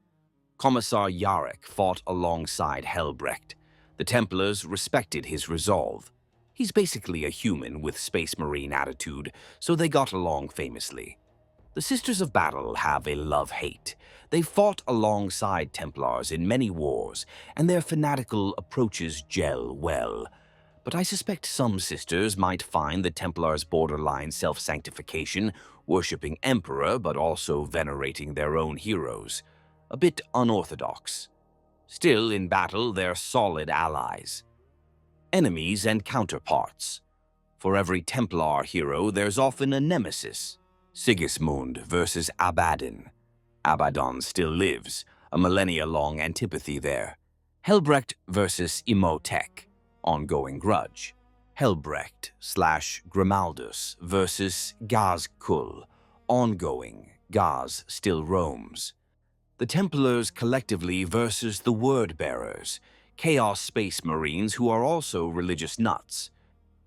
Commissar Yarek fought alongside Helbrecht. The Templars respected his resolve. He's basically a human with Space Marine attitude, so they got along famously. The Sisters of Battle have a love-hate. They fought alongside Templars in many wars, and their fanatical approaches gel well. But I suspect some sisters might find the Templars' borderline self-sanctification, worshipping Emperor but also venerating their own heroes, a bit unorthodox. Still, in battle, they're solid allies. Enemies and counterparts. For every Templar hero, there's often a nemesis. Sigismund versus Abaddon. Abaddon still lives, a millennia-long antipathy there. Helbrecht versus Imhotep, ongoing grudge. Helbrecht/Grimaldus versus Gazkul, ongoing, Gaz still roams. The Templars collectively versus the Word-Bearers, Chaos Space Marines who are also religious nuts.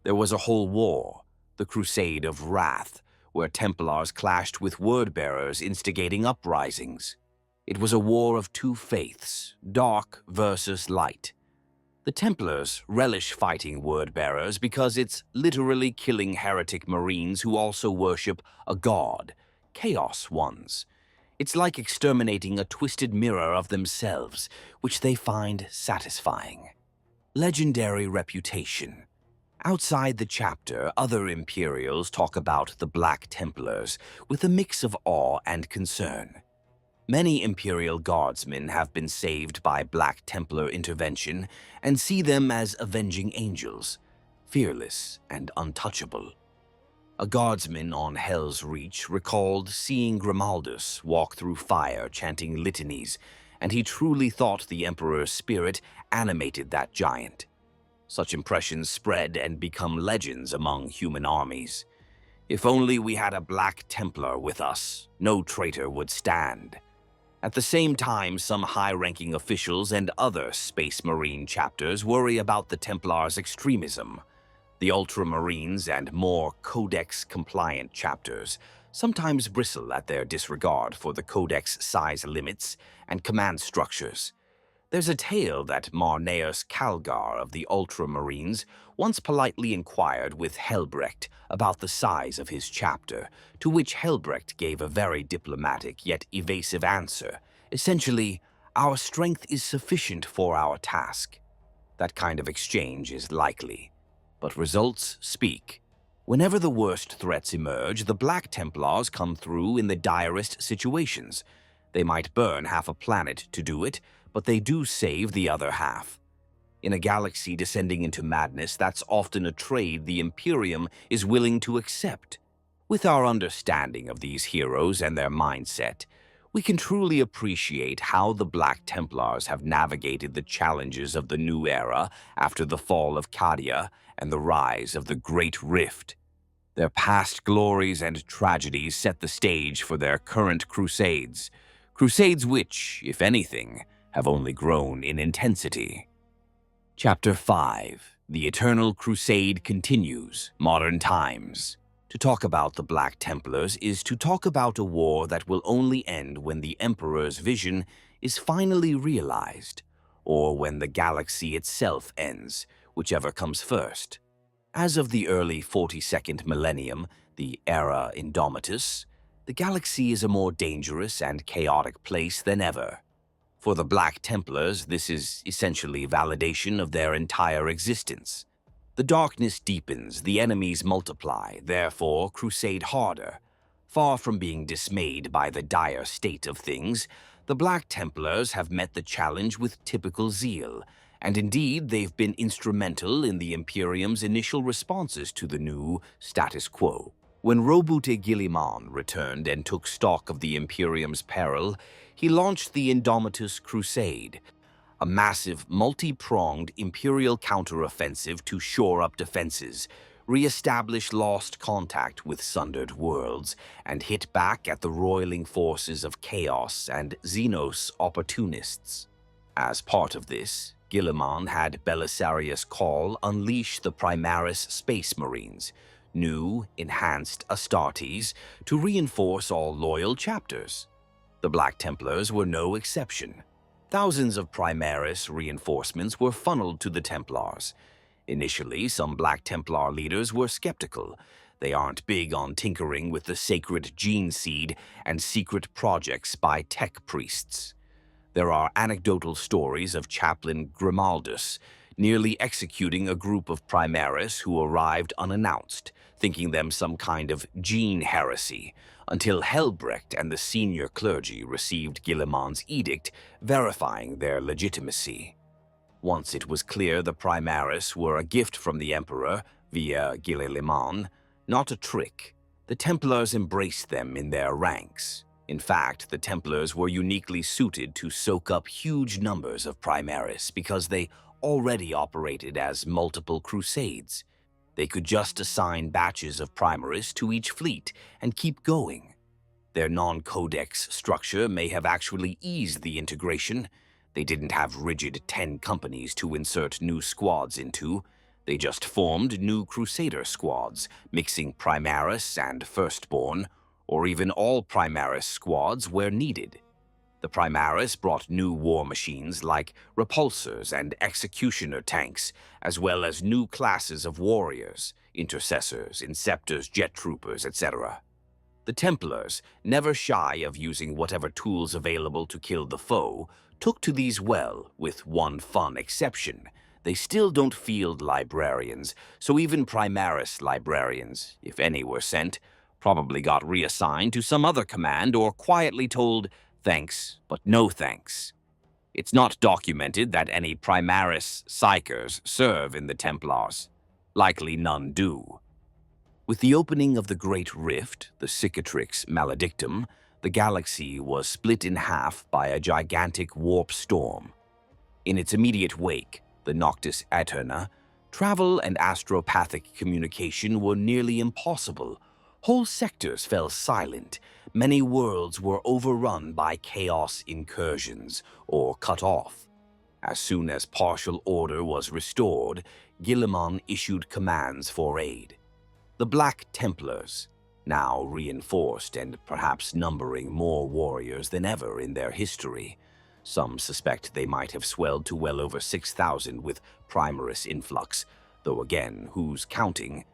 There was a whole war, the Crusade of Wrath, where Templars clashed with Word-Bearers instigating uprisings. It was a war of two faiths, dark versus light. The Templars relish fighting Word-Bearers because it's literally killing heretic Marines who also worship a god, Chaos ones. It's like exterminating a twisted mirror of themselves, which they find satisfying. Legendary reputation. Outside the chapter, other Imperials talk about the Black Templars with a mix of awe and concern. Many Imperial Guardsmen have been saved by Black Templar intervention and see them as avenging angels, fearless and untouchable. A guardsman on Hell's Reach recalled seeing Grimaldus walk through fire chanting litanies, and he truly thought the Emperor's spirit animated that giant. Such impressions spread and become legends among human armies. If only we had a Black Templar with us, no traitor would stand. At the same time, some high-ranking officials and other Space Marine chapters worry about the Templars' extremism. The Ultramarines and more Codex-compliant chapters sometimes bristle at their disregard for the Codex size limits and command structures. There's a tale that Marneus Calgar of the Ultramarines once politely inquired with Helbrecht about the size of his chapter, to which Helbrecht gave a very diplomatic yet evasive answer. Essentially, our strength is sufficient for our task. That kind of exchange is likely. But results speak. Whenever the worst threats emerge, the Black Templars come through in the direst situations. They might burn half a planet to do it, but they do save the other half. In a galaxy descending into madness, that's often a trade the Imperium is willing to accept. With our understanding of these heroes and their mindset, we can truly appreciate how the Black Templars have navigated the challenges of the new era after the fall of Cadia and the rise of the Great Rift. Their past glories and tragedies set the stage for their current crusades. Crusades which, if anything, have only grown in intensity. Chapter 5. The Eternal Crusade continues, modern times. To talk about the Black Templars is to talk about a war that will only end when the Emperor's vision is finally realized, or when the galaxy itself ends, whichever comes first. As of the early 42nd millennium, the era Indomitus, the galaxy is a more dangerous and chaotic place than ever. For the Black Templars, this is essentially validation of their entire existence. The darkness deepens, the enemies multiply, therefore crusade harder. Far from being dismayed by the dire state of things, the Black Templars have met the challenge with typical zeal, and indeed they've been instrumental in the Imperium's initial responses to the new status quo. When Roboute Guilliman returned and took stock of the Imperium's peril, he launched the Indomitus Crusade, a massive, multi-pronged Imperial counteroffensive to shore up defenses, re-establish lost contact with sundered worlds, and hit back at the roiling forces of Chaos and Xenos opportunists. As part of this, Guilliman had Belisarius Cawl unleash the Primaris Space Marines, new, enhanced Astartes, to reinforce all loyal chapters. The Black Templars were no exception. Thousands of Primaris reinforcements were funneled to the Templars. Initially, some Black Templar leaders were skeptical. They aren't big on tinkering with the sacred gene seed and secret projects by tech priests. There are anecdotal stories of Chaplain Grimaldus nearly executing a group of Primaris who arrived unannounced, thinking them some kind of gene heresy, until Helbrecht and the senior clergy received Guilliman's edict verifying their legitimacy. Once it was clear the Primaris were a gift from the Emperor, via Guilliman, not a trick. The Templars embraced them in their ranks. In fact, the Templars were uniquely suited to soak up huge numbers of Primaris because they already operated as multiple crusades. They could just assign batches of Primaris to each fleet and keep going. Their non-codex structure may have actually eased the integration. They didn't have rigid 10 companies to insert new squads into. They just formed new Crusader squads, mixing Primaris and Firstborn, or even all Primaris squads where needed. The Primaris brought new war machines like repulsors and executioner tanks, as well as new classes of warriors, intercessors, inceptors, jet troopers, etc. The Templars, never shy of using whatever tools available to kill the foe, took to these well, with one fun exception. They still don't field librarians, so even Primaris librarians, if any were sent, probably got reassigned to some other command or quietly told, "Thanks, but no thanks." It's not documented that any Primaris psychers serve in the Templars. Likely none do. With the opening of the Great Rift, the Cicatrix Maledictum, the galaxy was split in half by a gigantic warp storm. In its immediate wake, the Noctis Aeterna, travel and astropathic communication were nearly impossible. Whole sectors fell silent. Many worlds were overrun by chaos incursions or cut off. As soon as partial order was restored, Guilliman issued commands for aid. The Black Templars, now reinforced and perhaps numbering more warriors than ever in their history. Some suspect they might have swelled to well over 6,000 with Primaris influx, though again, who's counting?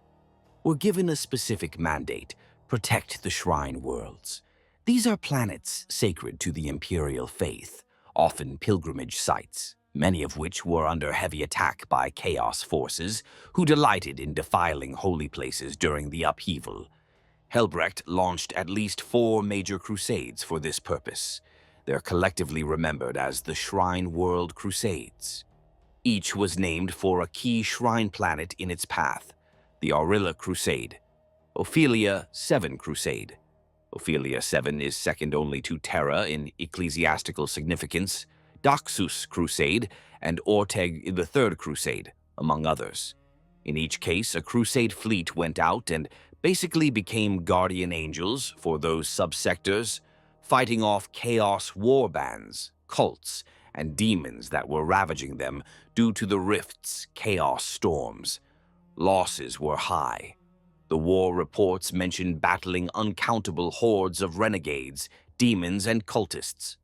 Were given a specific mandate: protect the Shrine Worlds. These are planets sacred to the Imperial faith, often pilgrimage sites, many of which were under heavy attack by Chaos forces who delighted in defiling holy places during the upheaval. Helbrecht launched at least 4 major crusades for this purpose. They're collectively remembered as the Shrine World Crusades. Each was named for a key shrine planet in its path: the Aurilla Crusade, Ophelia 7 Crusade. Ophelia 7 is second only to Terra in ecclesiastical significance, Daxus Crusade, and Orteg the Third Crusade, among others. In each case, a crusade fleet went out and basically became guardian angels for those subsectors, fighting off chaos warbands, cults, and demons that were ravaging them due to the Rift's chaos storms. Losses were high. The war reports mentioned battling uncountable hordes of renegades, demons, and cultists.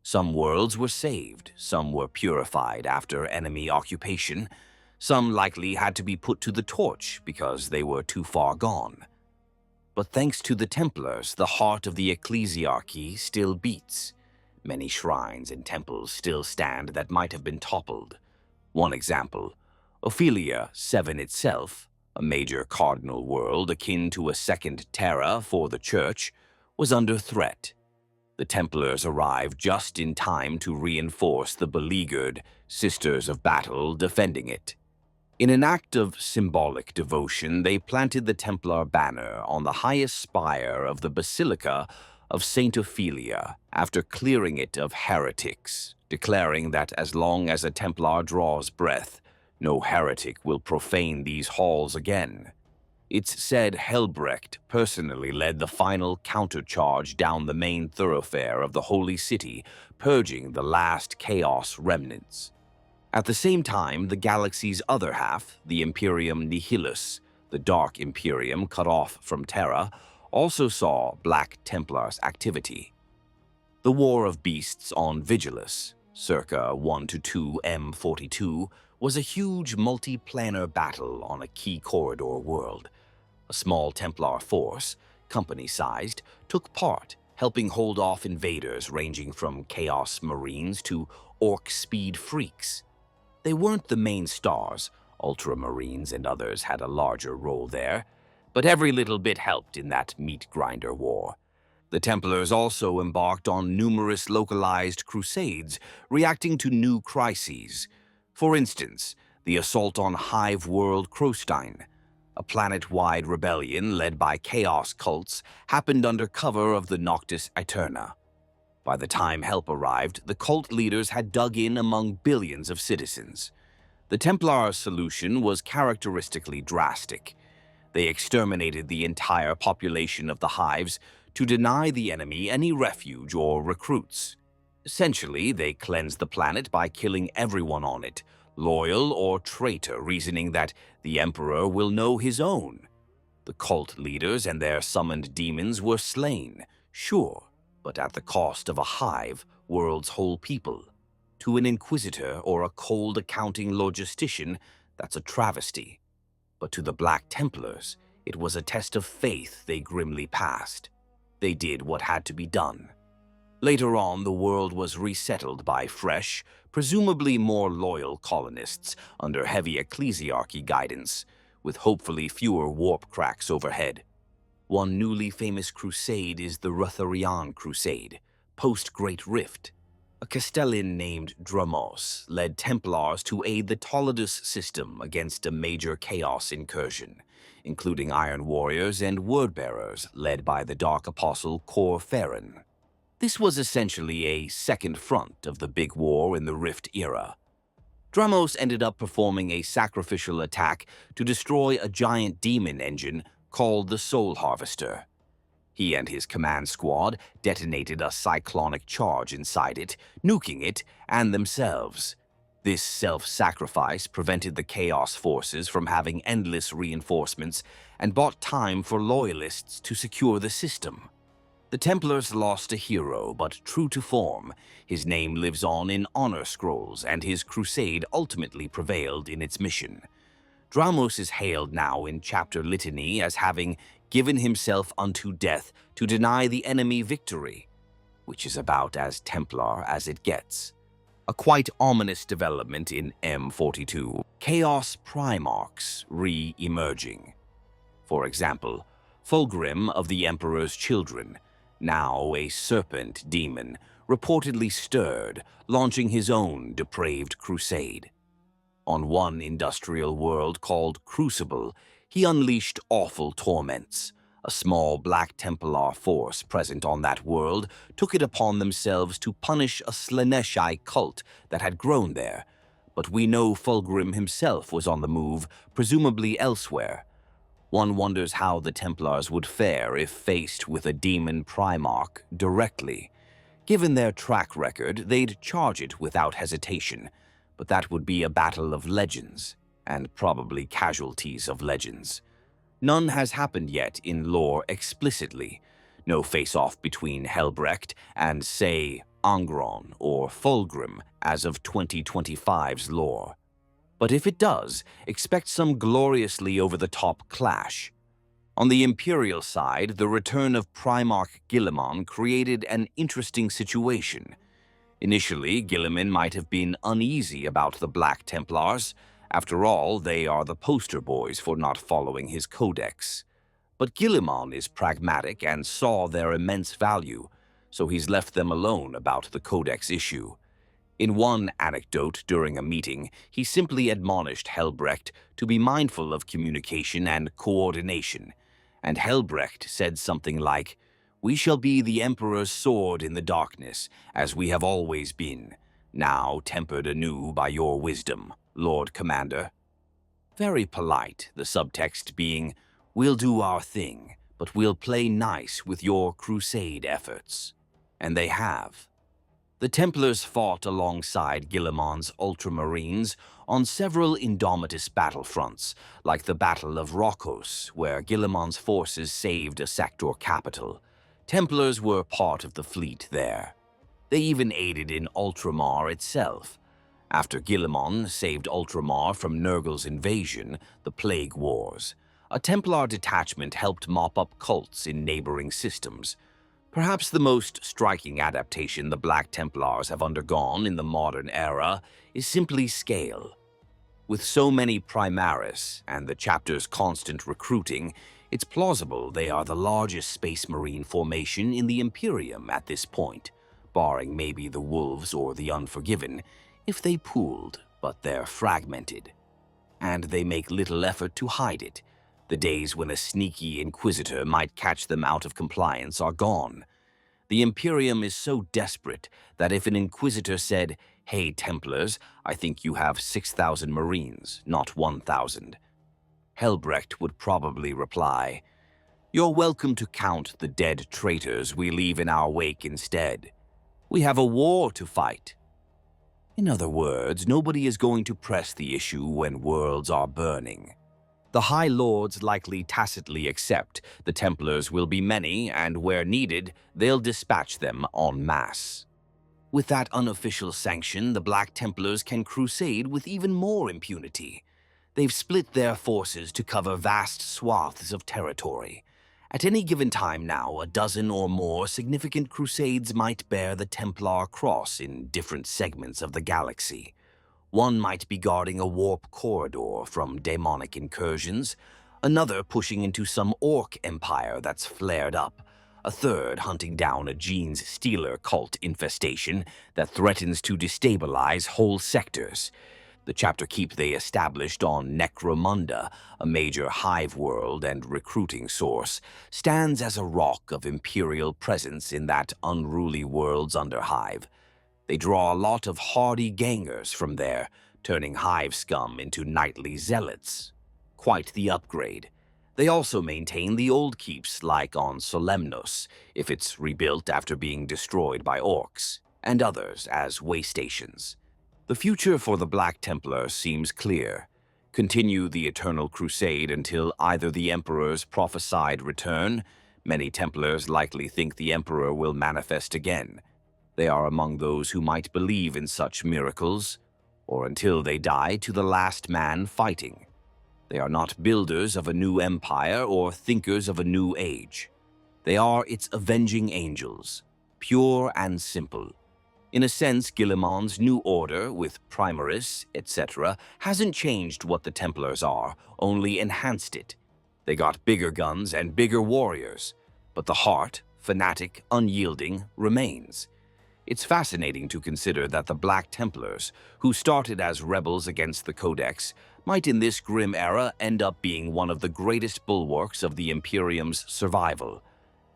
Some worlds were saved, some were purified after enemy occupation, some likely had to be put to the torch because they were too far gone. But thanks to the Templars, the heart of the ecclesiarchy still beats. Many shrines and temples still stand that might have been toppled. One example, Ophelia 7 itself, a major cardinal world akin to a second Terra for the Church, was under threat. The Templars arrived just in time to reinforce the beleaguered Sisters of Battle defending it. In an act of symbolic devotion, they planted the Templar banner on the highest spire of the Basilica of Saint Ophelia after clearing it of heretics, declaring that as long as a Templar draws breath, no heretic will profane these halls again. It's said Helbrecht personally led the final countercharge down the main thoroughfare of the Holy City, purging the last chaos remnants. At the same time, the galaxy's other half, the Imperium Nihilus, the Dark Imperium cut off from Terra, also saw Black Templars activity. The War of Beasts on Vigilus, circa 1-2 M42, was a huge multi-planar battle on a key corridor world. A small Templar force, company-sized, took part, helping hold off invaders ranging from Chaos Marines to Orc Speed Freaks. They weren't the main stars. Ultramarines and others had a larger role there, but every little bit helped in that meat-grinder war. The Templars also embarked on numerous localized crusades, reacting to new crises. For instance, the assault on Hive World Krostein, A planet-wide rebellion led by chaos cults happened under cover of the Noctis Aeterna. By the time help arrived, the cult leaders had dug in among billions of citizens. The Templar solution was characteristically drastic. They exterminated the entire population of the hives to deny the enemy any refuge or recruits. Essentially, they cleansed the planet by killing everyone on it, loyal or traitor, reasoning that the Emperor will know his own. The cult leaders and their summoned demons were slain, sure, but at the cost of a hive, world's whole people. To an inquisitor or a cold accounting logistician, that's a travesty. But to the Black Templars, it was a test of faith they grimly passed. They did what had to be done. Later on, the world was resettled by fresh, presumably more loyal colonists under heavy ecclesiarchy guidance, with hopefully fewer warp cracks overhead. One newly famous crusade is the Ruthenian Crusade, post-Great Rift. A Castellan named Remorse led Templars to aid the Toledus system against a major chaos incursion, including Iron Warriors and Wordbearers led by the Dark Apostle Cor Ferran. This was essentially a second front of the big war in the Rift era. Dramos ended up performing a sacrificial attack to destroy a giant demon engine called the Soul Harvester. He and his command squad detonated a cyclonic charge inside it, nuking it and themselves. This self-sacrifice prevented the Chaos forces from having endless reinforcements and bought time for loyalists to secure the system. The Templars lost a hero, but true to form, his name lives on in honor scrolls and his crusade ultimately prevailed in its mission. Dramos is hailed now in chapter litany as having given himself unto death to deny the enemy victory, which is about as Templar as it gets. A quite ominous development in M42, Chaos Primarchs re-emerging. For example, Fulgrim of the Emperor's Children, now a serpent demon, reportedly stirred, launching his own depraved crusade. On one industrial world called Crucible, he unleashed awful torments. A small Black Templar force present on that world took it upon themselves to punish a Slaneshi cult that had grown there, but we know Fulgrim himself was on the move, presumably elsewhere. One wonders how the Templars would fare if faced with a demon Primarch directly. Given their track record, they'd charge it without hesitation, but that would be a battle of legends, and probably casualties of legends. None has happened yet in lore explicitly. No face-off between Helbrecht and, say, Angron or Fulgrim as of 2025's lore. But if it does, expect some gloriously over-the-top clash. On the Imperial side, the return of Primarch Guilliman created an interesting situation. Initially, Guilliman might have been uneasy about the Black Templars. After all, they are the poster boys for not following his codex. But Guilliman is pragmatic and saw their immense value, so he's left them alone about the codex issue. In one anecdote during a meeting, he simply admonished Helbrecht to be mindful of communication and coordination, and Helbrecht said something like, "We shall be the Emperor's sword in the darkness, as we have always been, now tempered anew by your wisdom, Lord Commander." Very polite, the subtext being, "We'll do our thing, but we'll play nice with your crusade efforts." And they have. The Templars fought alongside Guilliman's Ultramarines on several Indomitus battlefronts, like the Battle of Rokos, where Guilliman's forces saved a sector capital. Templars were part of the fleet there. They even aided in Ultramar itself. After Guilliman saved Ultramar from Nurgle's invasion, the Plague Wars, a Templar detachment helped mop up cults in neighboring systems. Perhaps the most striking adaptation the Black Templars have undergone in the modern era is simply scale. With so many Primaris and the chapter's constant recruiting, it's plausible they are the largest Space Marine formation in the Imperium at this point, barring maybe the Wolves or the Unforgiven, if they pooled, but they're fragmented. And they make little effort to hide it. The days when a sneaky inquisitor might catch them out of compliance are gone. The Imperium is so desperate that if an inquisitor said, "Hey, Templars, I think you have 6,000 Marines, not 1,000," Helbrecht would probably reply, "You're welcome to count the dead traitors we leave in our wake instead. We have a war to fight." In other words, nobody is going to press the issue when worlds are burning. The High Lords likely tacitly accept the Templars will be many, and where needed, they'll dispatch them en masse. With that unofficial sanction, the Black Templars can crusade with even more impunity. They've split their forces to cover vast swaths of territory. At any given time now, a dozen or more significant crusades might bear the Templar cross in different segments of the galaxy. One might be guarding a warp corridor from demonic incursions, another pushing into some orc empire that's flared up, a third hunting down a genes stealer cult infestation that threatens to destabilize whole sectors. The chapter keep they established on Necromunda, a major hive world and recruiting source, stands as a rock of imperial presence in that unruly world's underhive. They draw a lot of hardy gangers from there, turning hive scum into nightly zealots. Quite the upgrade. They also maintain the old keeps like on Solemnos, if it's rebuilt after being destroyed by orcs, and others as way stations. The future for the Black Templars seems clear. Continue the Eternal Crusade until either the Emperor's prophesied return, many Templars likely think the Emperor will manifest again. They are among those who might believe in such miracles, or until they die to the last man fighting. They are not builders of a new empire or thinkers of a new age. They are its avenging angels, pure and simple. In a sense, Guilliman's new order, with Primaris, etc., hasn't changed what the Templars are, only enhanced it. They got bigger guns and bigger warriors, but the heart, fanatic, unyielding, remains. It's fascinating to consider that the Black Templars, who started as rebels against the Codex, might in this grim era end up being one of the greatest bulwarks of the Imperium's survival.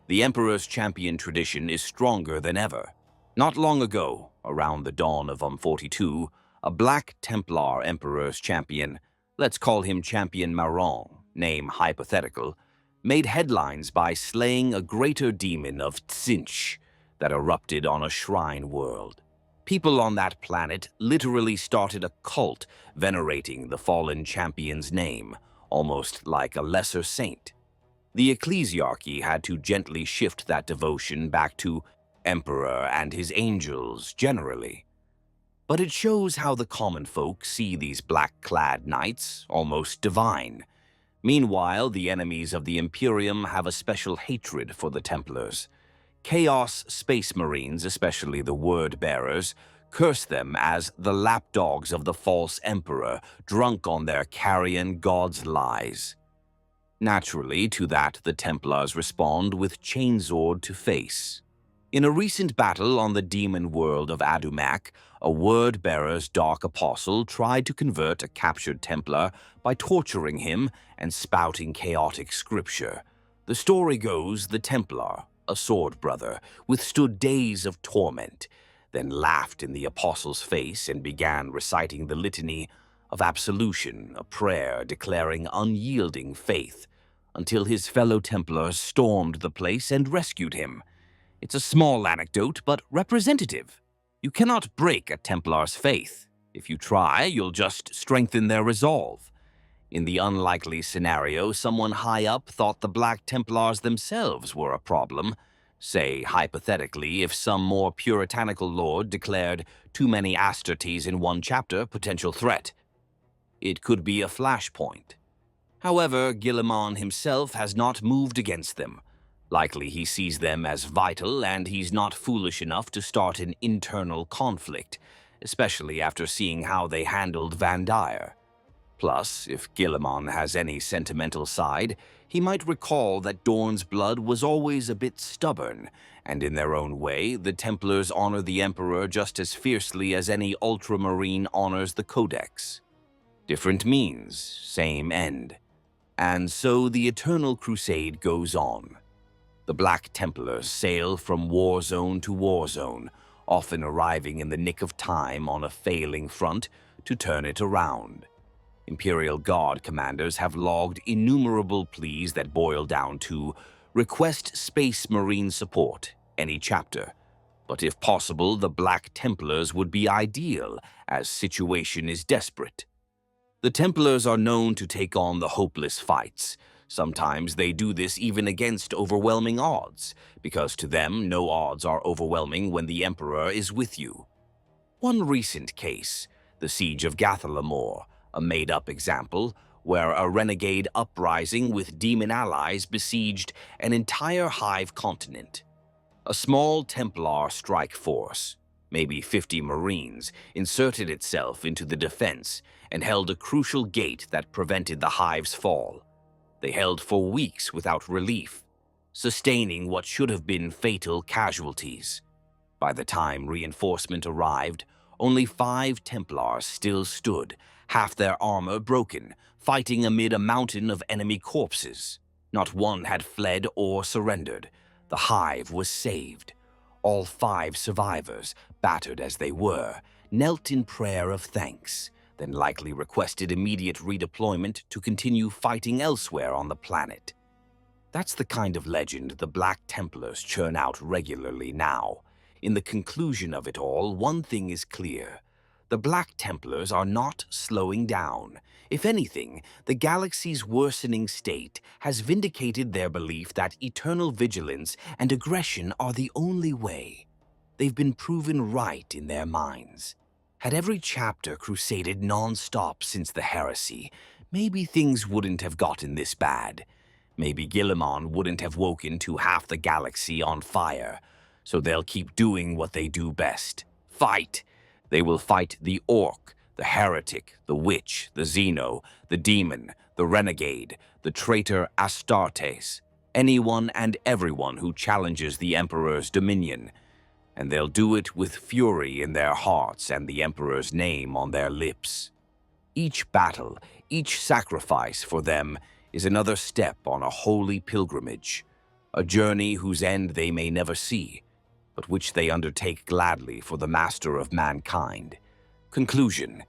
The Emperor's champion tradition is stronger than ever. Not long ago, around the dawn of 42, a Black Templar Emperor's champion, let's call him Champion Marron, name hypothetical, made headlines by slaying a greater demon of Tzinch that erupted on a shrine world. People on that planet literally started a cult venerating the fallen champion's name, almost like a lesser saint. The ecclesiarchy had to gently shift that devotion back to Emperor and his angels generally. But it shows how the common folk see these black-clad knights, almost divine. Meanwhile, the enemies of the Imperium have a special hatred for the Templars. Chaos Space Marines, especially the Word-Bearers, curse them as the lapdogs of the false Emperor, drunk on their carrion god's lies. Naturally, to that the Templars respond with Chainsword to face. In a recent battle on the demon world of Adumak, a Word-Bearer's dark apostle tried to convert a captured Templar by torturing him and spouting chaotic scripture. The story goes the Templar, a sword brother, withstood days of torment, then laughed in the apostle's face and began reciting the litany of absolution, a prayer declaring unyielding faith, until his fellow Templars stormed the place and rescued him. It's a small anecdote, but representative. You cannot break a Templar's faith. If you try, you'll just strengthen their resolve. In the unlikely scenario, someone high up thought the Black Templars themselves were a problem. Say, hypothetically, if some more puritanical lord declared too many Astartes in one chapter, potential threat. It could be a flashpoint. However, Guilliman himself has not moved against them. Likely he sees them as vital, and he's not foolish enough to start an internal conflict, especially after seeing how they handled Van Dyer. Plus, if Guilliman has any sentimental side, he might recall that Dorn's blood was always a bit stubborn, and in their own way, the Templars honor the Emperor just as fiercely as any Ultramarine honors the Codex. Different means, same end. And so the Eternal Crusade goes on. The Black Templars sail from war zone to war zone, often arriving in the nick of time on a failing front to turn it around. Imperial Guard commanders have logged innumerable pleas that boil down to request Space Marine support, any chapter. But if possible, the Black Templars would be ideal, as situation is desperate. The Templars are known to take on the hopeless fights. Sometimes they do this even against overwhelming odds, because to them no odds are overwhelming when the Emperor is with you. One recent case, the Siege of Gathalamor, a made-up example, where a renegade uprising with demon allies besieged an entire hive continent. A small Templar strike force, maybe 50 Marines, inserted itself into the defense and held a crucial gate that prevented the hive's fall. They held for weeks without relief, sustaining what should have been fatal casualties. By the time reinforcement arrived, only 5 Templars still stood, half their armor broken, fighting amid a mountain of enemy corpses. Not one had fled or surrendered. The hive was saved. All 5 survivors, battered as they were, knelt in prayer of thanks, then likely requested immediate redeployment to continue fighting elsewhere on the planet. That's the kind of legend the Black Templars churn out regularly now. In the conclusion of it all, one thing is clear. The Black Templars are not slowing down. If anything, the galaxy's worsening state has vindicated their belief that eternal vigilance and aggression are the only way. They've been proven right in their minds. Had every chapter crusaded non-stop since the heresy, maybe things wouldn't have gotten this bad. Maybe Guilliman wouldn't have woken to half the galaxy on fire. So they'll keep doing what they do best. Fight! They will fight the orc, the heretic, the witch, the xeno, the demon, the renegade, the traitor Astartes, anyone and everyone who challenges the Emperor's dominion. And they'll do it with fury in their hearts and the Emperor's name on their lips. Each battle, each sacrifice for them is another step on a holy pilgrimage, a journey whose end they may never see, but which they undertake gladly for the master of mankind. Conclusion: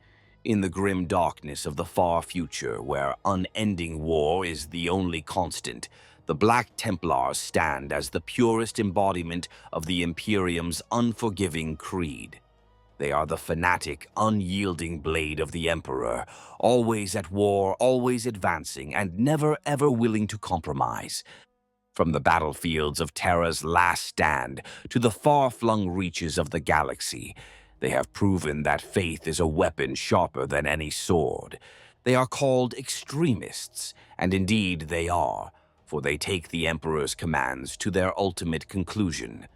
in the grim darkness of the far future, where unending war is the only constant, the Black Templars stand as the purest embodiment of the Imperium's unforgiving creed. They are the fanatic, unyielding blade of the Emperor, always at war, always advancing, and never ever willing to compromise. From the battlefields of Terra's last stand to the far-flung reaches of the galaxy, they have proven that faith is a weapon sharper than any sword. They are called extremists, and indeed they are, for they take the Emperor's commands to their ultimate conclusion.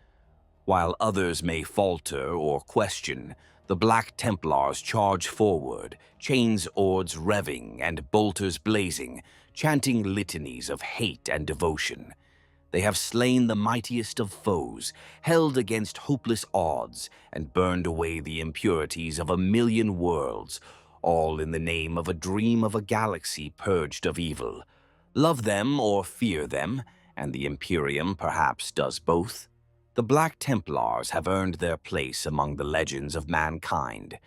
While others may falter or question, the Black Templars charge forward, chains oars revving and bolters blazing, chanting litanies of hate and devotion. They have slain the mightiest of foes, held against hopeless odds, and burned away the impurities of 1,000,000 worlds, all in the name of a dream of a galaxy purged of evil. Love them or fear them, and the Imperium perhaps does both. The Black Templars have earned their place among the legends of mankind.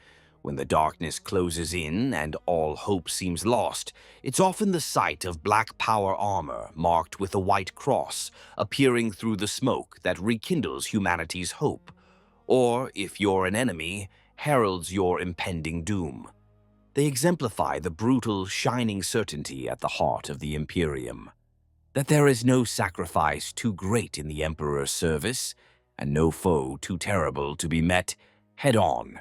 When the darkness closes in and all hope seems lost, it's often the sight of black power armor marked with a white cross appearing through the smoke that rekindles humanity's hope, or, if you're an enemy, heralds your impending doom. They exemplify the brutal, shining certainty at the heart of the Imperium, that there is no sacrifice too great in the Emperor's service, and no foe too terrible to be met head-on.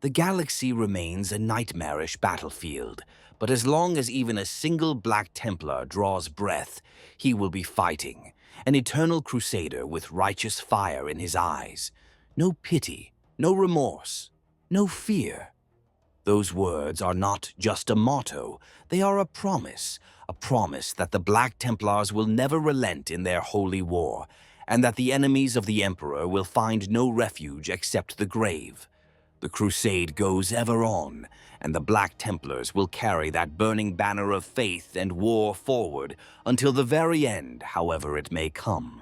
The galaxy remains a nightmarish battlefield, but as long as even a single Black Templar draws breath, he will be fighting, an eternal crusader with righteous fire in his eyes. No pity, no remorse, no fear. Those words are not just a motto, they are a promise that the Black Templars will never relent in their holy war, and that the enemies of the Emperor will find no refuge except the grave. The crusade goes ever on, and the Black Templars will carry that burning banner of faith and war forward until the very end, however it may come.